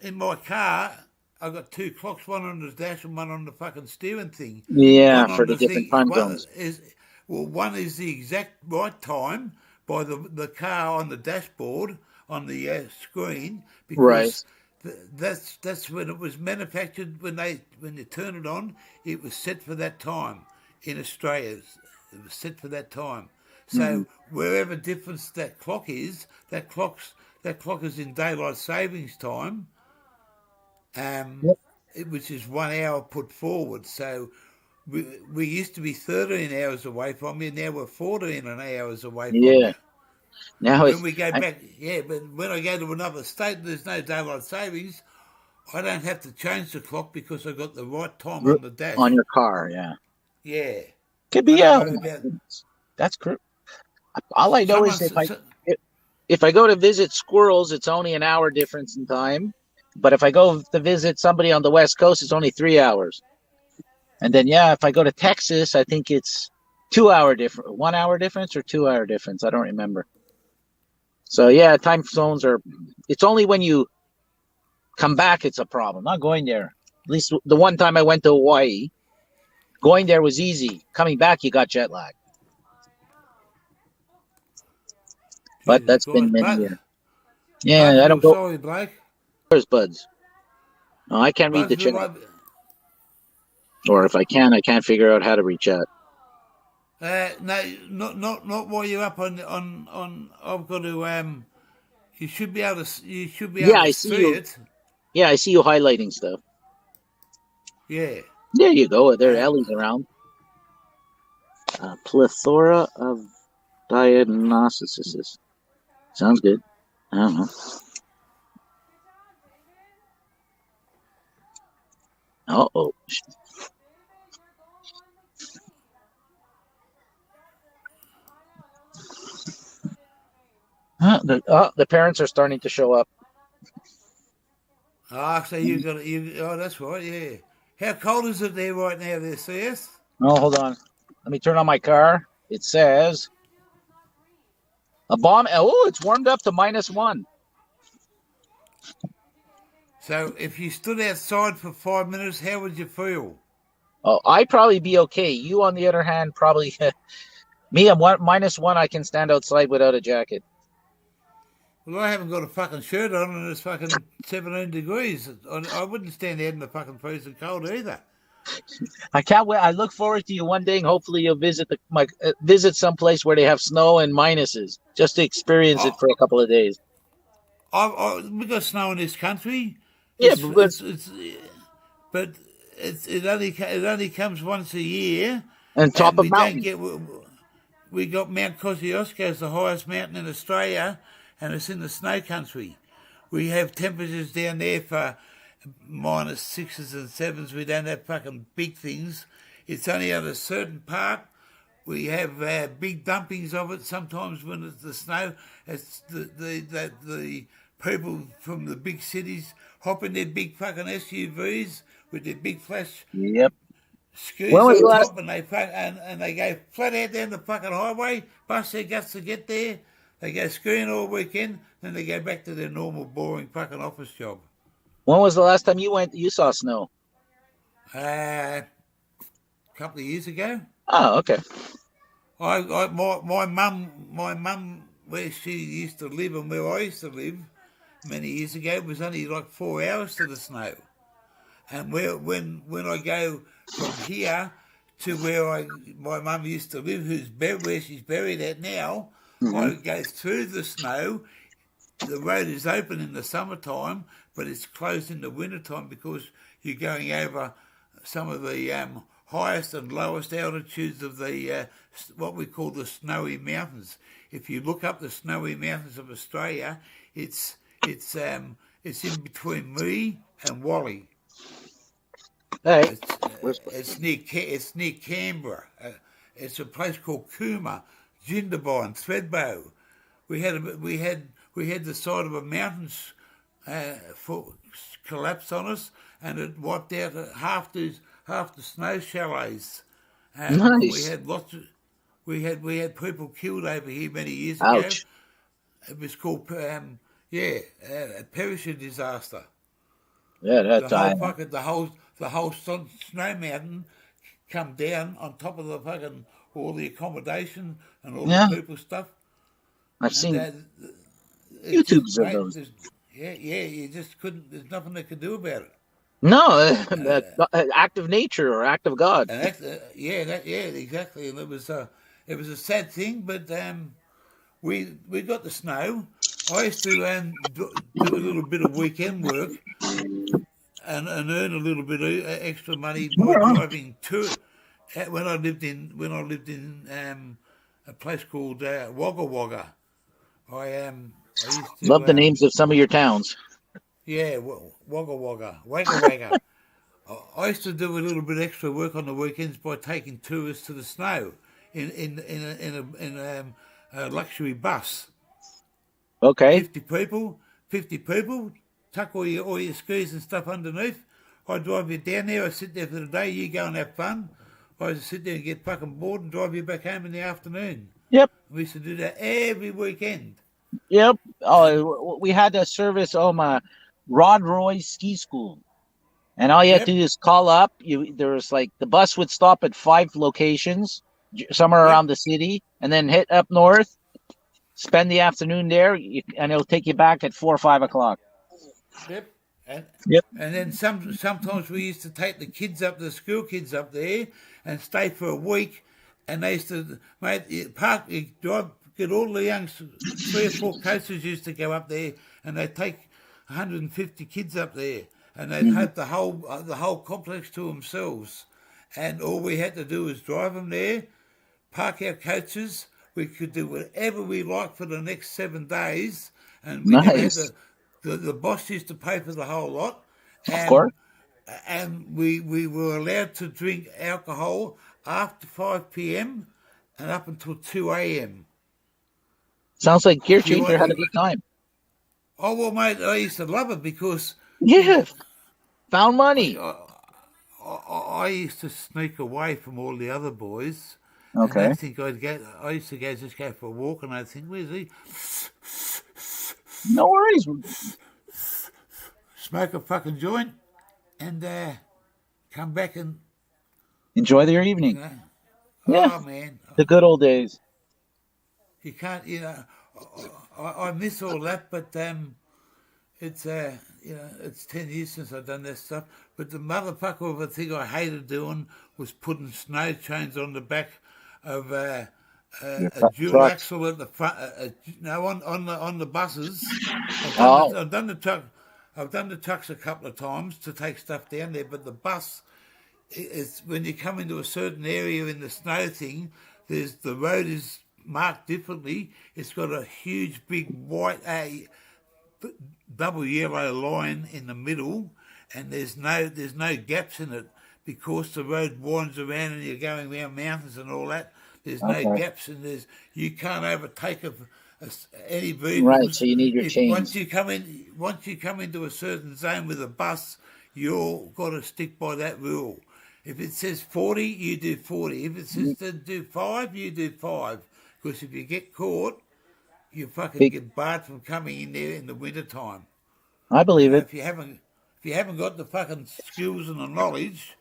in my car I've got two clocks, one on the dash and one on the fucking steering thing. Yeah, One for on the the different thing, time one zones. one is the exact right time by the car on the dashboard on the screen, Right. because that's when it was manufactured. When you turn it on, it was set for that time in Australia. It was set for that time. So wherever difference that clock is, that clock is in daylight savings time, Yep. which is 1 hour put forward. So we used to be 13 hours away from you. Now we're 14 hours away from Yeah. you. Now When it's we go back, yeah, but when I go to another state and there's no daylight savings, I don't have to change the clock because I've got the right time on the on dash. your car. Yeah. Yeah. Could I be. don't Yeah. know about That's correct. All I know is someone's. if I go to visit squirrels, it's only an hour difference in time. But if I go to visit somebody on the West Coast, it's only 3 hours. And then if I go to Texas, I think it's 2 hour difference, 1 hour difference or 2 hour difference. I don't remember. So yeah, time zones are. It's only when you come back it's a problem. Not going there. At least the one time I went to Hawaii, going there was easy. Coming back, you got jet lag. But Jesus that's been Christ, many but years. Yeah, I don't Bugsville, go. sorry, Blake. Where's Buds? No, I can't read the chat. Bugsville, Or if I can, I can't figure out how to read chat. no, not while you're up on. I've got to. You should be able to. You should be Yeah, able to I see see you. it. Yeah, I see you highlighting stuff. Yeah. There you go. There, Um, Ellie's around. Plethora of diagnoses. Sounds good. I don't know. Uh-oh. The parents are starting to show up. so you got you. Oh, that's right. Yeah. How cold is it there right now, there, CS? Oh, hold on. Let me turn on my car. It says a bomb. Oh, it's warmed up to -1. So if you stood outside for 5 minutes, how would you feel? Oh, I'd probably be okay. You, on the other hand, probably me. I'm -1. I can stand outside without a jacket. Well, I haven't got a fucking shirt on and it's fucking 17 degrees. I wouldn't stand out in the fucking freezing cold either. I can't wait. I look forward to you one day, and hopefully you'll visit some place where they have snow and minuses, just to experience it I, for a couple of days. we got snow in this country. Yeah, It's but it's it's, but it only comes once a year, on top and of we don't mountains. get. We got Mount Kosciuszko is the highest mountain in Australia, and it's in the snow country. We have temperatures down there for -6s and 7s. We don't have fucking big things. It's only on a certain part. We have big dumpings of it. Sometimes when it's the snow, it's the people from the big cities hop in their big fucking SUVs with their big flash Yep. When skis was the on last? top, and they go flat out down the fucking highway, bust their guts to get there. They go skiing all weekend, then they go back to their normal, boring fucking office job. When was the last time you went? You saw snow? A couple of years ago, Oh, okay. my mum, where she used to live and where I used to live many years ago, was only like 4 hours to the snow. And when I go from here to where my mum used to live, where she's buried at now, I go through the snow. The road is open in the summertime, but it's closed in the wintertime because you're going over some of the highest and lowest altitudes of the what we call the snowy mountains. If you look up the snowy mountains of Australia, it's in between me and Wally. Hey, It's near Canberra. It's a place called Cooma, Jindabyne, Thredbo. We had the side of a mountain collapse on us, and it wiped out half the snow chalets. We nice. had we had people killed over here many years ago. Ouch. It was called a perisher disaster. Yeah, The that's whole fucking the whole snow mountain come down on top of the fucking all the accommodation and all the yeah. people stuff, I've and seen it's just YouTubes of great. those. Yeah, you just couldn't. There's nothing they could do about it. No, Uh, act of nature or act of God. and that's exactly. And it was a sad thing, but we got the snow. I used to do a little bit of weekend work and earn a little bit of extra money by driving to when I lived in a place called Wagga Wagga. I used Love to the names of some of your towns. Wagga Wagga Wagga Wagga. I used to do a little bit extra work on the weekends by taking tourists to the snow in a luxury bus. Okay. 50 people, tuck all your skis and stuff underneath. I drive you down there, I sit there for the day, you go and have fun. I just sit there and get fucking bored and drive you back home in the afternoon. Yep. We used to do that every weekend. Yep. And Oh, we had a service. Oh my, Rod Roy Ski School, and all you had to yep, do is call up. There was like the bus would stop at 5 locations, somewhere yep, around the city, and then hit up north. Spend the afternoon there, and it'll take you back at 4 or 5 o'clock. yep. And Yep. and then sometimes we used to take the kids up, the school kids up there, and stay for a week. And they used to, mate, get all the young 3 or 4 coaches used to go up there, and they'd take 150 kids up there, and they'd have the whole complex to themselves. And all we had to do was drive them there, park our coaches. We could do whatever we liked for the next 7 days, and we never had Nice. the boss used to pay for the whole lot, Of course. and we were allowed to drink alcohol after 5 p.m. and up until 2 a.m. Sounds like Gear If you Changer want, had a good time. oh well, mate, I used to love it because Yeah. Found I, money. I used to sneak away from all the other boys, and Okay. they'd think I'd go. I used to just go for a walk, and I'd think, "Where's he?" No worries. Smoke a fucking joint, and come back and Enjoy their you evening. know, Yeah. oh man, The good old days. you can't. I miss all that, but it's it's 10 years since I've done that stuff. But the motherfucker of a thing I hated doing was putting snow chains on the back of a dual Trucks. axle at the front. No, on the buses. Oh, I've done the truck. I've done the trucks a couple of times to take stuff down there, but the bus is when you come into a certain area in the snow thing. The road is marked differently. It's got a huge big white double yellow line in the middle, and there's no gaps in it because the road winds around and you're going around mountains and all that. There's no okay. gaps, and you can't overtake any Right. vehicles. So you need your If chains. once you come into a certain zone with a bus, you're got to stick by that rule. If it says 40, you do 40. If it says to do 5, you do 5. Because if you get caught, you fucking Big. get barred from coming in there in the winter time. I believe it. If you haven't got the fucking skills and the knowledge,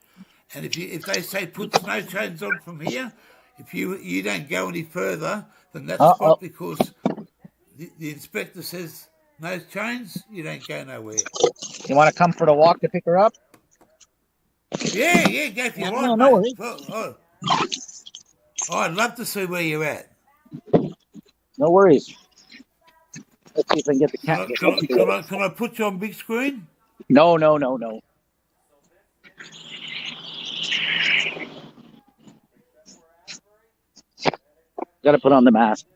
and if they say put snow chains on from here, if you don't go any further than that Oh, spot because the inspector says no chains, you don't go nowhere. you want to come for the walk to pick her up? Yeah, go if you Yeah, like, no mate. worries. Well, I'd love to see where you're at. No worries. Let's see if I can get the Can cat. I put you on big screen? No. Got to put on the mask.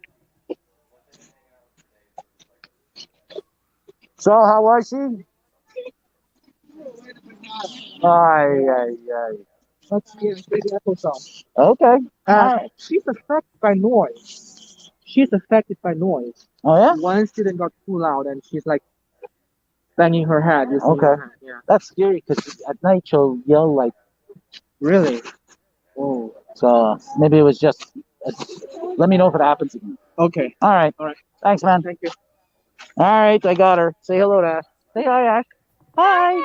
So, how was she? Ay. Let's give the episode. Okay. All right. She's affected by noise. She's affected by noise. Oh, yeah? One student got too loud and she's like banging her head. Using Okay. her head. Yeah. That's scary because at night she'll yell like, Really? oh. So maybe it was just, let me know if it happens again. Okay. All right. All right. Thanks, man. Thank you. All right. I got her. Say hello to Ash. Say hi, Ash. Hi.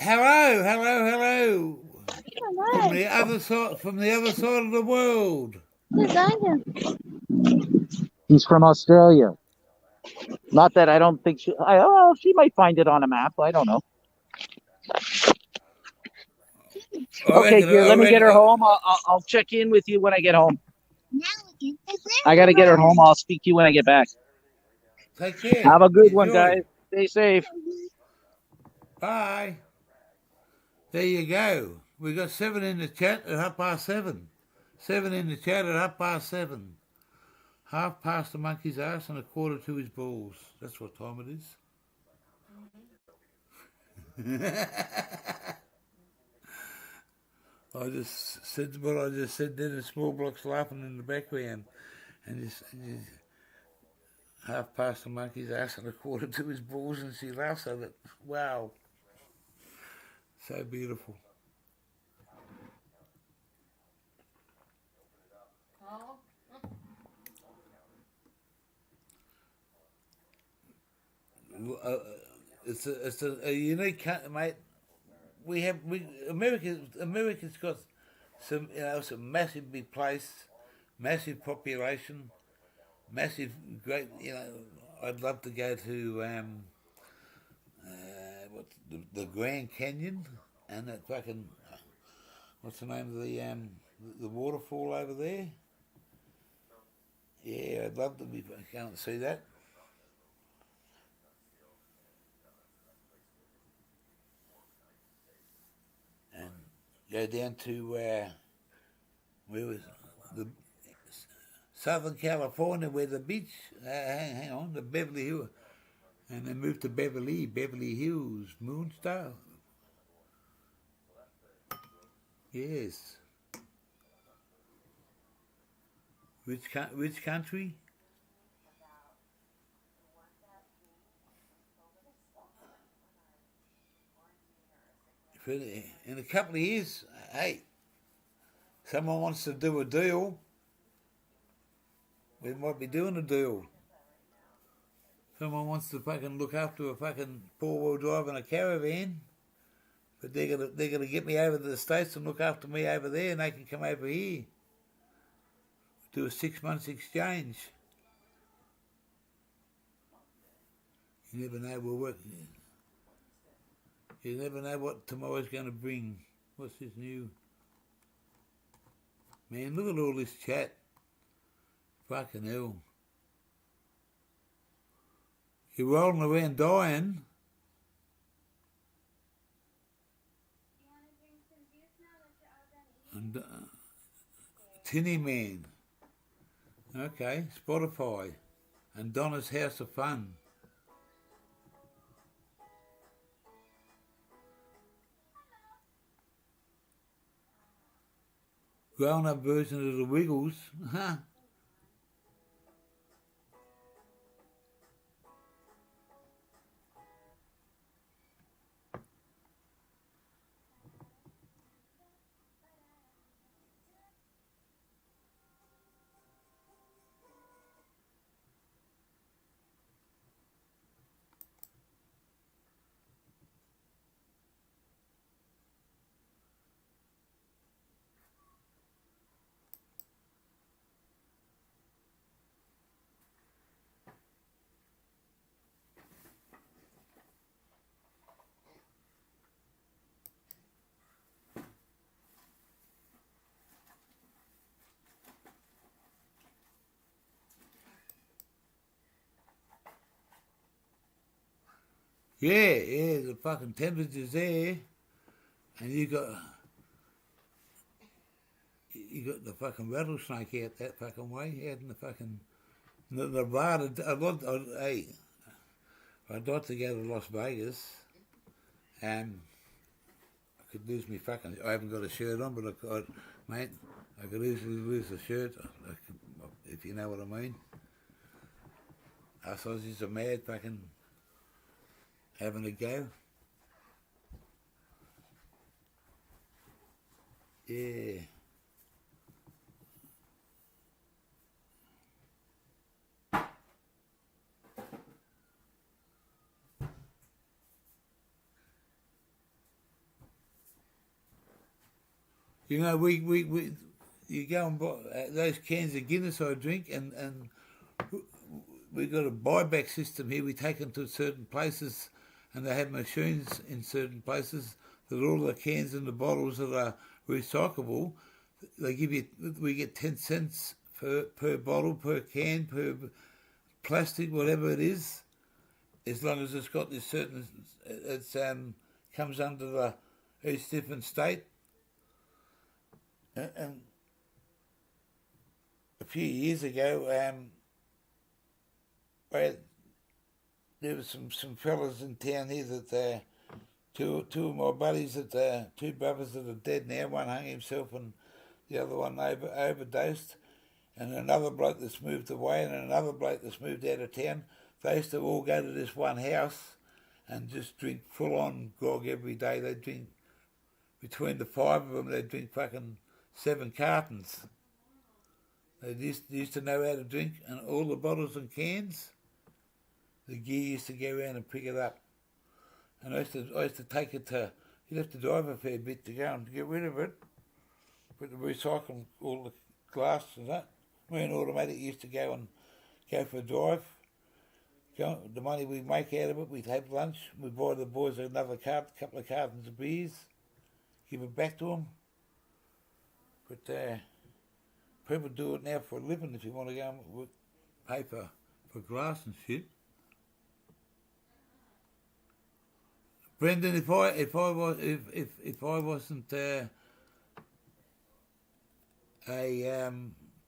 Hello, hello, hello. From the other side of the world. He's from Australia. Not that I don't think she might find it on a map. I don't know. Okay, here, let me get her home. I'll check in with you when I get home. I got to get her home. I'll speak to you when I get back. Take care. Have a good Enjoy. one, guys. Stay safe. Bye. There you go. We got 7 in the chat at 7:30. 7 in the chat at 7:30. Half past the monkey's ass and a quarter to his balls. That's what time it is. I just said what I just said then, and Small Block's laughing in the background. And just half past the monkey's ass and a quarter to his balls, and she laughs at it. Wow. So beautiful. It's a unique country, mate. America's got some massive big place, massive population, massive great. I'd love to go to the Grand Canyon and that fucking what's the name of the waterfall over there? Yeah, I'd love to be going to see that. And go down to where was the Southern California, where the beach. Hang on, the Beverly Hills, and then moved to Beverly Hills, Moonstar. Yes. Which country? In a couple of years, hey, someone wants to do a deal, we might be doing a deal. Someone wants to fucking look after a fucking four-wheel drive in a caravan, but they're gonna get me over to the States and look after me over there, and they can come over here. Do a 6 months exchange. You never know You never know what tomorrow's going to bring. What's this new? Man, look at all this chat. Fucking hell. You're rolling around dying. And Tinny Man. Okay, Spotify. And Donna's House of Fun. Grown-up version of the Wiggles. Huh? Yeah, the fucking temperature's there, and you got the fucking rattlesnake out that fucking way, out in the fucking Nevada. I'd like to go to Las Vegas, and I could lose me fucking. I haven't got a shirt on, but mate, I could easily lose a shirt, if you know what I mean. Us Aussies are mad fucking having a go. Yeah. You know, we you go and buy those cans of Guinness I drink, and we've got a buyback system here. We take them to certain places, and they have machines in certain places that all the cans and the bottles that are recyclable, they give you, we get 10 cents per bottle, per can, per plastic, whatever it is, as long as it's got this certain, it's comes under the each different state. And a few years ago, there was some fellas in town here that two of my buddies that two brothers that are dead now. One hung himself and the other one overdosed, and another bloke that's moved away and another bloke that's moved out of town. They used to all go to this one house and just drink full on grog every day. They drink, between the five of them, they drink fucking 7 cartons. They used to know how to drink, and all the bottles and cans, the gear used to go around and pick it up. And I used to take it to, you'd have to drive a fair bit to go and get rid of it. But to recycle all the glass and that. Me and Automatic used to go for a drive. The money we make out of it, we'd have lunch. We'd buy the boys another couple of cartons of beers, give it back to them. But people do it now for a living if you want to go and pay for glass and shit. Brendan, if I wasn't a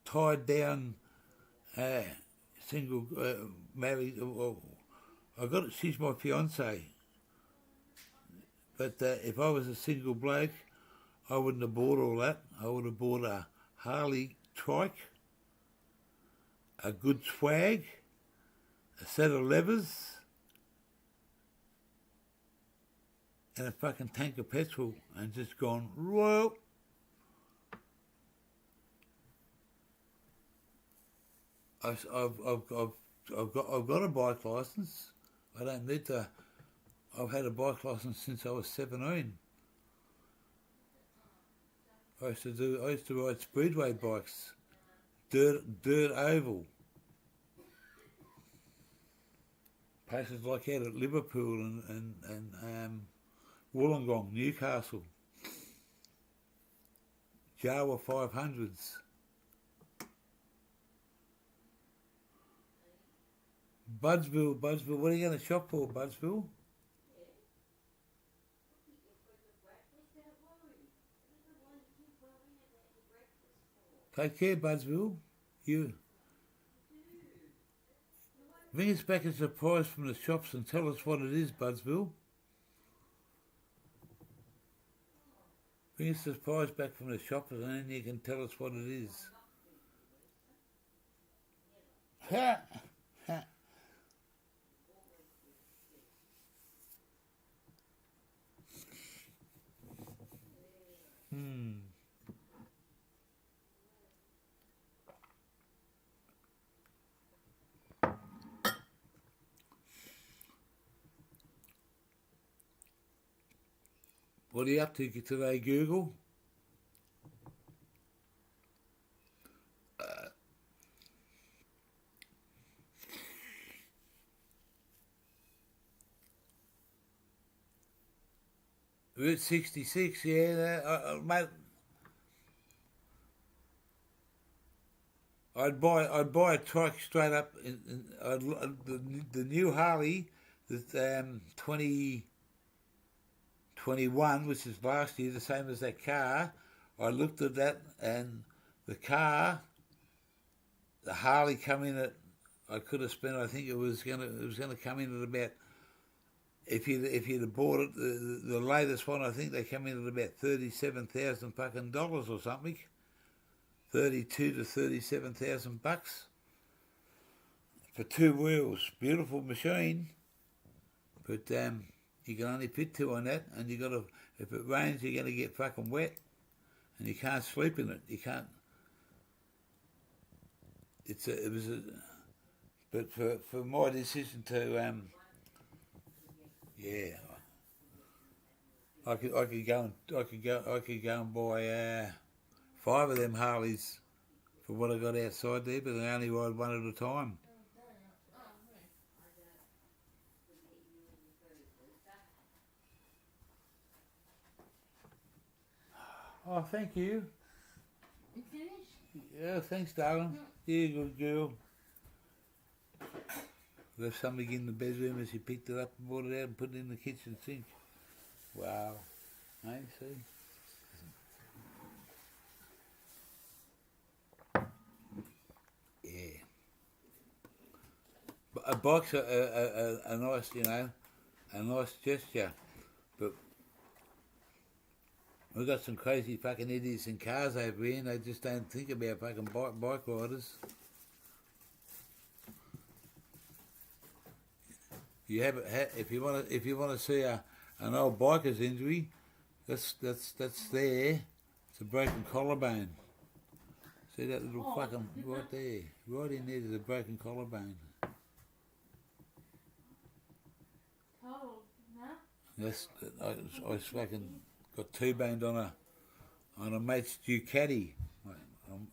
tied down single married, well, she's my fiance. But if I was a single bloke, I wouldn't have bought all that. I would have bought a Harley trike, a good swag, a set of levers, and a fucking tank of petrol, and just gone, whoa. I've got a bike license. I don't need to. I've had a bike license since I was 17. I used to ride speedway bikes, dirt oval. Places like out at Liverpool and Wollongong, Newcastle, Jawa 500s. Budsville, what are you going to shop for, Budsville? Take care, Budsville. You. Bring us back a surprise from the shops and tell us what it is, Budsville. Bring us a surprise back from the shops and then you can tell us what it is. Ha! Ha! What are you up to today, Google? Route 66, yeah, mate. I'd buy a trike straight up. The new Harley, the 2021, which is last year, the same as that car. I looked at that, and the Harley come in at. I could have spent. I think it was gonna come in at about. If you'd have bought it, the latest one, I think they come in at about $37,000 fucking dollars or something. 32 to 37,000 bucks for 2 wheels. Beautiful machine, but you can only fit 2 on that, and you got to. If it rains, you're going to get fucking wet, and you can't sleep in it. You can't. But for my decision to yeah, I could go and buy 5 of them Harleys for what I got outside there, but I only ride one at a time. Oh, thank you. You finished? Yeah, thanks, darling. Yeah, good girl. Left something in the bedroom and she picked it up and brought it out and put it in the kitchen sink. Wow. Hey, see? Yeah. But a bike's a nice, a nice gesture. But we've got some crazy fucking idiots in cars over here and they just don't think about fucking bike riders. You have if you want to see an old biker's injury, that's there. It's a broken collarbone. See that little fucking right there, right in there. There's a broken collarbone. That's I fucking got T-boned on a mate's Ducati.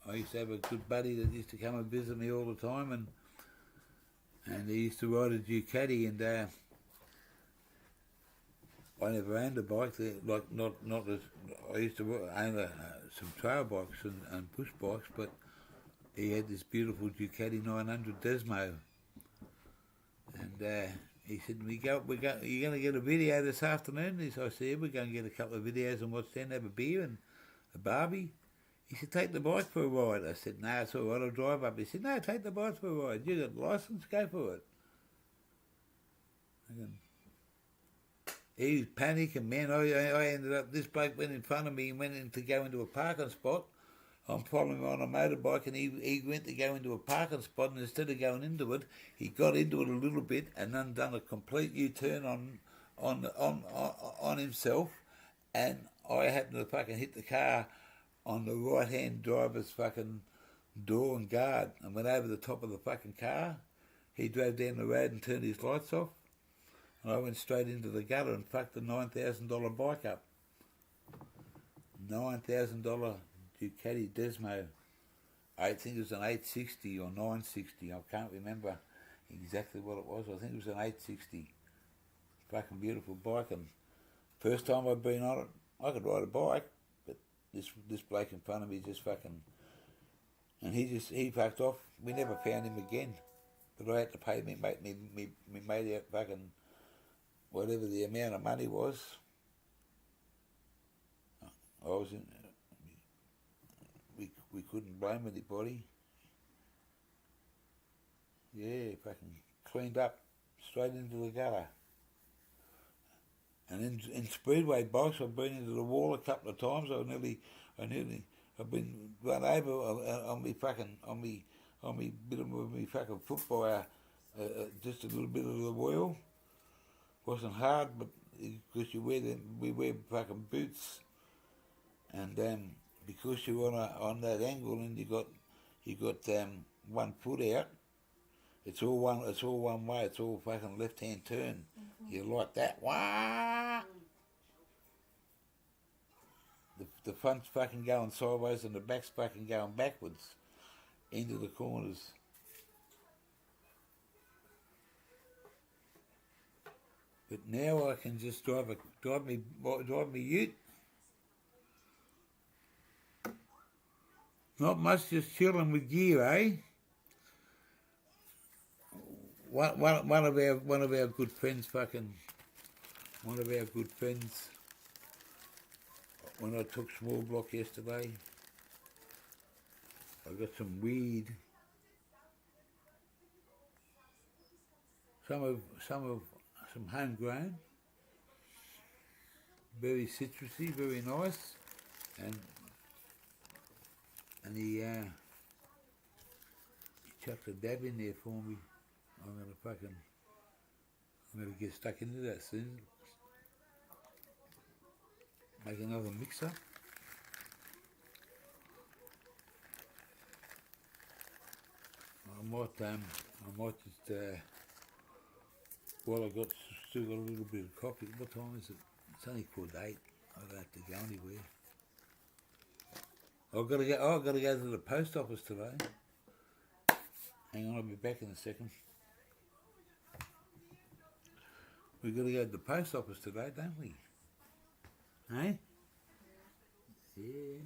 I used to have a good buddy that used to come and visit me all the time, and he used to ride a Ducati, and I never owned a bike. Like not as I used to own some trail bikes and push bikes, but he had this beautiful Ducati 900 Desmo, and he said, "You're going to get a video this afternoon?" I said, "Yeah, we're going to get a couple of videos and watch then, have a beer and a barbie." He said, "Take the bike for a ride." I said, "No, it's all right, I'll drive up." He said, "No, take the bike for a ride. You got a licence, go for it." He was panicking, man. I ended up, this bloke went in front of me and went in to go into a parking spot. I'm following him on a motorbike, and he went to go into a parking spot, and instead of going into it, he got into it a little bit and then done a complete U-turn on himself, and I happened to fucking hit the car on the right-hand driver's fucking door and guard and went over the top of the fucking car. He drove down the road and turned his lights off, and I went straight into the gutter and fucked a $9,000 bike up. $9,000 Ducati Desmo. I think it was an 860 or 960. I can't remember exactly what it was. I think it was an 860. Fucking beautiful bike, and first time I'd been on it, I could ride a bike, but this bloke in front of me just fucking, and he fucked off. We never found him again, but I had to pay me mate out fucking whatever the amount of money was. I was in. We couldn't blame anybody. Yeah, fucking cleaned up straight into the gutter. And in speedway bikes, I've been into the wall a couple of times. I've been run over on me bit of me fucking foot by just a little bit of the wheel. Wasn't hard, but because we wear fucking boots, and because you're on that angle and you got 1 foot out, it's all one way. It's all fucking left hand turn. You like that? Wah! The front's fucking going sideways and the back's fucking going backwards into the corners. But now I can just drive me ute. Not much, just chilling with gear, eh? One of our good friends, when I took small block yesterday, I got some weed. Some homegrown, very citrusy, very nice, and he chucked a dab in there for me. I'm gonna get stuck into that soon. Make another mixer. I might just while still got a little bit of coffee. What time is it? It's only quarter to 8. I don't have to go anywhere. I've got to go to the post office today. Hang on, I'll be back in a second. We've got to go to the post office today, don't we? Hey? Yeah.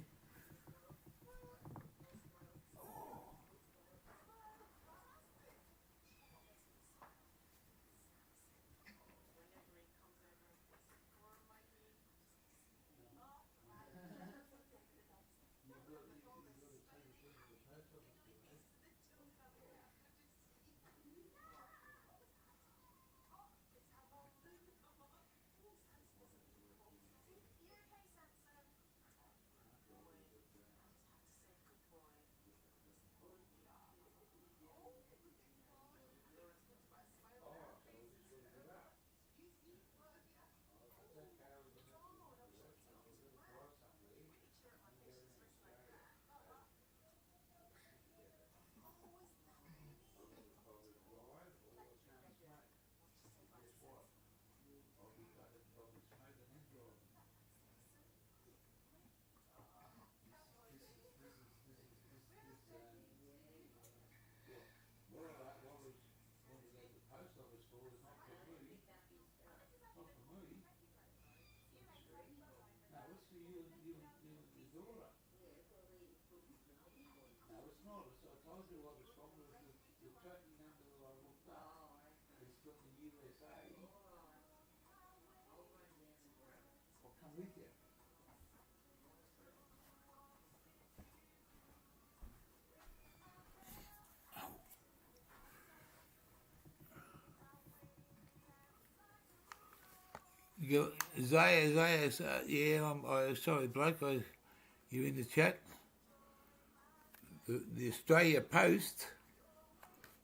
Isaiah, yeah, I'm sorry, bloke, you in the chat? The Australia Post,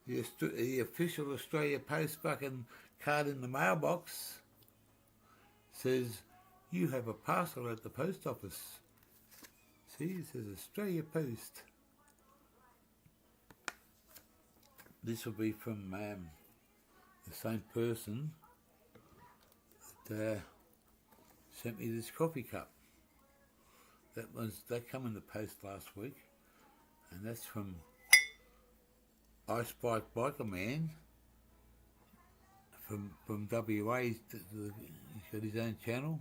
the official Australia Post fucking card in the mailbox says, you have a parcel at the post office. See, it says Australia Post. This will be from the same person that sent me this coffee cup. That come in the post last week, and that's from Ice Bike Biker Man from WA. He's got his own channel,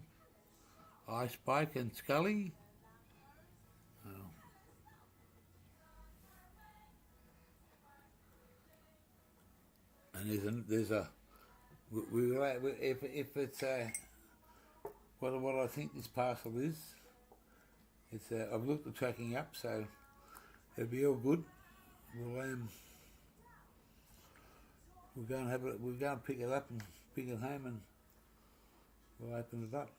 Ice Bike and Scully. Oh. And there's a if it's what I think this parcel is. It's I've looked the tracking up, so it'll be all good. We'll go and have it. We'll go and pick it up and bring it home, and we'll open it up.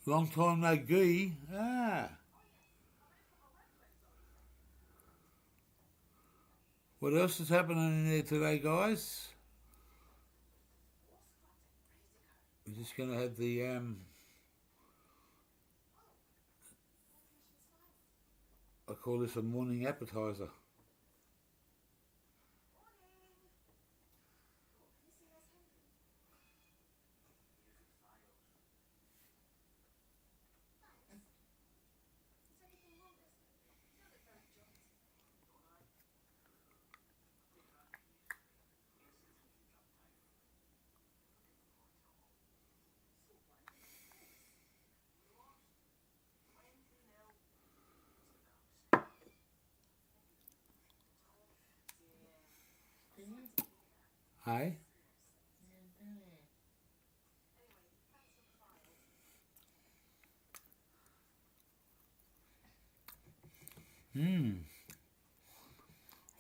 Long time no gee. What else is happening in there today, guys? We're just going to have the I call this a morning appetizer. Hey?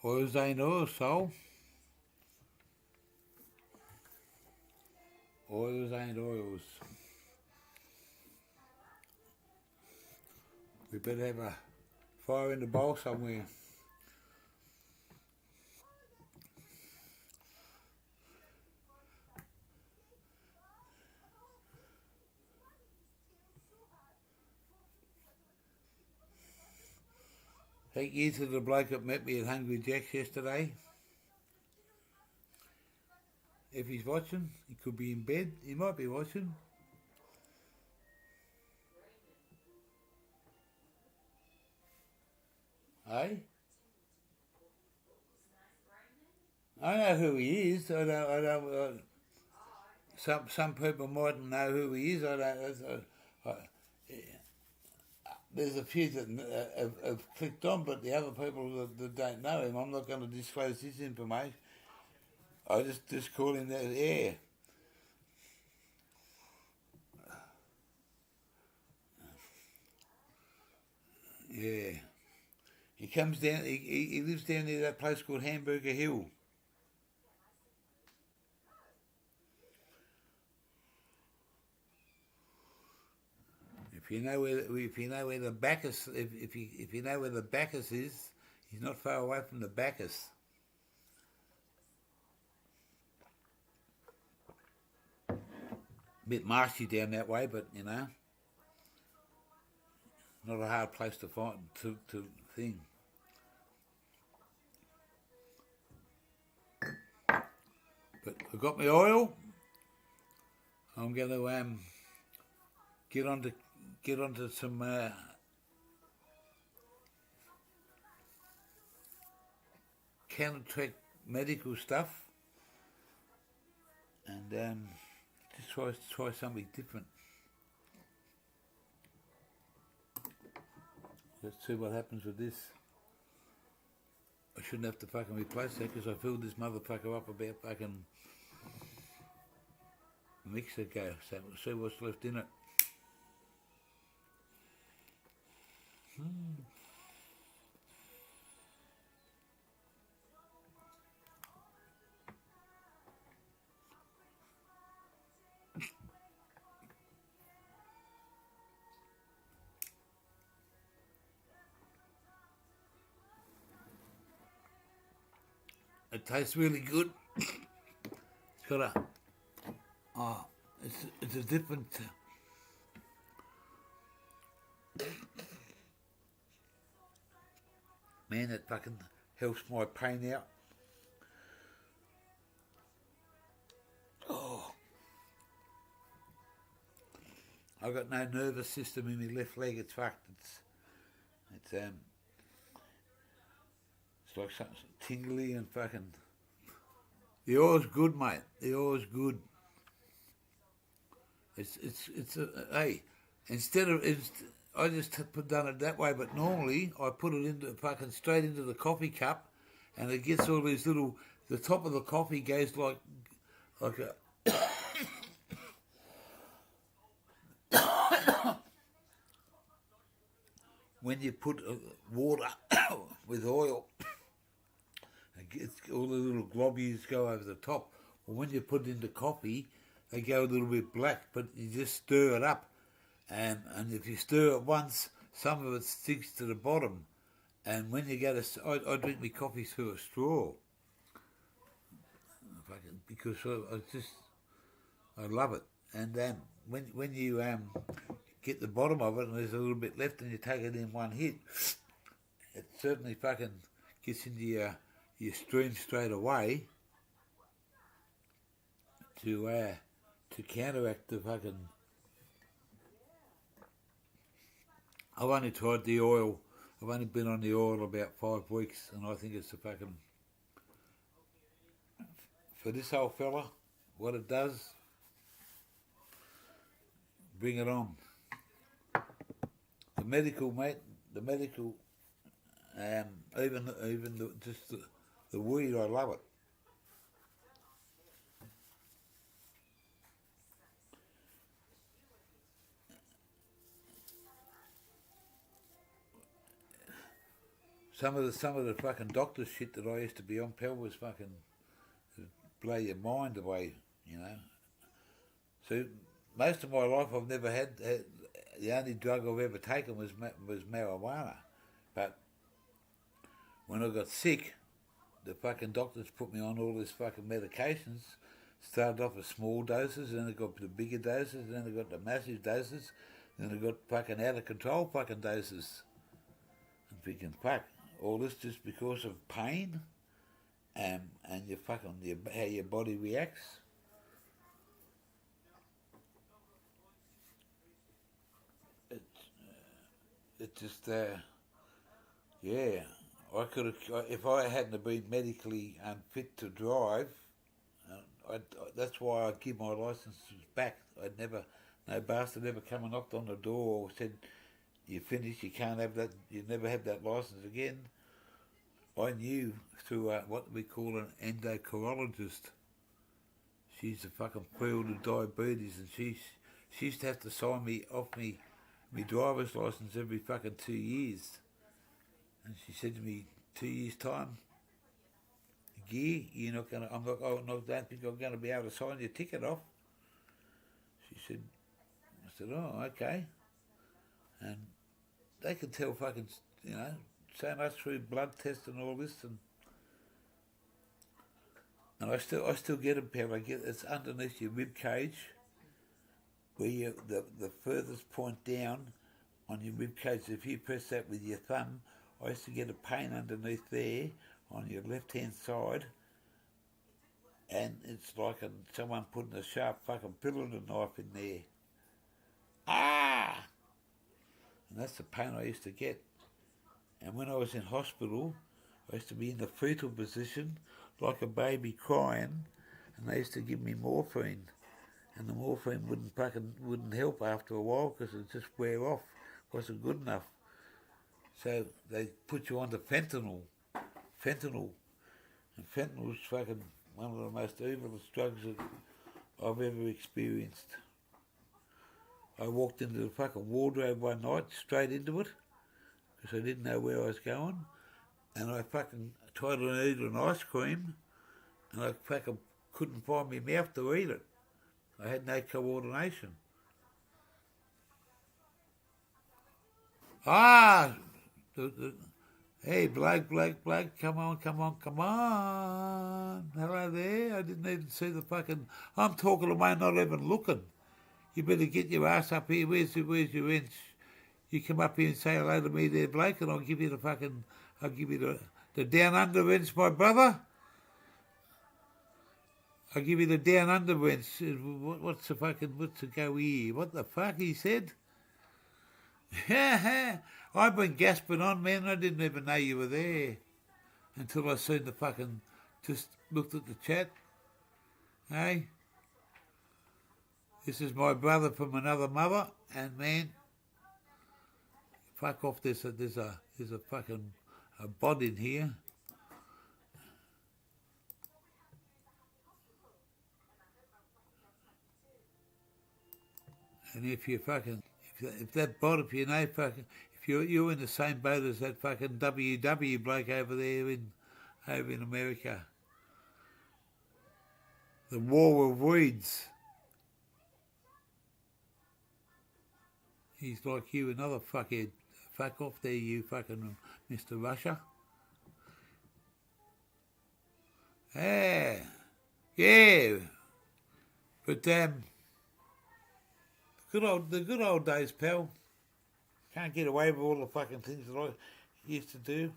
Oils ain't oils, so. Oils ain't oils. We better have a fire in the bowl somewhere. Thank you to the bloke that met me at Hungry Jack's yesterday. If he's watching, he could be in bed. He might be watching. Hey? I know who he is. I don't. Some people mightn't know who he is. There's a few that have clicked on, but the other people that don't know him, I'm not going to disclose his information. I just call him that air. Yeah. He comes down, he lives down near that place called Hamburger Hill. If you know where the Bacchus, if you know where the Bacchus is, he's not far away from the Bacchus. Bit marshy down that way, but you know, not a hard place to find to thing. But I've got my oil. I'm going to get onto some counter-track medical stuff, and just try something different. Let's see what happens with this. I shouldn't have to fucking replace that because I filled this motherfucker up about fucking a mix ago. So we'll see what's left in it. It tastes really good. It's got a it's a different. Man, it fucking helps my pain out. Oh, I've got no nervous system in my left leg. It's fucked. It's like something tingly and fucking. The oil's good, mate. The oil's good. Hey, I just done it that way, but normally I put it into fucking straight into the coffee cup, and it gets all these little. The top of the coffee goes like a. When you put water with oil, all the little globules go over the top. Well, when you put it into coffee, they go a little bit black, but you just stir it up. And if you stir it once, some of it sticks to the bottom. And when you go to... I drink my coffee through a straw. Because I love it. And when you get the bottom of it and there's a little bit left and you take it in one hit, it certainly fucking gets into your stream straight away to counteract the fucking. I've only tried the oil. I've only been on the oil about 5 weeks, and I think it's a fucking for this old fella. What it does, bring it on. The medical, mate. The medical. Even the weed, I love it. Some of the fucking doctor shit that I used to be on, pal, was fucking blow your mind away, you know. So most of my life I've never had the only drug I've ever taken was marijuana, but when I got sick, the fucking doctors put me on all these fucking medications. Started off with small doses, then I got the bigger doses, then I got the massive doses, then I got fucking out of control fucking doses. I'm thinking, fuck, all this just because of pain and how your body reacts. It just yeah. I could have if I hadn't have been medically unfit to drive. That's why I'd give my licences back. No bastard ever come and knocked on the door or said, "You're finished. You can't have that. You never have that license again." I knew through what we call an endocrinologist. She's a fucking field of diabetes, and she used to have to sign me off me driver's license every fucking 2 years. And she said to me, 2 years time, Gear, you're not gonna. I'm not. I don't think I'm gonna be able to sign your ticket off. She said. I said, oh, okay. And they can tell fucking, so much through blood tests and all this, and I still get them, pal. It's underneath your rib cage, where the furthest point down on your rib cage. If you press that with your thumb, I used to get a pain underneath there on your left hand side, and it's like someone putting a sharp fucking pillar knife in there. Ah! And that's the pain I used to get. And when I was in hospital, I used to be in the fetal position, like a baby crying, and they used to give me morphine. And the morphine wouldn't help after a while because it just wear off. Wasn't good enough. So they put you onto fentanyl. And fentanyl's fucking one of the most evilest drugs that I've ever experienced. I walked into the fucking wardrobe one night, straight into it, because I didn't know where I was going, and I fucking tried to eat an ice cream, and I fucking couldn't find my mouth to eat it. I had no coordination. Ah! Hey, Blake, come on. Hello there. I didn't even see the fucking... I'm talking away, not even looking. You better get your ass up here. Where's your inch? You come up here and say hello to me there, Blake, and I'll give you the down under inch, my brother. I'll give you the down under inch. What's the go here? What the fuck, he said? I've been gasping on, man. I didn't even know you were there until I seen the fucking, just looked at the chat. Hey? This is my brother from another mother, and man, fuck off. There's a fucking a bod in here. And if that bod, if you're in the same boat as that fucking WW bloke over there in America, the war of weeds. He's like you, another fuckhead. Fuck off there, you fucking Mr. Russia. Yeah. But the good old days, pal. Can't get away with all the fucking things that I used to do.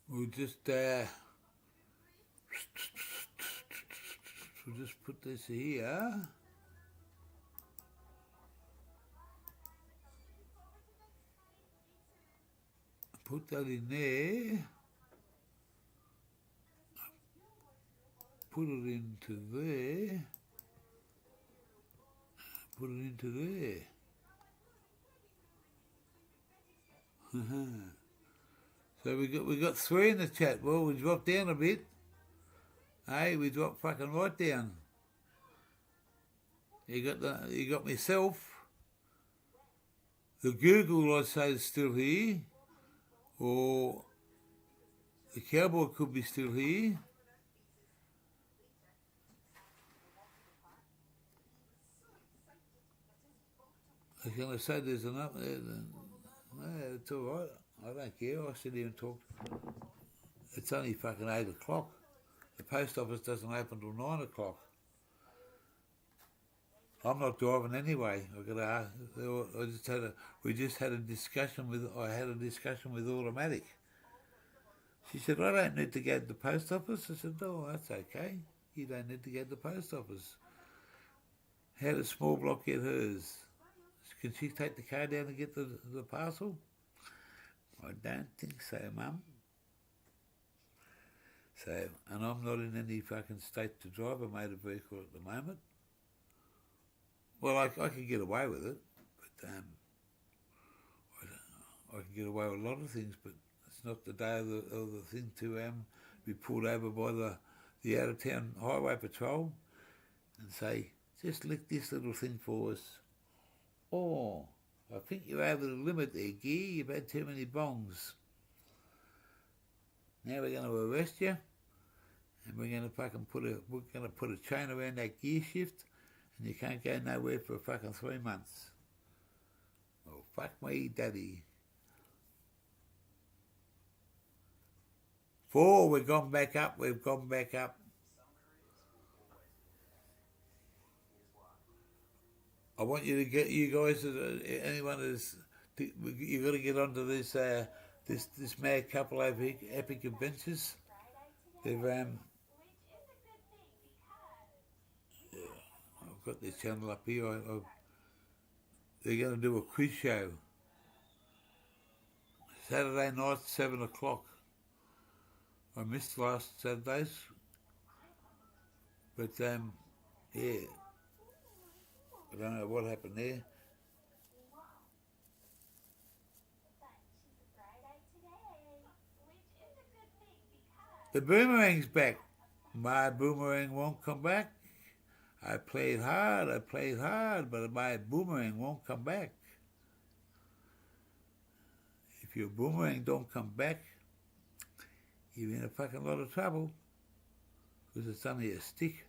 We'll just put this here. Put that in there. Put it into there. Put it into there. So we got three in the chat. Well, we dropped down a bit. Hey, we dropped fucking right down. You got myself. The Google, I say, is still here. Or The cowboy could be still here. I was going to say there's enough there. No, it's all right. I don't care. I sit here and talk. It's only fucking 8 o'clock. The post office doesn't open till 9 o'clock. I'm not driving anyway. We just had a discussion with. I had a discussion with Automatic. She said, I don't need to go to the post office. I said, no, that's okay. You don't need to go to the post office. How does Small Block get hers? Can she take the car down and get the parcel? I don't think so, Mum. So, and I'm not in any fucking state to drive a motor vehicle at the moment. Well, I can get away with it, but I can get away with a lot of things, but it's not the day of the thing to be pulled over by the out-of-town highway patrol and say, just lick this little thing for us. Oh, I think you're over the limit there, Gear. You've had too many bongs. Now we're going to arrest you, and we're going to put a chain around that gear shift, and you can't go nowhere for fucking 3 months. Oh, fuck me, Daddy. 4, we've gone back up. I want you to get, you guys, anyone is, you got to get onto this this mad couple over here, Epic Adventures. They've I've got this channel up here. They're going to do a quiz show Saturday night, 7 o'clock. I missed last Saturdays, but yeah, I don't know what happened there. The boomerang's back. My boomerang won't come back. I played hard, but my boomerang won't come back. If your boomerang don't come back, you're in a fucking lot of trouble, because it's only a stick.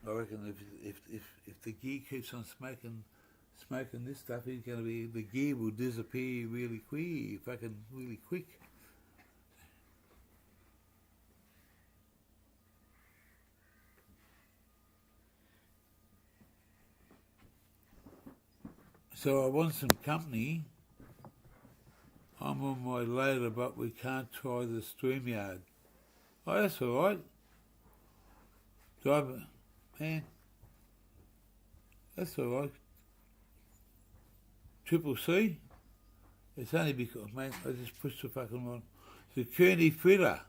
I reckon if the gear keeps on smoking this stuff, the gear will disappear really quick. So I want some company. I'm on my loader, but we can't try the StreamYard. Oh, that's all right. Driver, man, that's all right. Triple C. It's only because, mate, I just pushed the fucking one. It's a Kearney fritter.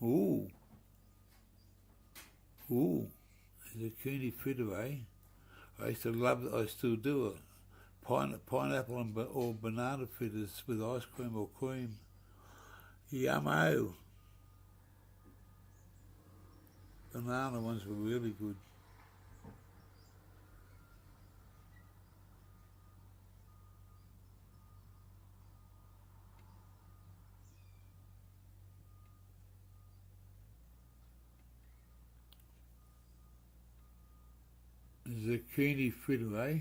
Ooh. It's a Kearney fritter, eh? I used to love it. I still do it. Pineapple or banana fritters with ice cream or cream. Yummo. Banana ones were really good. Zucchini fritter, eh?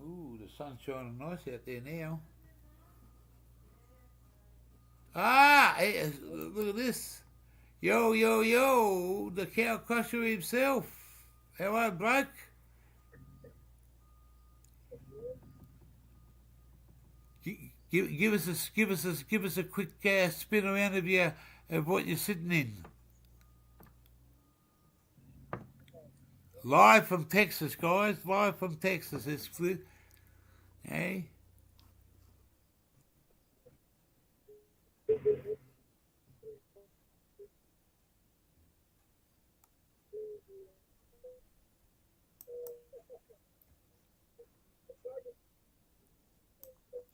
Ooh, the sun's shining nice out there now. Ah, hey, look at this. Yo, the cow crusher himself. Hello, bloke. Give us a quick spin around of what you're sitting in. Live from Texas, guys. Live from Texas. It's hey.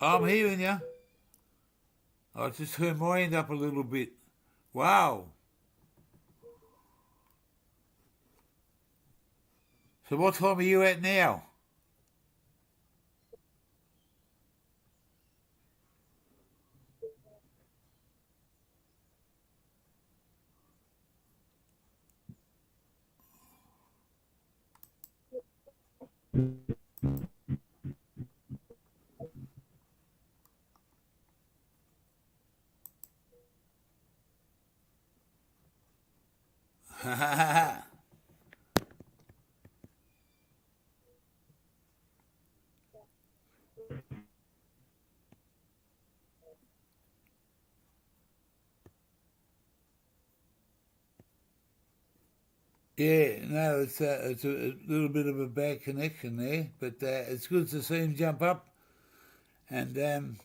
I'm hearing you. I just turned my end up a little bit. Wow. So what time are you at now? Yeah, no, it's a little bit of a bad connection there, but it's good to see him jump up, and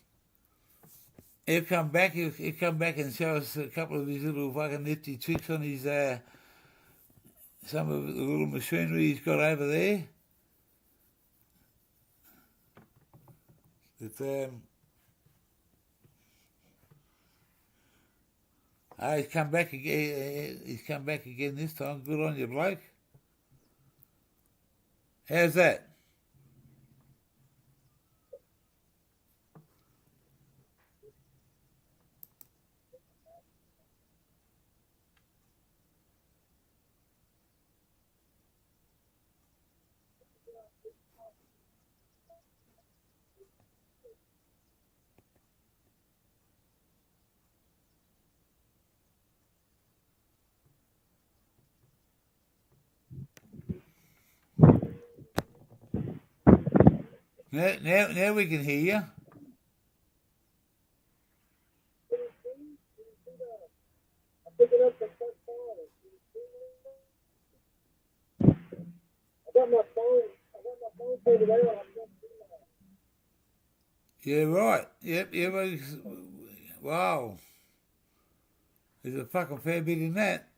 he'll come back. He'll come back and show us a couple of his little fucking nifty tricks on his some of the little machinery he's got over there. But he's come back again. He's come back again this time. Good on you, bloke. How's that? Now we can hear you. Yeah, right. Yep, wow. There's a fucking fair bit in that.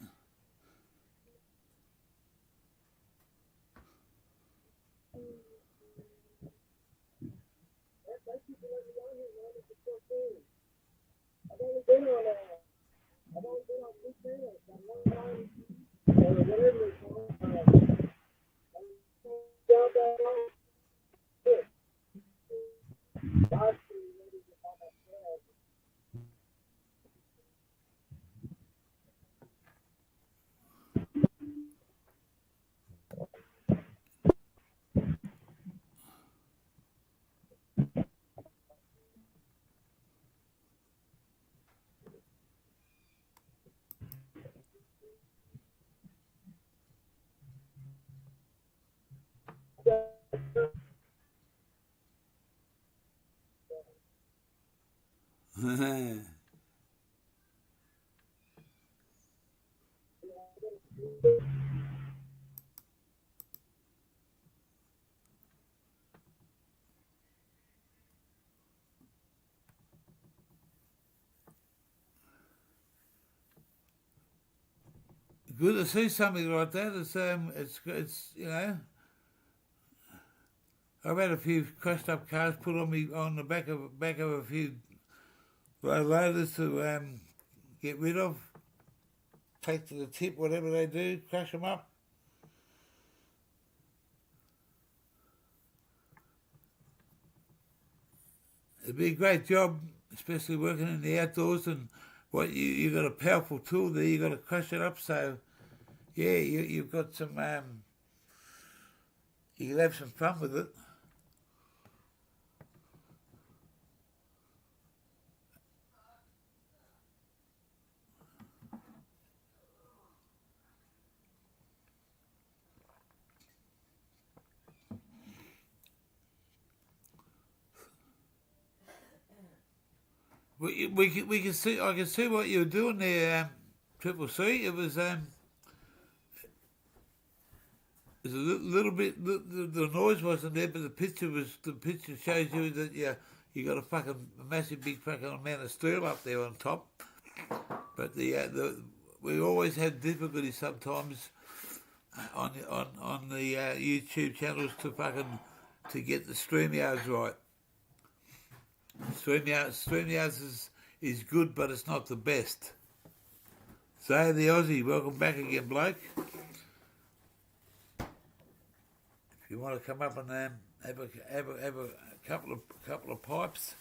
Good to see something like that. It's you know, I've had a few crushed up cars put on me on the back of a few road loaders to get rid of, take to the tip, whatever they do, crush them up. It'd be a great job, especially working in the outdoors, and what you got a powerful tool there. You got to crush it up. So yeah, you've got some. You can have some fun with it. We can see. I can see what you were doing there, Triple C. It was a little bit. The noise wasn't there, but the picture shows you that you got a fucking massive big fucking amount of steel up there on top. But we always had difficulty sometimes on the YouTube channels to get the StreamYards right. StreamYards is good, but it's not the best. So the Aussie, welcome back again, bloke. You want to come up and have a couple of pipes?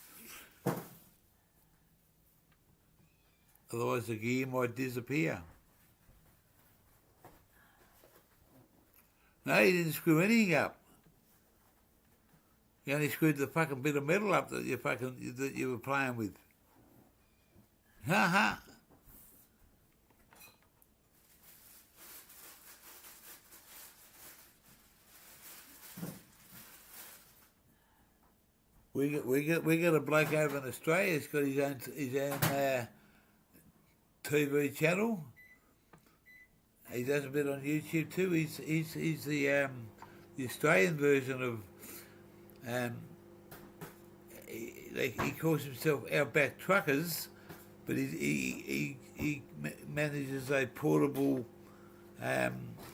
Otherwise, the gear might disappear. No, you didn't screw anything up. You only screwed the fucking bit of metal up that you were playing with. Ha ha. We got a bloke over in Australia. He's got his own TV channel. He does a bit on YouTube too. He's the Australian version of he calls himself Outback Truckers, but he manages a portable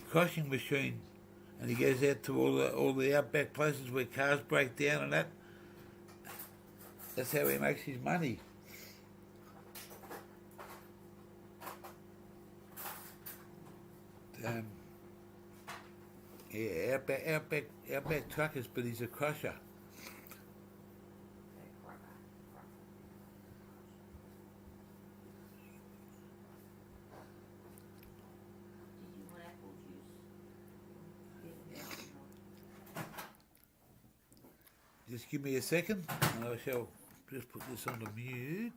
crushing machine, and he goes out to all the outback places where cars break down and that. That's how he makes his money. Yeah, outback truckers, but he's a crusher. Did you want apple juice? Just give me a second, and I shall just put this on the mute.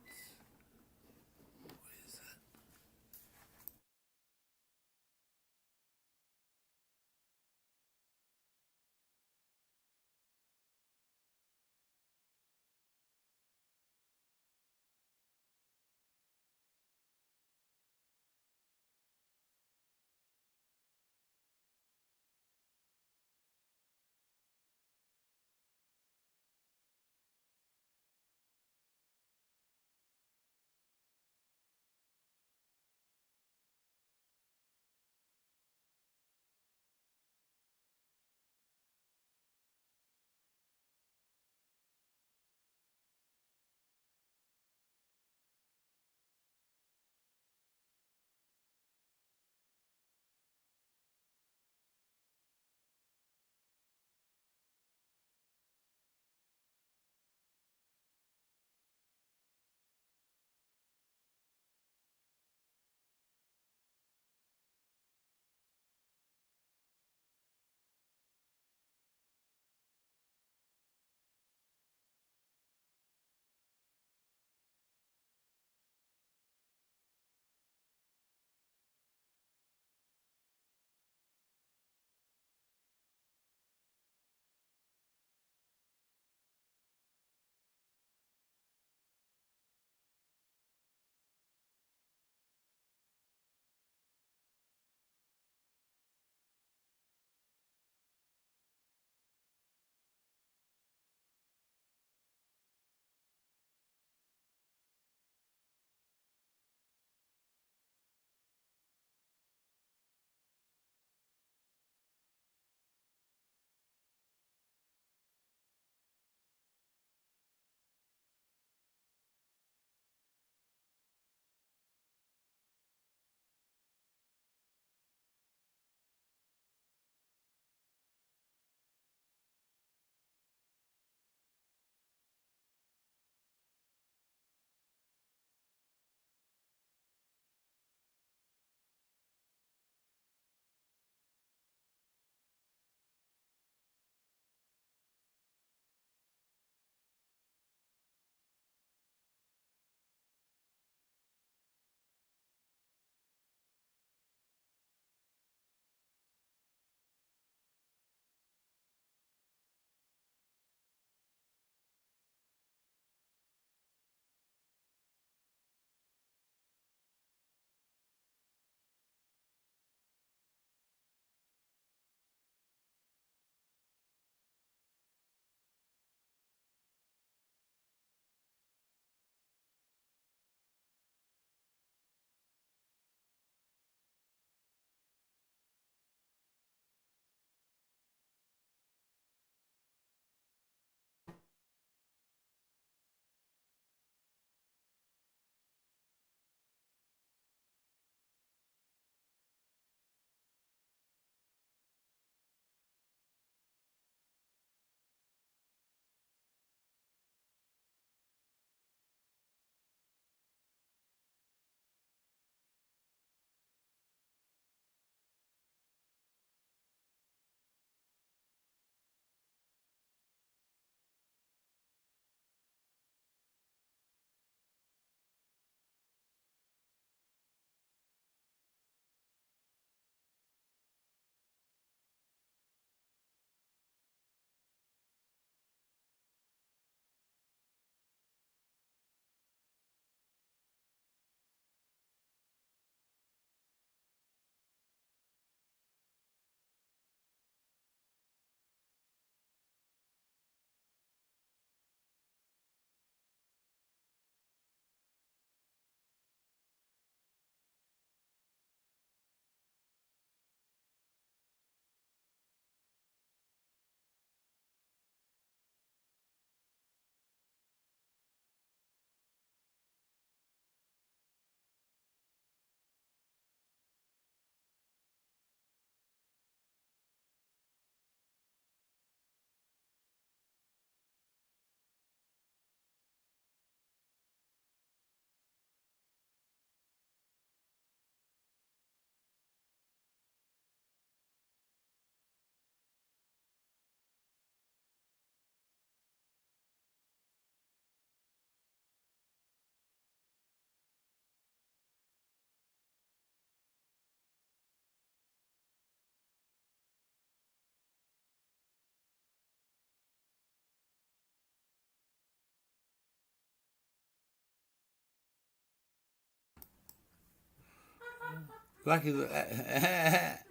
Lucky that.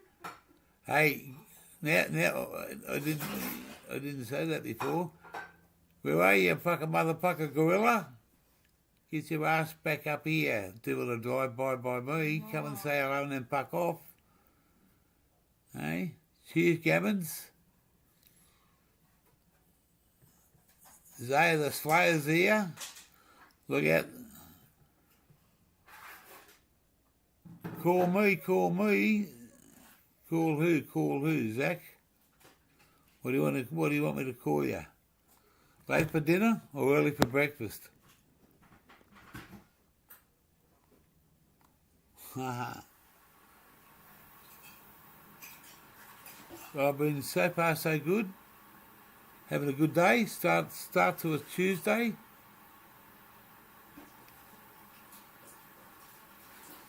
Hey, now I didn't say that before. Where are you, fucking motherfucker gorilla? Get your ass back up here. Do a drive-by by me. Come and say hello and then fuck off. Hey? Cheers, Gammons. Zay the Slayer's here. Look out. Call me. Call who, Zach? What do you want me to call you? Late for dinner or early for breakfast? I've been so far so good. Having a good day. Start to a Tuesday.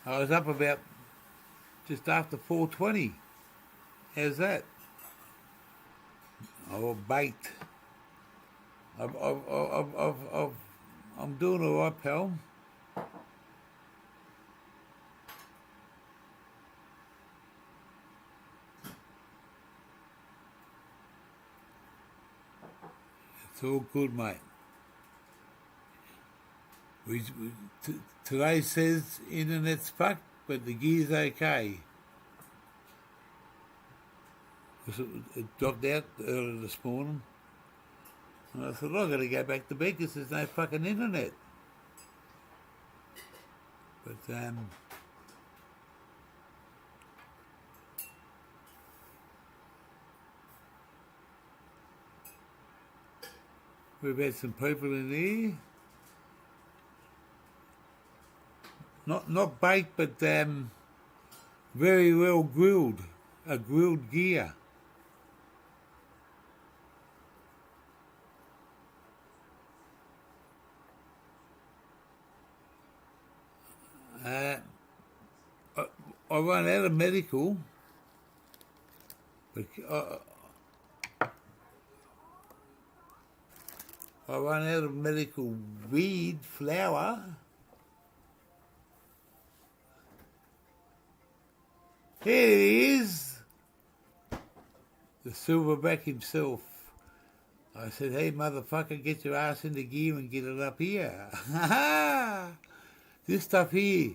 I was up about just after 4:20. How's that? Oh, baked. I'm doing all right, pal. It's all good, mate. Today says internet's fucked, but the gear's okay. It dropped out early this morning. And I thought, I've got to go back to bed because there's no fucking internet. But, we've had some people in here. Not baked, but very well grilled. A grilled gear. I run out of medical, but I run out of medical weed flour. Here he is, the silverback himself. I said, hey, motherfucker, get your ass in the gear and get it up here. This stuff here,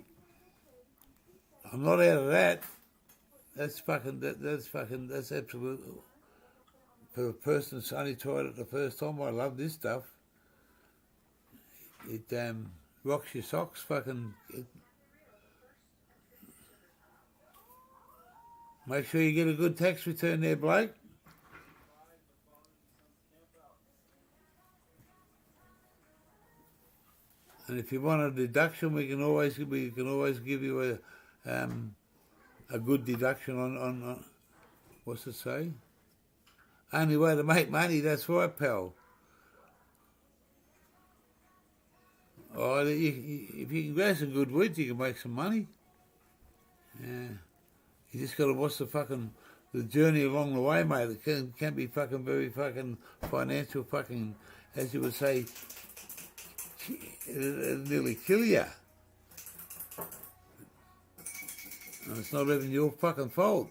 I'm not out of that. That's absolute. For a person that's only tried it the first time, I love this stuff. It rocks your socks, fucking. Make sure you get a good tax return there, Blake. And if you want a deduction, we can always give you a good deduction on what's it say? Only way to make money. That's right, pal. Oh, if you can grow some good weeds, you can make some money. Yeah. You just got to watch the journey along the way, mate. It can be fucking very fucking financial fucking, as you would say, it'll nearly kill you. And it's not even your fucking fault.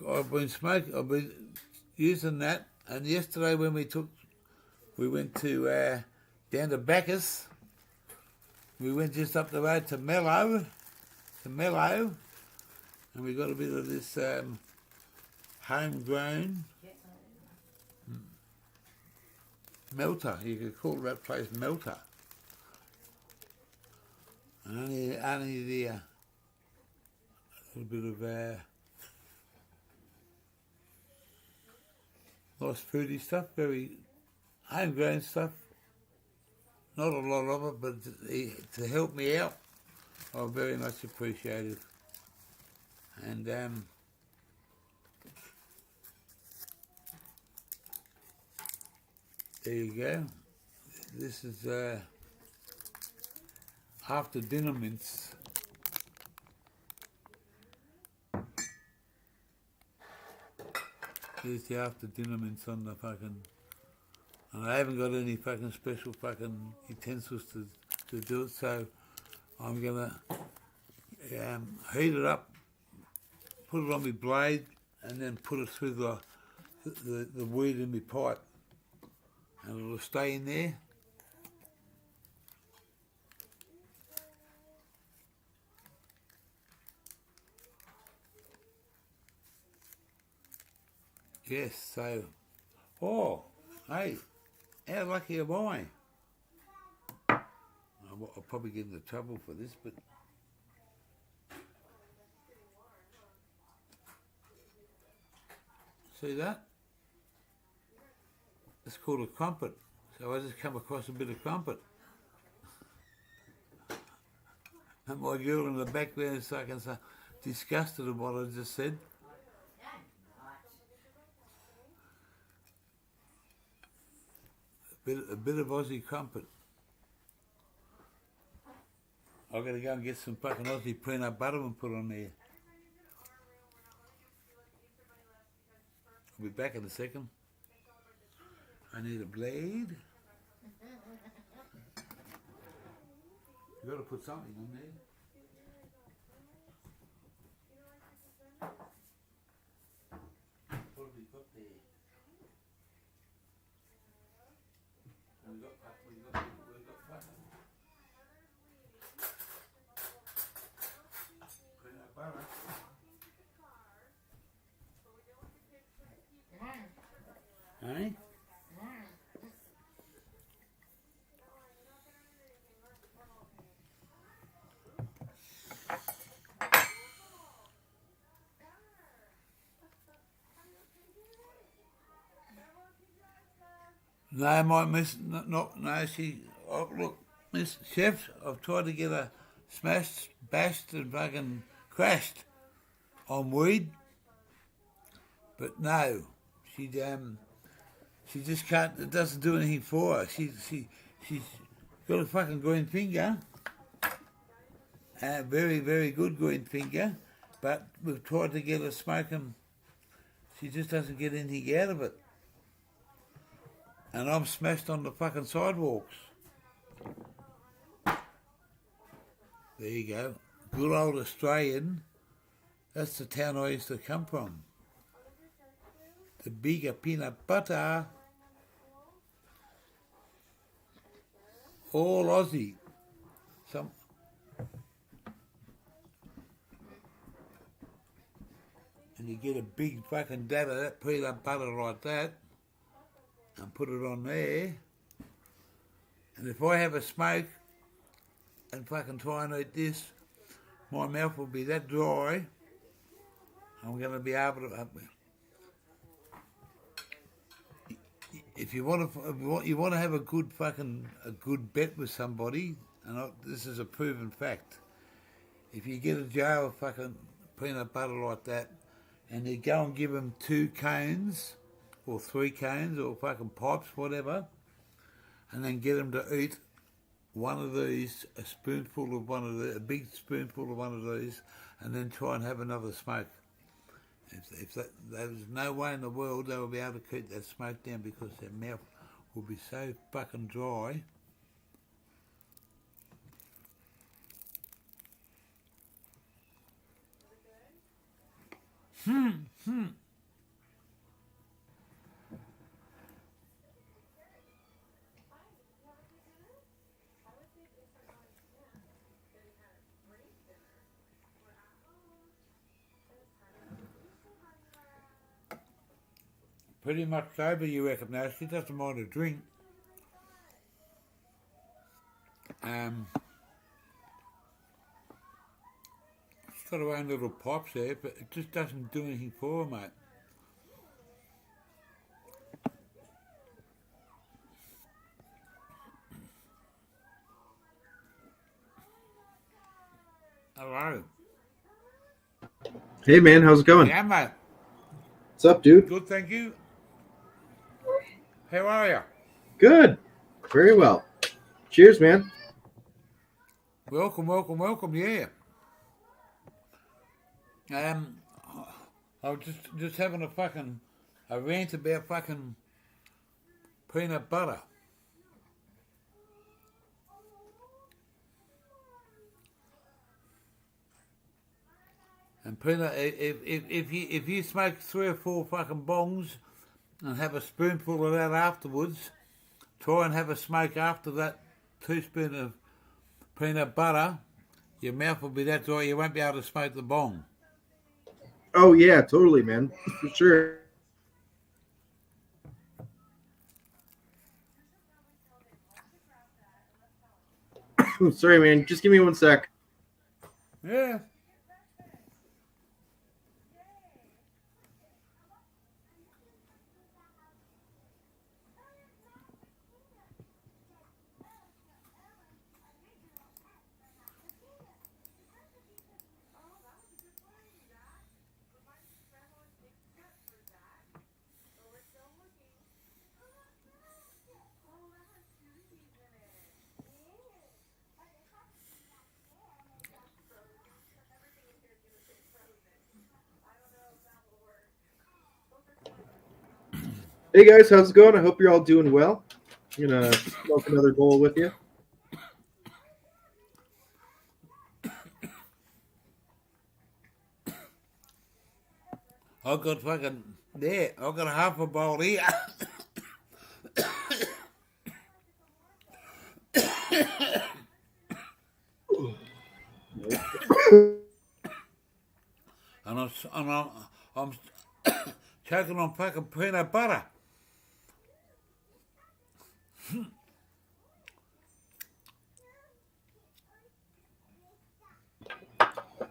I've been using that, and yesterday when we went to down to Bacchus. We went just up the road to Mellow, and we got a bit of this homegrown melter. You could call that place melter. And only the little bit of nice fruity stuff, very homegrown stuff. Not a lot of it, but to help me out, I very much appreciate it. And there you go. This is after dinner mints. There's the after dinner mince on the fucking. And I haven't got any fucking special fucking utensils to do it, so I'm gonna heat it up, put it on my blade, and then put it through the weed in my pipe, and it'll stay in there. Yes, so, hey, how lucky am I? I'll probably get into trouble for this, but see that? It's called a crumpet. So I just come across a bit of crumpet. And my girl in the background is fucking so disgusted at what I just said. A bit of Aussie crumpet. I've got to go and get some fucking Aussie peanut butter and put on there. I'll be back in a second. I need a blade. You got to put something on there. What have we got there? We got fucking peanut butter. Hey? No, my miss, no, she, oh, look, Miss Chef, I've tried to get her smashed, bashed and fucking crashed on weed, but no, she just can't, it doesn't do anything for her. She's got a fucking green finger, a very, very good green finger, but we've tried to get her smoking, she just doesn't get anything out of it. And I'm smashed on the fucking sidewalks. There you go. Good old Australian. That's the town I used to come from. The bigger peanut butter. All Aussie. And you get a big fucking dab of that peanut butter like that. And put it on there. And if I have a smoke and fucking try and eat this, my mouth will be that dry. I'm going to be able to. If you want to have a good bet with somebody, and this is a proven fact. If you get a jar of fucking peanut butter like that, and you go and give them 2 cones. Or 3 cones, or fucking pipes, whatever, and then get them to eat one of these, a spoonful of one of the, a big spoonful of one of these, and then try and have another smoke. If there's no way in the world they will be able to keep that smoke down because their mouth will be so fucking dry. Pretty much sober, you reckon? Now, she doesn't mind a drink. She's got her own little pipes there, but it just doesn't do anything for her, mate. Hello. Hey, man, how's it going? Yeah, mate. What's up, dude? Good, thank you. How are you? Good. Very well. Cheers, man. Welcome, yeah. I was just having a fucking a rant about fucking peanut butter. And peanut, if you smoke 3 or 4 fucking bongs and have a spoonful of that afterwards, try and have a smoke after that teaspoon of peanut butter. Your mouth will be that dry you won't be able to smoke the bong. Oh yeah, totally, man, for sure. Sorry, man. Just give me 1 sec. Yeah. Hey guys, how's it going? I hope you're all doing well. I'm gonna smoke another bowl with you. I've got fucking there. I've got half a bowl here. and I'm choking on fucking peanut butter.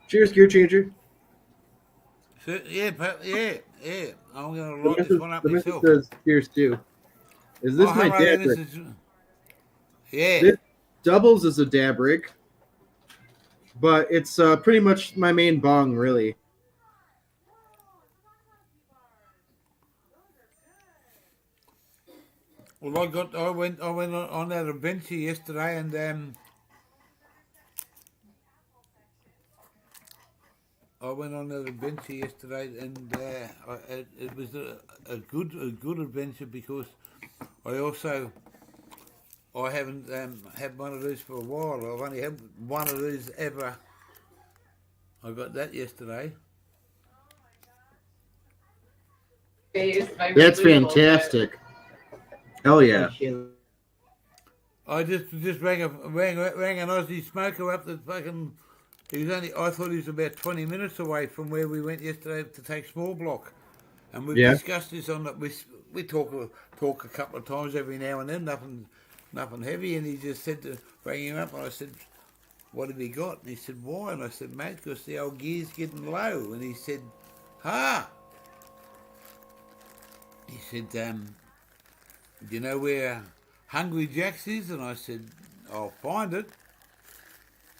Cheers, Gear Changer. So, yeah. I'm gonna The light this missus, one up the missus myself. says cheers too. Is this my hello, dab this rig? is, yeah. This doubles as a dab rig, but it's pretty much my main bong, really. Well, I went on that adventure yesterday, and I went on that adventure yesterday, and it was a good adventure because I haven't had one of these for a while. I've only had one of these ever. I got that yesterday. That's fantastic. Hell yeah. I just rang an Aussie smoker up that fucking. I thought he was about 20 minutes away from where we went yesterday to take small block, and we've discussed this on that. We talk a couple of times every now and then, nothing heavy, and he just said to bring him up, and I said, "What have he got?" And he said, "Why?" And I said, "Mate, because the old gear's getting low." And he said, "Ha!" He said, "Do you know where Hungry Jack's is?" And I said, "I'll find it."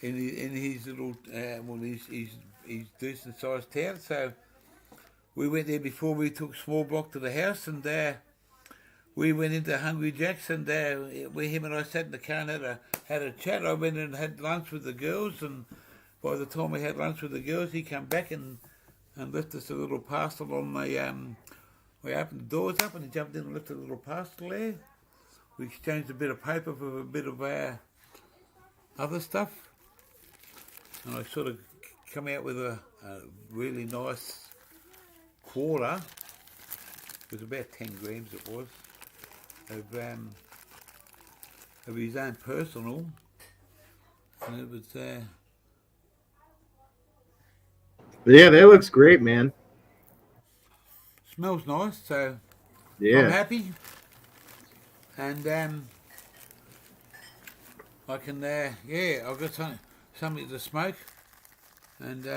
In his little, he's decent sized town. So we went there before we took small block to the house, and we went into Hungry Jack's, and him and I sat in the car and had a chat. I went and had lunch with the girls, and by the time we had lunch with the girls, he came back and left us a little parcel on the. We opened the doors up, and he jumped in and left a little parcel there. We exchanged a bit of paper for a bit of other stuff. And I sort of come out with a really nice quarter. It was about 10 grams it was, of his own personal. And it was... Yeah, that looks great, man. Smells nice, so Yeah. I'm happy. And I can, I've got something to smoke, and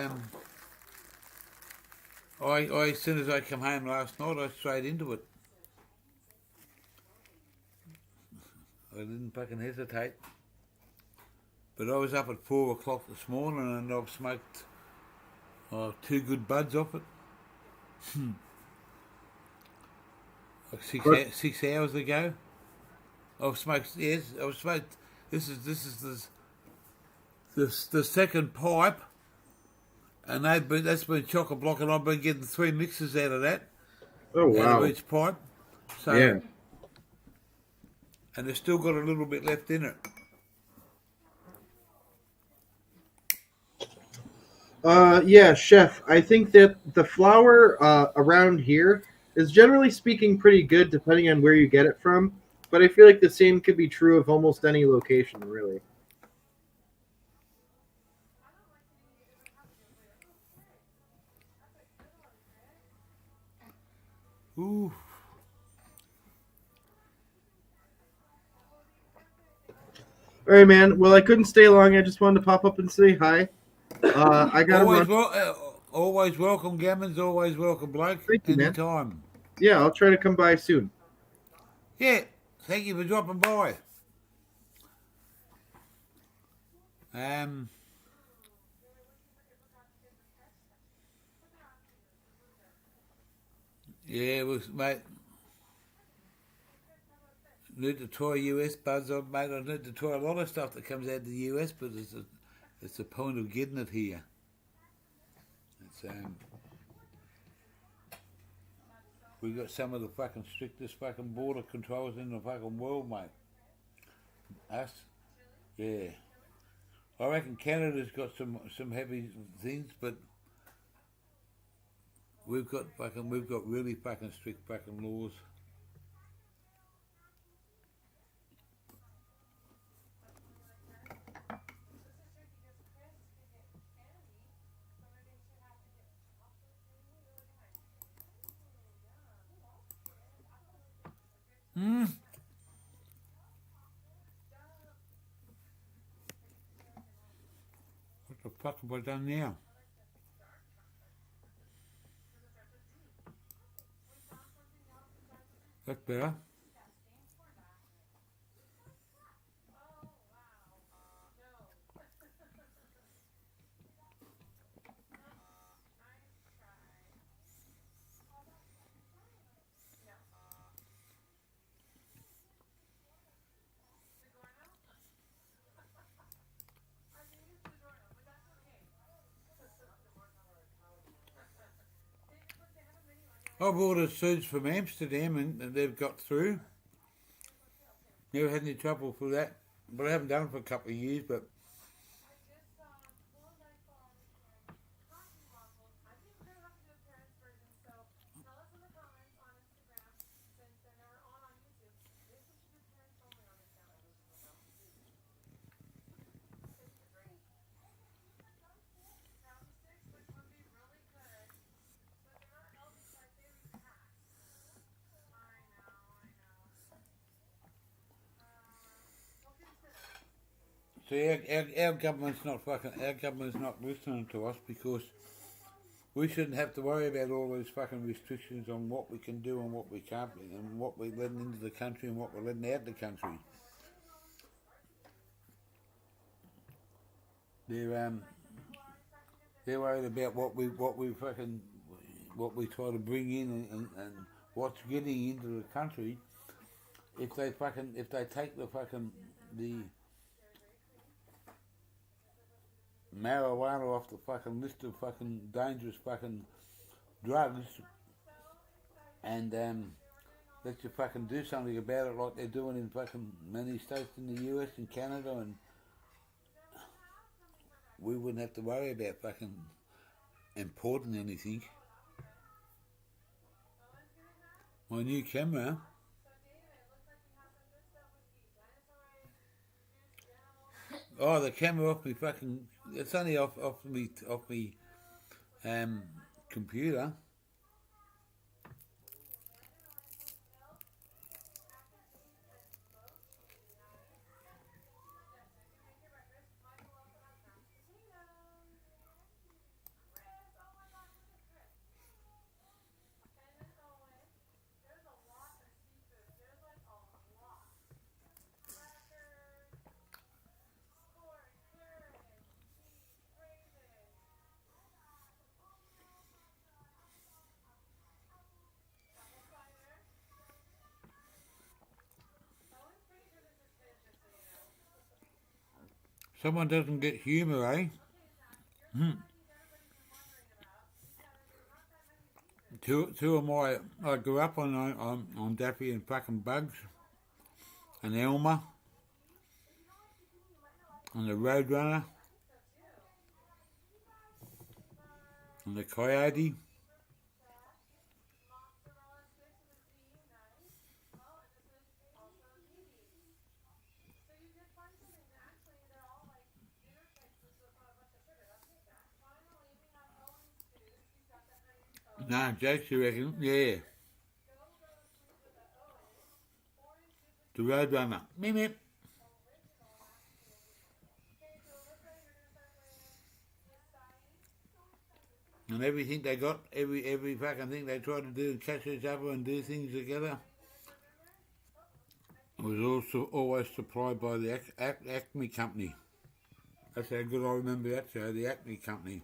I as soon as I come home last night, I straight into it. I didn't fucking hesitate. But I was up at 4 o'clock this morning, and I've smoked 2 good buds off it. Like 6 hours ago. I've smoked. This is the second pipe, and that's been chock-a-block, and I've been getting 3 mixes out of that. Oh out wow. of each pipe. So, Yeah. and it's still got a little bit left in it. Yeah, chef. I think that the flour around here is generally speaking pretty good, depending on where you get it from. But I feel like the same could be true of almost any location, really. Ooh. All right, man. Well, I couldn't stay long. I just wanted to pop up and say hi. I gotta Always, run. always welcome, Gammons. Always welcome, bloke. Thank you, man. Anytime. Yeah, I'll try to come by soon. Yeah. Thank you for dropping by. Yeah, it was, mate. Need to try US buds on, mate. I need to try a lot of stuff that comes out of the US, but it's a point of getting it here. It's we got some of the fucking strictest fucking border controls in the fucking world, mate. Us, yeah. I reckon Canada's got some heavy things, but we've got really fucking strict fucking laws. What the fuck have I done now? That's better. I've ordered suits from Amsterdam and they've got through. Never had any trouble for that. But I haven't done it for a couple of years, but see, our government's not listening to us because we shouldn't have to worry about all these fucking restrictions on what we can do and what we can't do and what we're letting into the country and what we're letting out of the country. They're worried about what we try to bring in and what's getting into the country. If they take the marijuana off the fucking list of fucking dangerous fucking drugs and let you fucking do something about it like they're doing in fucking many states in the US and Canada, and we wouldn't have to worry about fucking importing anything. My new camera. Oh, the camera off me fucking. It's only off me computer. Someone doesn't get humour, eh? Two of my I grew up on Daffy and fucking Bugs and Elmer and the Roadrunner and the Coyote. Nah, Jakes, you reckon? Yeah. The Roadrunner. Meep meep. And everything they got, every fucking thing they tried to do to catch each other and do things together was also always supplied by the Acme Company. That's how good I remember that show, the Acme Company.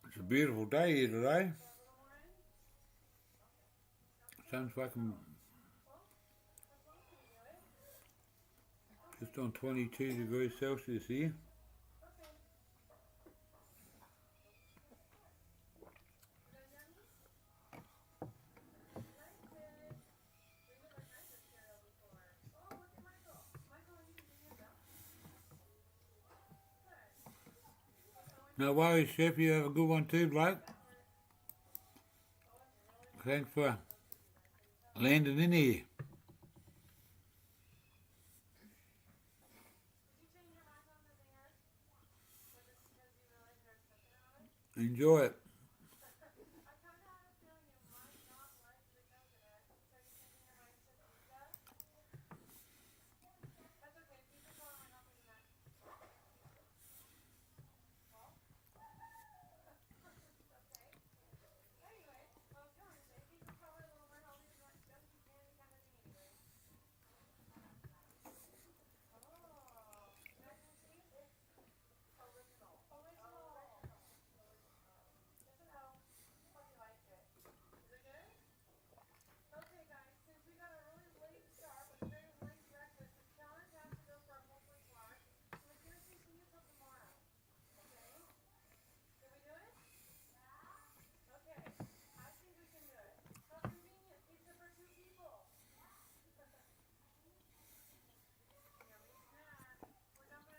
It's a beautiful day here today. Sun's fucking just on 22 degrees Celsius here. No worries, Chef. You have a good one too, bloke. Thanks for landing in here. Enjoy it.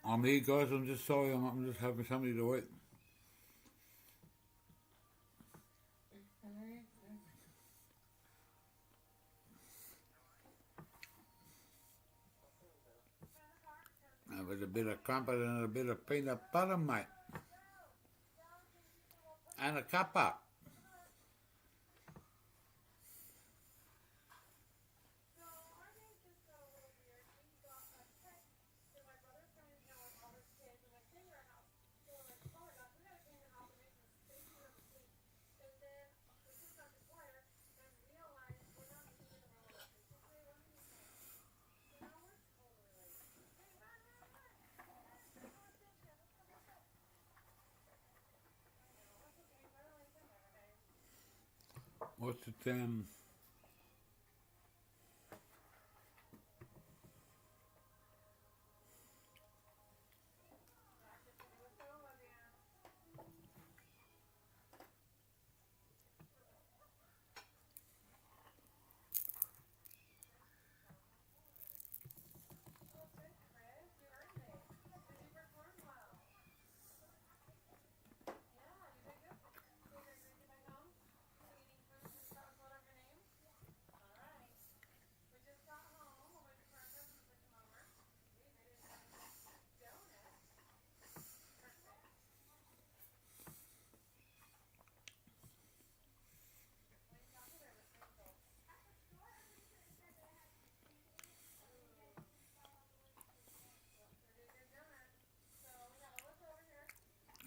I'm here, guys. I'm just sorry. I'm just having something to eat. With a bit of crumpet and a bit of peanut butter, mate. And a cuppa. What's it,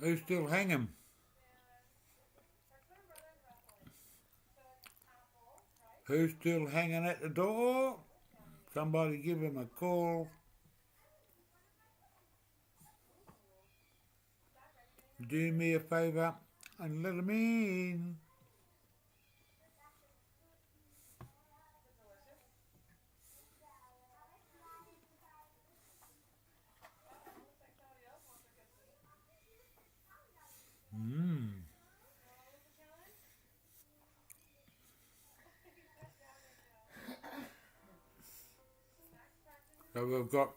who's still hanging? Who's still hanging at the door? Somebody give him a call. Do me a favour and let him in. So we've got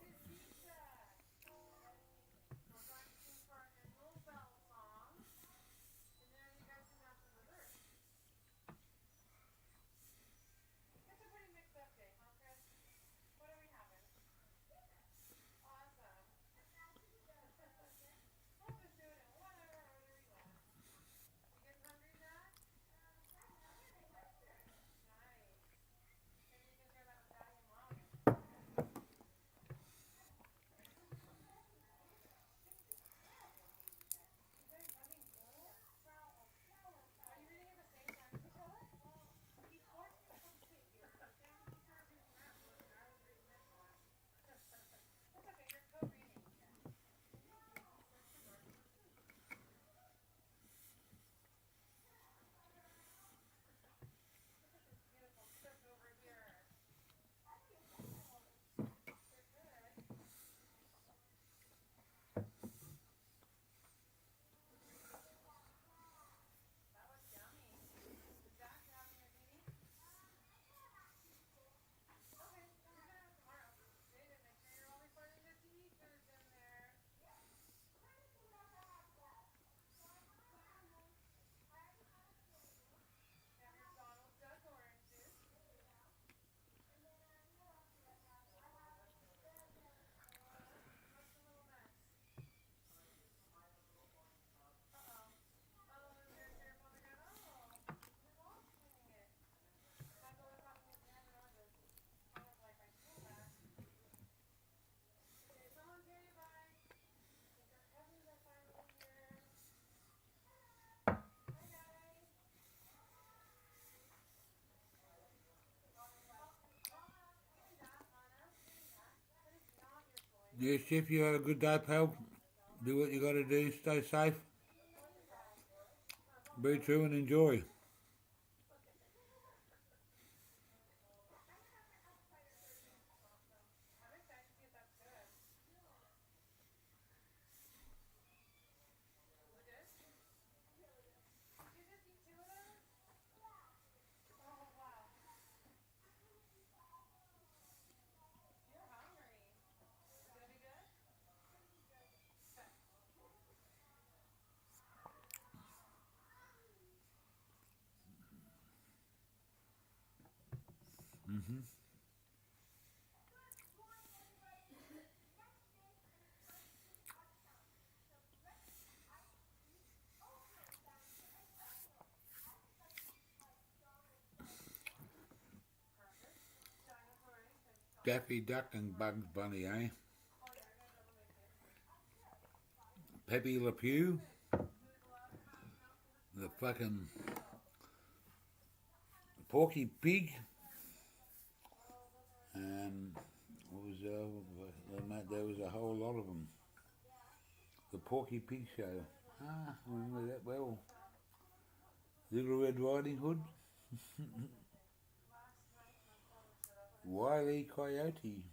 yes, Jeff, you have a good day, pal. Do what you got to do. Stay safe. Be true and enjoy. Daffy Duck and Bugs Bunny, eh? Pepe Le Pew, the fucking Porky Pig, and what was there was a whole lot of them. The Porky Pig Show. Ah, I remember that well. Little Red Riding Hood. Wile E. Coyote.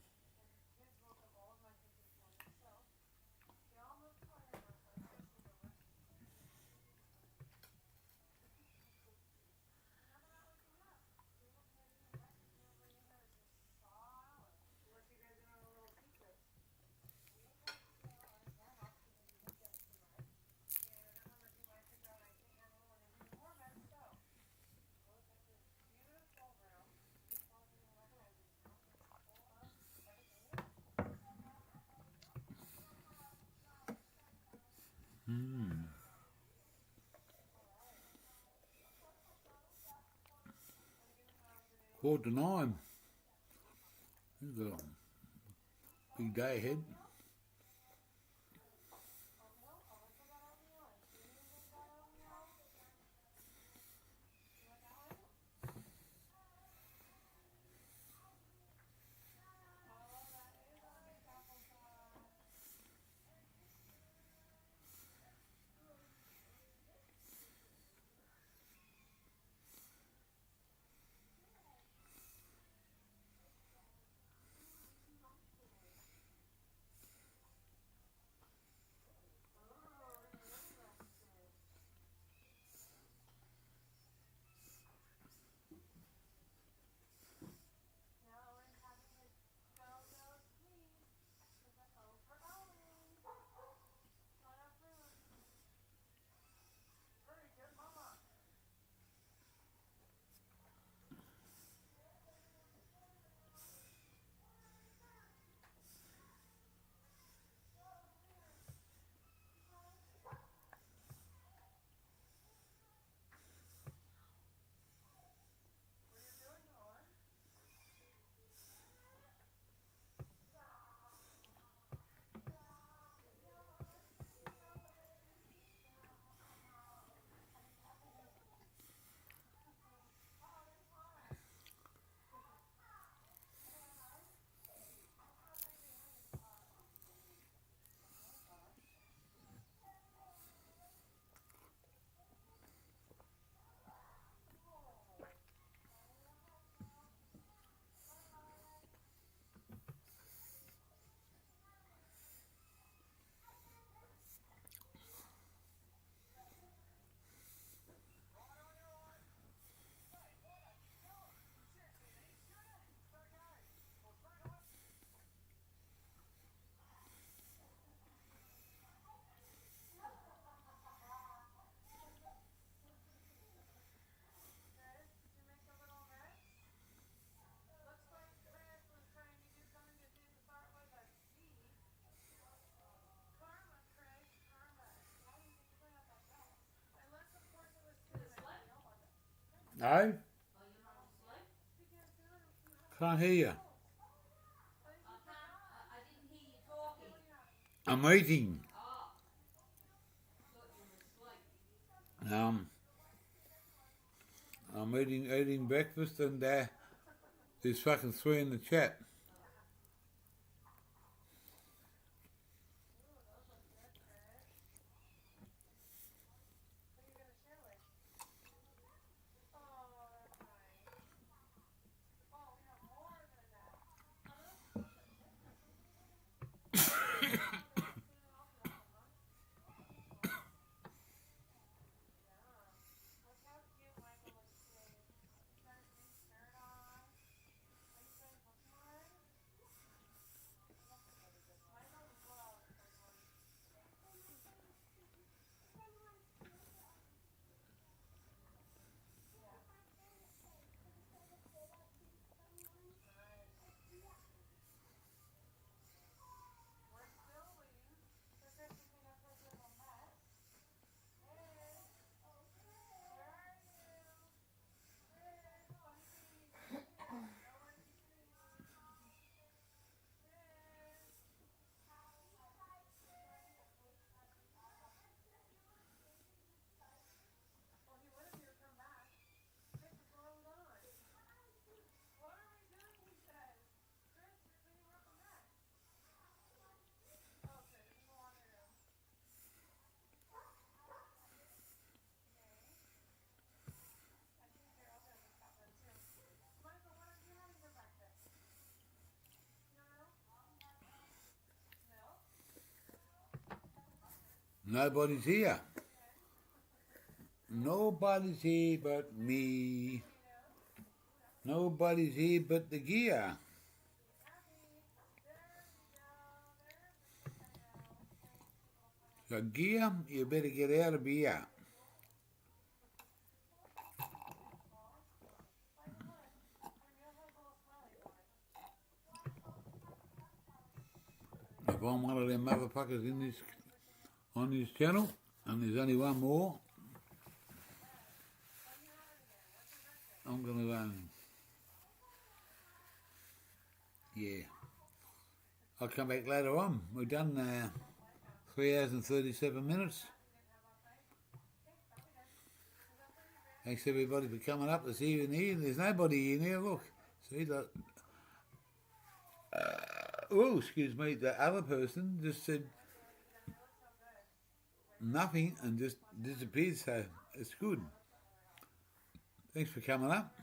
Quarter to 9. You've got a big day ahead. Hey? Can't hear you. I'm eating. Um, I'm eating breakfast, and there's fucking 3 in the chat. Nobody's here. Nobody's here but me. Nobody's here but the gear. So gear, you better get out of here. If I'm one of them motherfuckers on this channel, and there's only one more, I'm gonna yeah. I'll come back later on. We've done 3 hours and 37 minutes. Thanks everybody for coming up this evening here. There's nobody in here, look. See that? Oh, excuse me, the other person just said nothing and just disappeared, so it's good. Thanks for coming up.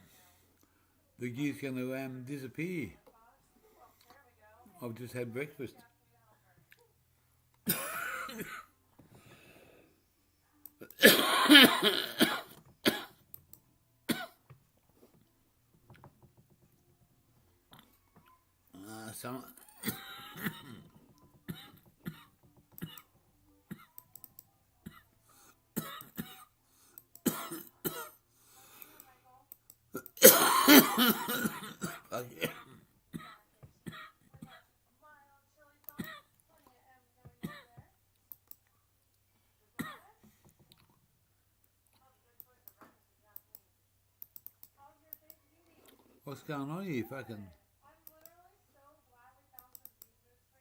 The gear's going to disappear. I've just had breakfast. Some. Okay. What's going on here, fucking?